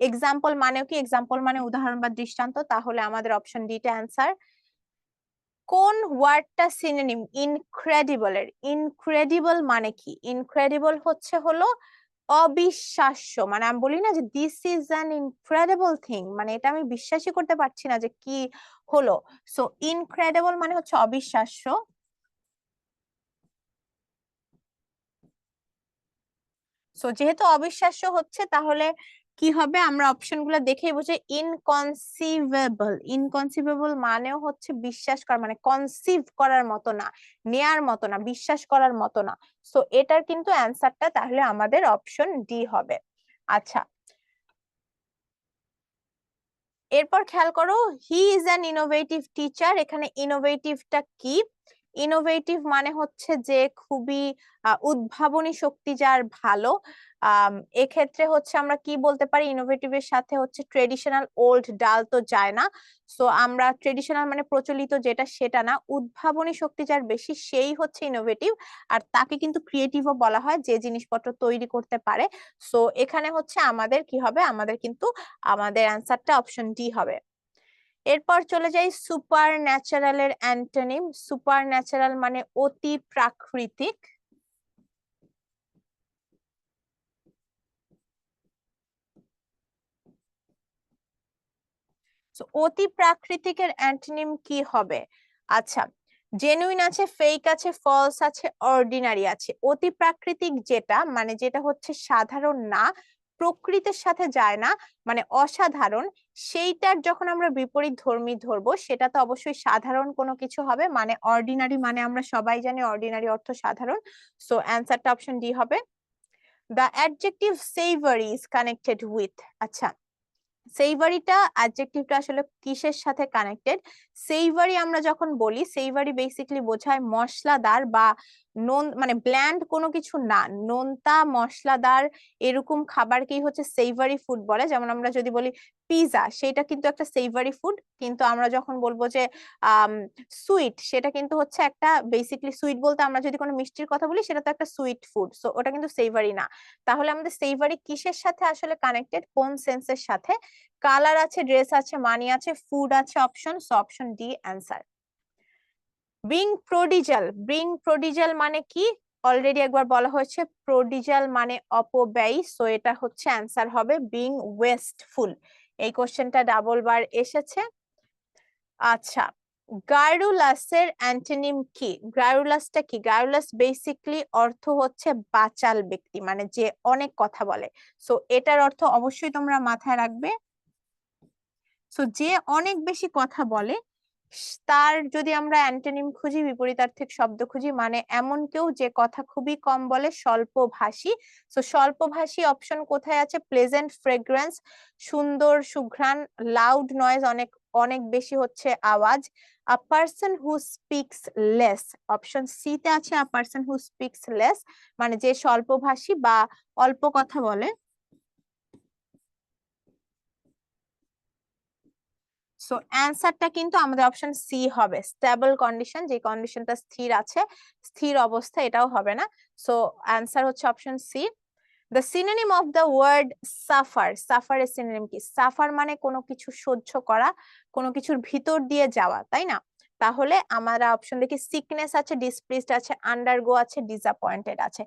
S1: এক্সাম্পল মানেও কি? এক্সাম্পল মানে উদাহরণ বা দৃষ্টান্ত। তাহলে আমাদের অপশন ডি টা অ্যান্সার। কোন ওয়ার্ডটা সিনোনিম ইনক্রেডিবল এর? ইনক্রেডিবল মানে কি? ইনক্রেডিবল হচ্ছে হলো অবিশ্বাস্য। মানে আমি বলি না যে this is an incredible thing, মানে এটা আমি বিশ্বাসই করতে পারছি না যে কি হলো। সো ইনক্রেডিবল মানে হচ্ছে অবিশ্বাস্য। সো যেহেতু অবিশ্বাস্য হচ্ছে, তাহলে কি হবে? আমরা অপশন গুলো দেখেই বুঝে। ইনকনসিভেবল, ইনকনসিভেবল মানেও হচ্ছে বিশ্বাস করা, মানে কনসিভ করার মতো না, নেয়ার মতো না, বিশ্বাস করার মতো না। সো এটার কিন্তু অ্যান্সারটা তাহলে আমাদের অপশন ডি হবে। আচ্ছা, এরপর খেয়াল করো he is an innovative teacher. এখানে ইনোভেটিভটা কি? ইনোভেটিভ মানে হচ্ছে যে খুবই উদ্ভাবনী শক্তি যার ভালো। এক্ষেত্রে হচ্ছে আমরা কি বলতে পারি? ইনোভেটিভের সাথে হচ্ছে ট্রেডিশনাল, ওল্ড, ডাল তো যায় না। সো আমরা ট্রেডিশনাল মানে প্রচলিত যেটা, সেটা না। উদ্ভাবনী শক্তি যার বেশি, সেই হচ্ছে ইনোভেটিভ। আর তাকে কিন্তু ক্রিয়েটিভও বলা হয়, যে জিনিসপত্র তৈরি করতে পারে। সো এখানে হচ্ছে আমাদের কি হবে? আমাদের কিন্তু আমাদের অ্যান্সারটা অপশন ডি হবে। এরপর চলে যাই সুপার ন্যাচারালের অ্যান্টোনিম। সুপার ন্যাচারাল মানে অতি প্রাকৃতিক। তো অতি প্রাকৃতিকের অ্যান্টোনিম কি হবে? আচ্ছা, জেনুইন আছে, ফেক আছে, ফলস আছে, অর্ডিনারি আছে। অতি প্রাকৃতিক যেটা, মানে যেটা হচ্ছে সাধারণ না, প্রকৃতির সাথে যায় না, মানে অসাধারণ, সেইটার যখন আমরা বিপরীত ধর্মী ধরবো, সেটা তো অবশ্যই সাধারণ কোনো কিছু হবে। মানে অর্ডিনারি মানে আমরা সবাই জানি অর্ডিনারি অর্থ সাধারণ। সো অ্যান্সারটা অপশন ডি হবে। The adjective savoury is connected with. আচ্ছা, সেইভারিটা অ্যাডজেক্টিভটা আসলে কিসের সাথে কানেক্টেড? সেইভারি আমরা যখন বলি, সেইভারি বেসিক্যালি বোঝায় মশলাদার বা মানে ব্ল্যান্ড কোনো কিছু না, নোনতা মশলাদার এরকম খাবারকেই হচ্ছে সেইভারি ফুড বলে। যেমন আমরা যদি বলি পিজা, সেটা কিন্তু একটা সেইভারি ফুড। কিন্তু আমরা যখন বলবো যে আহ সুইট, সেটা কিন্তু হচ্ছে একটা বেসিক্যালি সুইট বলতে আমরা যদি কোনো মিষ্টির কথা বলি, সেটা তো একটা সুইট ফুড। সো ওটা কিন্তু সেইভারি না। তাহলে আমাদের সেইভারি কিসের সাথে আসলে কানেক্টেড? কোন সেন্সের সাথে? কালার আছে, ড্রেস আছে, মানি আছে, ফুড আছে, option. So option D answer. Being prodigal. Being prodigal মানে কি? অলরেডি একবার বলা হয়েছে, প্রডিজাল মানে অপব্যয়ী। সো এটা হচ্ছে অ্যান্সার হবে বিং ওয়েস্টফুল। এই কোশ্চেনটা ডাবল বার এসেছে। আচ্ছা, গার্রুলাসের অ্যান্টোনিম কি? গার্রুলাসটা কি? গার্রুলাস বেসিক্যালি অর্থ হচ্ছে বাচাল ব্যক্তি, মানে যে অনেক কথা বলে। সো এটার অর্থ অবশ্যই তোমরা মাথায় রাখবে। সো যে অনেক বেশি কথা বলে, তার যদি আমরা অ্যান্টোনিম খুঁজি, বিপরীতার্থক শব্দ খুঁজি, মানে এমন কেউ যে কথা খুবই কম বলে, স্বল্পভাষী। তো স্বল্পভাষী অপশন কোথায় আছে? প্লেজেন্ট ফ্রেগ্রেন্স, সুন্দর সুঘ্রাণ, লাউড নয়েজ, অনেক অনেক বেশি হচ্ছে আওয়াজ। A person who speaks less, option C তে আছে a person who speaks less, মানে যে স্বল্পভাষী বা অল্প কথা বলে। সো অ্যান্সারটা কিন্তু আমাদের অপশন সি হবে, স্টেবল কন্ডিশন, যে কন্ডিশনটা স্থির আছে, স্থির অবস্থা, এটাও হবে না। সো অ্যান্সার হচ্ছে option C. The synonym of the word suffer, সাফারের সিনোনিম কি? সাফার মানে কোনো কিছু সহ্য করা, কোনো কিছুর ভিতর দিয়ে যাওয়া, তাই না? তাহলে আমরা অপশন দেখি, সিকনেস আছে, ডিসপ্লেসড আছে, আন্ডারগো আছে, ডিসঅ্যাপয়েন্টেড আছে।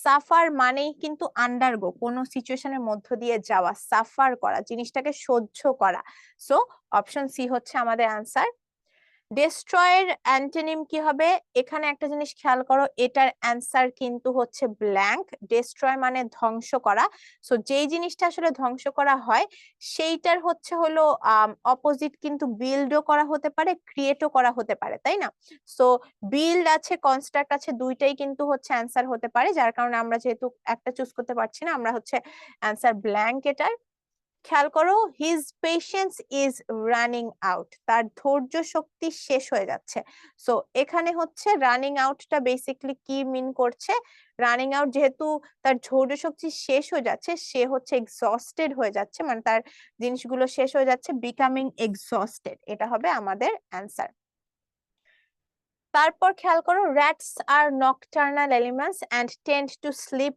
S1: সাফার মানেই কিন্তু আন্ডারগো, কোনো সিচুয়েশনের মধ্য দিয়ে যাওয়া, সাফার করা, জিনিসটাকে সহ্য করা। সো অপশন সি হচ্ছে আমাদের আনসার। ডেস্ট্রয়ের অ্যান্টোনিম কি হবে? এখানে একটা জিনিস খেয়াল করো, এটার অ্যান্সার কিন্তু হচ্ছে ব্ল্যাঙ্ক। ডেস্ট্রয় মানে ধ্বংস করা। সো যেই জিনিসটা আসলে ধ্বংস করা হয় সেইটার হচ্ছে হলো অপোজিট কিন্তু বিল্ডও করা হতে পারে, ক্রিয়েটও করা হতে পারে, তাই না? সো বিল্ড আছে, কনস্ট্রাক্ট আছে, দুইটাই কিন্তু হচ্ছে অ্যান্সার হতে পারে, যার কারণে আমরা যেহেতু একটা চুজ করতে পারছি না, আমরা হচ্ছে অ্যান্সার ব্ল্যাঙ্ক এটার। খেয়াল করো, his patience is running out, তার ধৈর্য শক্তি শেষ হয়ে যাচ্ছে। সো এখানে হচ্ছে রানিং আউটটা বেসিকলি কি মিন করছে? রানিং আউট, যেহেতু তার ধৈর্য শক্তি শেষ হয়ে যাচ্ছে, সে হচ্ছে এক্সস্টেড হয়ে যাচ্ছে, মানে তার জিনিসগুলো শেষ হয়ে যাচ্ছে, বিকামিং এক্সস্টেড, এটা হবে আমাদের অ্যান্সার। তারপর খেয়াল করো, rats R nocturnal elements and tend to sleep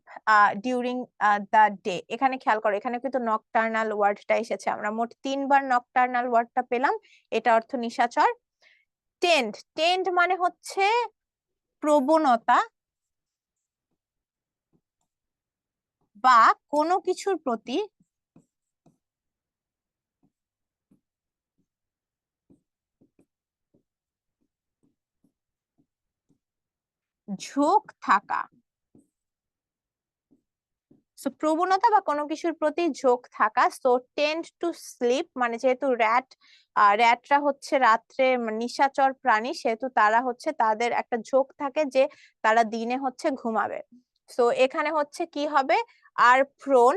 S1: during the day। এখানে খেয়াল করো, এখানে কিন্তু nocturnal ওয়ার্ডটা এসেছে, আমরা মোট 3বার nocturnal ওয়ার্ডটা পেলাম, এটা অর্থ নিশাচর। টেন্ড, টেন্ড মানে হচ্ছে প্রবণতা বা কোনো কিছুর প্রতি ঝোঁক থাকা। সো প্রবণতা বা কোনো কিছুর প্রতি ঝোঁক থাকা। সো টেন্ড টু স্লিপ মানে যেহেতু র্যাটরা হচ্ছে রাত্রে নিশাচর প্রাণী, সেহেতু তারা হচ্ছে, তাদের একটা ঝোঁক থাকে যে তারা দিনে হচ্ছে ঘুমাবে। সো এখানে হচ্ছে কি হবে? আর প্রোন,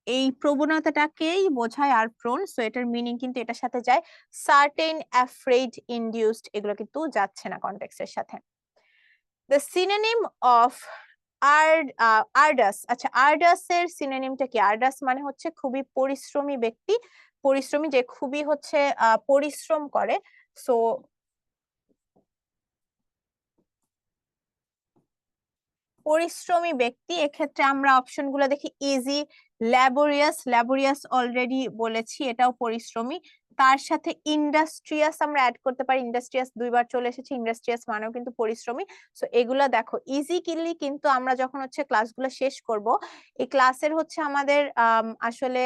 S1: এই প্রবণতাটাকেই বোঝায় আর প্রোন। সো এটার মিনিং কিন্তু এটার সাথে যায়। সার্টেন, অ্যাফ্রেড, ইনডিউসড, এগুলো কিন্তু যাচ্ছে না কনটেক্সটের সাথে। দ্য সিনোনিম অফ আর্ডাস, আচ্ছা আর্ডাস এর সিনোনিমটা কি? আর্ডাস মানে হচ্ছে খুবই পরিশ্রমী ব্যক্তি, পরিশ্রমী, যে খুবই হচ্ছে পরিশ্রম করে। সো পরিশ্রমী ব্যক্তি, এক্ষেত্রে আমরা অপশন গুলো দেখি, ইজি, ল্যাবোরিয়াস, ল্যাবোরিয়াস অলরেডি বলেছি, এটাও পরিশ্রমী। তার সাথে ইন্ডাস্ট্রিয়াস আমরা অ্যাড করতে পারি, ইন্ডাস্ট্রিয়াস 2বার চলে এসেছে, ইন্ডাস্ট্রিয়াস মানেও কিন্তু পরিশ্রমী। সো এগুলা দেখো ইজি কিনলি, কিন্তু আমরা যখন হচ্ছে ক্লাসগুলো শেষ করব, এই ক্লাসের হচ্ছে আমাদের আসলে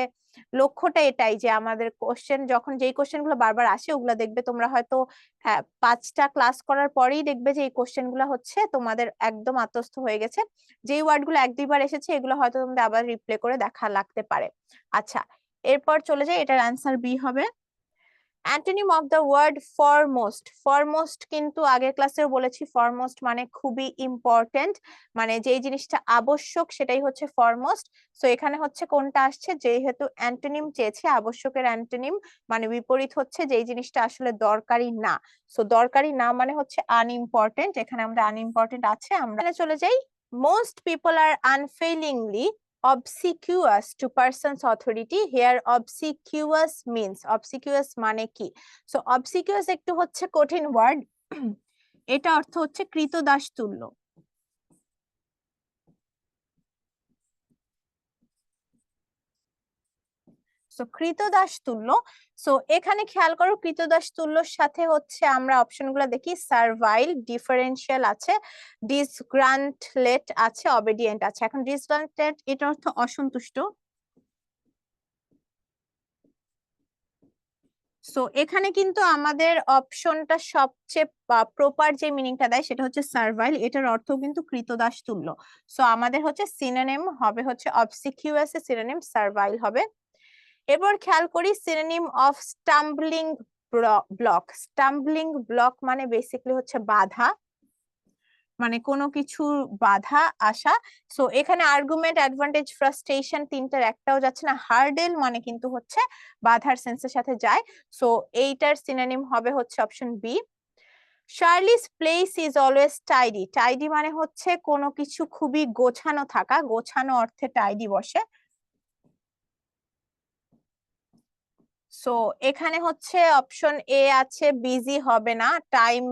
S1: লক্ষ্যটা এটাই যে আমাদের কোশ্চেন, যখন যেই কোশ্চেন গুলো বারবার আসে, ওগুলো দেখবে তোমরা হয়তো 5টা ক্লাস করার পরেই দেখবে যে এই কোশ্চেন গুলো হচ্ছে তোমাদের একদম আত্মস্থ হয়ে গেছে। যেই ওয়ার্ড গুলো 1-2বার এসেছে, এগুলো হয়তো তোমাদের আবার রিপ্লে করে দেখা লাগতে পারে। আচ্ছা, এরপর চলে যাই, এটার অ্যান্সার বি হবে। Antonym of the word foremost, foremost কিন্তু আগের ক্লাসেও বলেছি, ফরমোস্ট মানে খুবই ইম্পর্টেন্ট, মানে যেই জিনিসটা আবশ্যক সেটাই হচ্ছে ফরমোস্ট। সো এখানে হচ্ছে কোনটা আসছে? যেহেতু অ্যান্টোনিম চেয়েছে, আবশ্যকের অ্যান্টোনিম মানে বিপরীত হচ্ছে যেই জিনিসটা আসলে দরকারি না। সো দরকারি না মানে হচ্ছে আনইম্পর্টেন্ট, এখানে আমরা আনইম্পর্টেন্ট আছে, আমরা চলে যাই। Most people are unfailingly obsequious to person's authority। Here obsequious means, obsequious মানে কি? সো obsequious একটু হচ্ছে কঠিন ওয়ার্ড, এটা অর্থ হচ্ছে কৃতদাস তুল্য। সো কৃতদাস তুল্য। সো এখানে খেয়াল করো, কৃতদাস তুল্যর সাথে হচ্ছে আমরা অপশনগুলো দেখি, সার্ভাইল, ডিফারেন্সিয়াল আছে, ডিসগ্রান্টলেট আছে, অবেডিয়েন্ট আছে। এখন ডিসগ্রান্টলেট, এটা অর্থ অসন্তুষ্ট। সো এখানে কিন্তু আমাদের অপশনটা সবচেয়ে প্রপার যে মিনিংটা দেয় সেটা হচ্ছে সার্ভাইল, এটার অর্থ কিন্তু কৃতদাস তুল্য। সো আমাদের হচ্ছে সিনোনিম হবে হচ্ছে অবসিকিউয়াস এর সিনোনিম সার্ভাইল হবে। এবার খেয়াল করি, synonym of stumbling block. Stumbling block মানে বেসিক্যালি হচ্ছে বাধা, মানে কোনো কিছু বাধা আসা। সো এখানে আর্গুমেন্ট, অ্যাডভান্টেজ, ফ্রাস্ট্রেশন তিনটার একটাও যাচ্ছে না। হার্ডেল মানে কিন্তু হচ্ছে বাধার সেন্সের সাথে যায়। সো এইটার সিনোনিম হবে হচ্ছে option B. Charlie's place is always tidy. Tidy মানে হচ্ছে কোনো কিছু খুবই গোছানো থাকা, গোছানো অর্থে টাইডি বসে। সো এখানে হচ্ছে অপশন এ আছে, বিজি হবে না, টাইম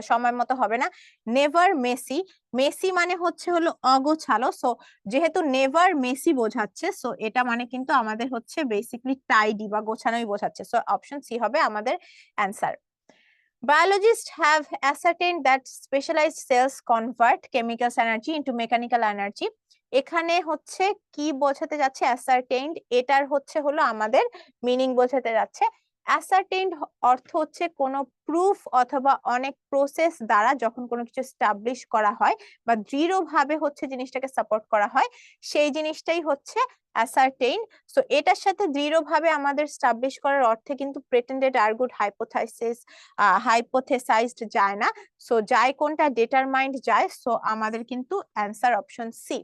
S1: সময় মতো হবে না। নেভার মেসি, মেসি মানে হচ্ছে হলো অগোছালো। সো যেহেতু নেভার মেসি বোঝাচ্ছে, সো এটা মানে কিন্তু আমাদের হচ্ছে বেসিক্যালি টাইডি বা গোছানোই বোঝাচ্ছে। সো অপশন সি হবে আমাদের answer. Biologists have ascertained that specialized cells convert chemical energy into mechanical energy. এখানে হচ্ছে কি বোঝাতে যাচ্ছে ascertained, এটার হচ্ছে হলো আমাদের মিনিং বোঝাতে যাচ্ছে। ascertained অর্থ হচ্ছে কোনো প্রুফ অথবা অনেক প্রসেস দ্বারা যখন কোনো কিছু এস্টাবলিশ করা হয় বা দৃঢ়ভাবে হচ্ছে জিনিসটাকে সাপোর্ট করা হয়, সেই জিনিসটাই হচ্ছে ascertained। সো এটার সাথে দৃঢ়ভাবে আমাদের এস্টাবলিশ করার অর্থে কিন্তু প্রেটেন্ডেড, আর্গুড, হাইপোথাইসিস, হাইপোথেসাইজড যায় না। সো যায় কোনটা, ডিটারমাইন্ড যায়। সো আমাদের কিন্তু অ্যান্সার অপশন সি।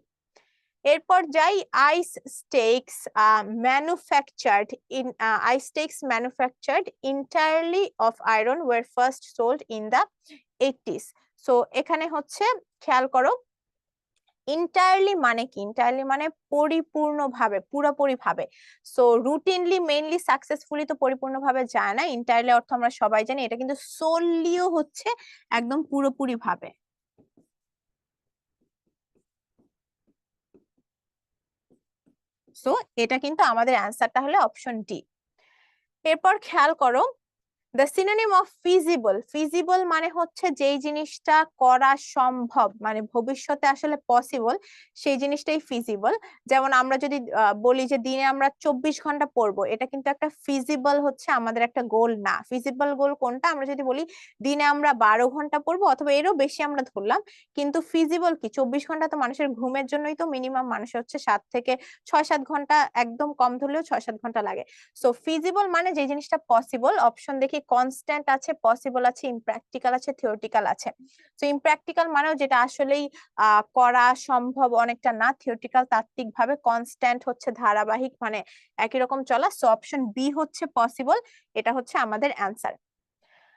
S1: এরপর যাই, ice skates manufactured in ice skates manufactured entirely of iron were first sold in the 80s। So এখানে হচ্ছে খেয়াল করো, ইন্টায়ারলি মানে কি, ইন্টায়ারলি মানে পরিপূর্ণভাবে, পুরোপুরি ভাবে। সো রুটিনলি, মেইনলি, সাকসেসফুলি তো পরিপূর্ণভাবে যায় না। ইন্টায়ারলি অর্থ আমরা সবাই জানি, এটা কিন্তু সোললিও হচ্ছে একদম পুরোপুরি ভাবে। সো এটা কিন্তু আমাদের অ্যান্সারটা হলে অপশন ডি। এরপর খেয়াল করো, the synonym of feasible, feasible মানে হচ্ছে যেই জিনিসটা করা সম্ভব, মানে ভবিষ্যতে আসলে পসিবল, সেই জিনিসটাই ফিজিবল। যেমন আমরা যদি বলি যে দিনে আমরা 24 ঘন্টা পড়বো, এটা কিন্তু একটা ফিজিবল হচ্ছে আমাদের একটা গোল না। ফিজিবল গোল কোনটা, আমরা যদি বলি দিনে আমরা 12 ঘন্টা পড়বো অথবা এরও বেশি আমরা ধরলাম, কিন্তু ফিজিবল কি, 24 ঘন্টা তো মানুষের ঘুমের জন্যই তো মিনিমাম মানুষের হচ্ছে 7 থেকে 6-7 ঘন্টা, একদম কম ধরলেও 6-7 ঘন্টা লাগে। সো ফিজিবল মানে যে জিনিসটা পসিবল। অপশন দেখি, কনস্ট্যান্ট আছে, পসিবল আছে, ইমপ্র্যাকটিক্যাল আছে, থিওরিটিক্যাল আছে। তো ইমপ্র্যাকটিক্যাল মানেও যেটা আসলেই করা সম্ভব অনেকটা না, থিওরিটিক্যাল তাত্ত্বিক ভাবে, কনস্ট্যান্ট হচ্ছে ধারাবাহিক, মানে একই রকম চলা। সো অপশন বি হচ্ছে পসিবল, এটা হচ্ছে আমাদের অ্যান্সার।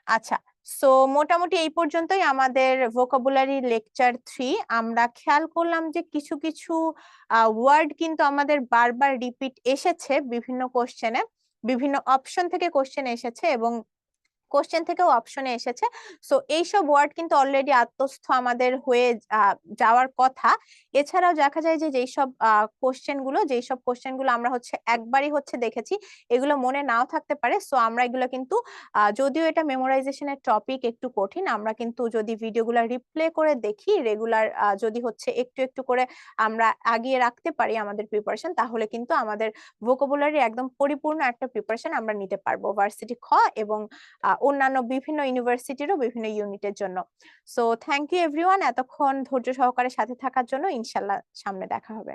S1: আচ্ছা, সো মোটামুটি এই পর্যন্তই আমাদের ভোকাবুলারি লেকচার 3। আমরা খেয়াল করলাম যে কিছু কিছু ওয়ার্ড কিন্তু আমাদের বারবার রিপিট এসেছে বিভিন্ন কোশ্চেনে, বিভিন্ন অপশন থেকে কোশ্চেন এসেছে এবং কোশ্চেন থেকেও অপশনে এসেছে। সো এইসব ওয়ার্ড কিন্তু অলরেডি আত্মস্থ আমাদের হয়ে যাওয়ার কথা। এছাড়াও দেখা যায় যে যেইসব কোশ্চেন গুলো আমরা হচ্ছে একবারই হচ্ছে দেখেছি, এগুলো মনে নাও থাকতে পারে। সো আমরা এগুলো কিন্তু যদিও এটা মেমোরাইজেশনের টপিক একটু কঠিন, আমরা কিন্তু যদি ভিডিওগুলো রিপ্লে করে দেখি রেগুলার, যদি হচ্ছে একটু একটু করে আমরা আগিয়ে রাখতে পারি আমাদের প্রিপারেশন, তাহলে কিন্তু আমাদের ভোকাবুলারি একদম পরিপূর্ণ একটা প্রিপারেশন আমরা নিতে পারবো ভার্সিটি খ এবং অন্যান্য বিভিন্ন ইউনিভার্সিটিরও বিভিন্ন ইউনিটের জন্য। সো থ্যাংক ইউ এভরিওয়ান, এতক্ষণ ধৈর্য সহকারে সাথে থাকার জন্য। ইনশাল্লাহ সামনে দেখা হবে।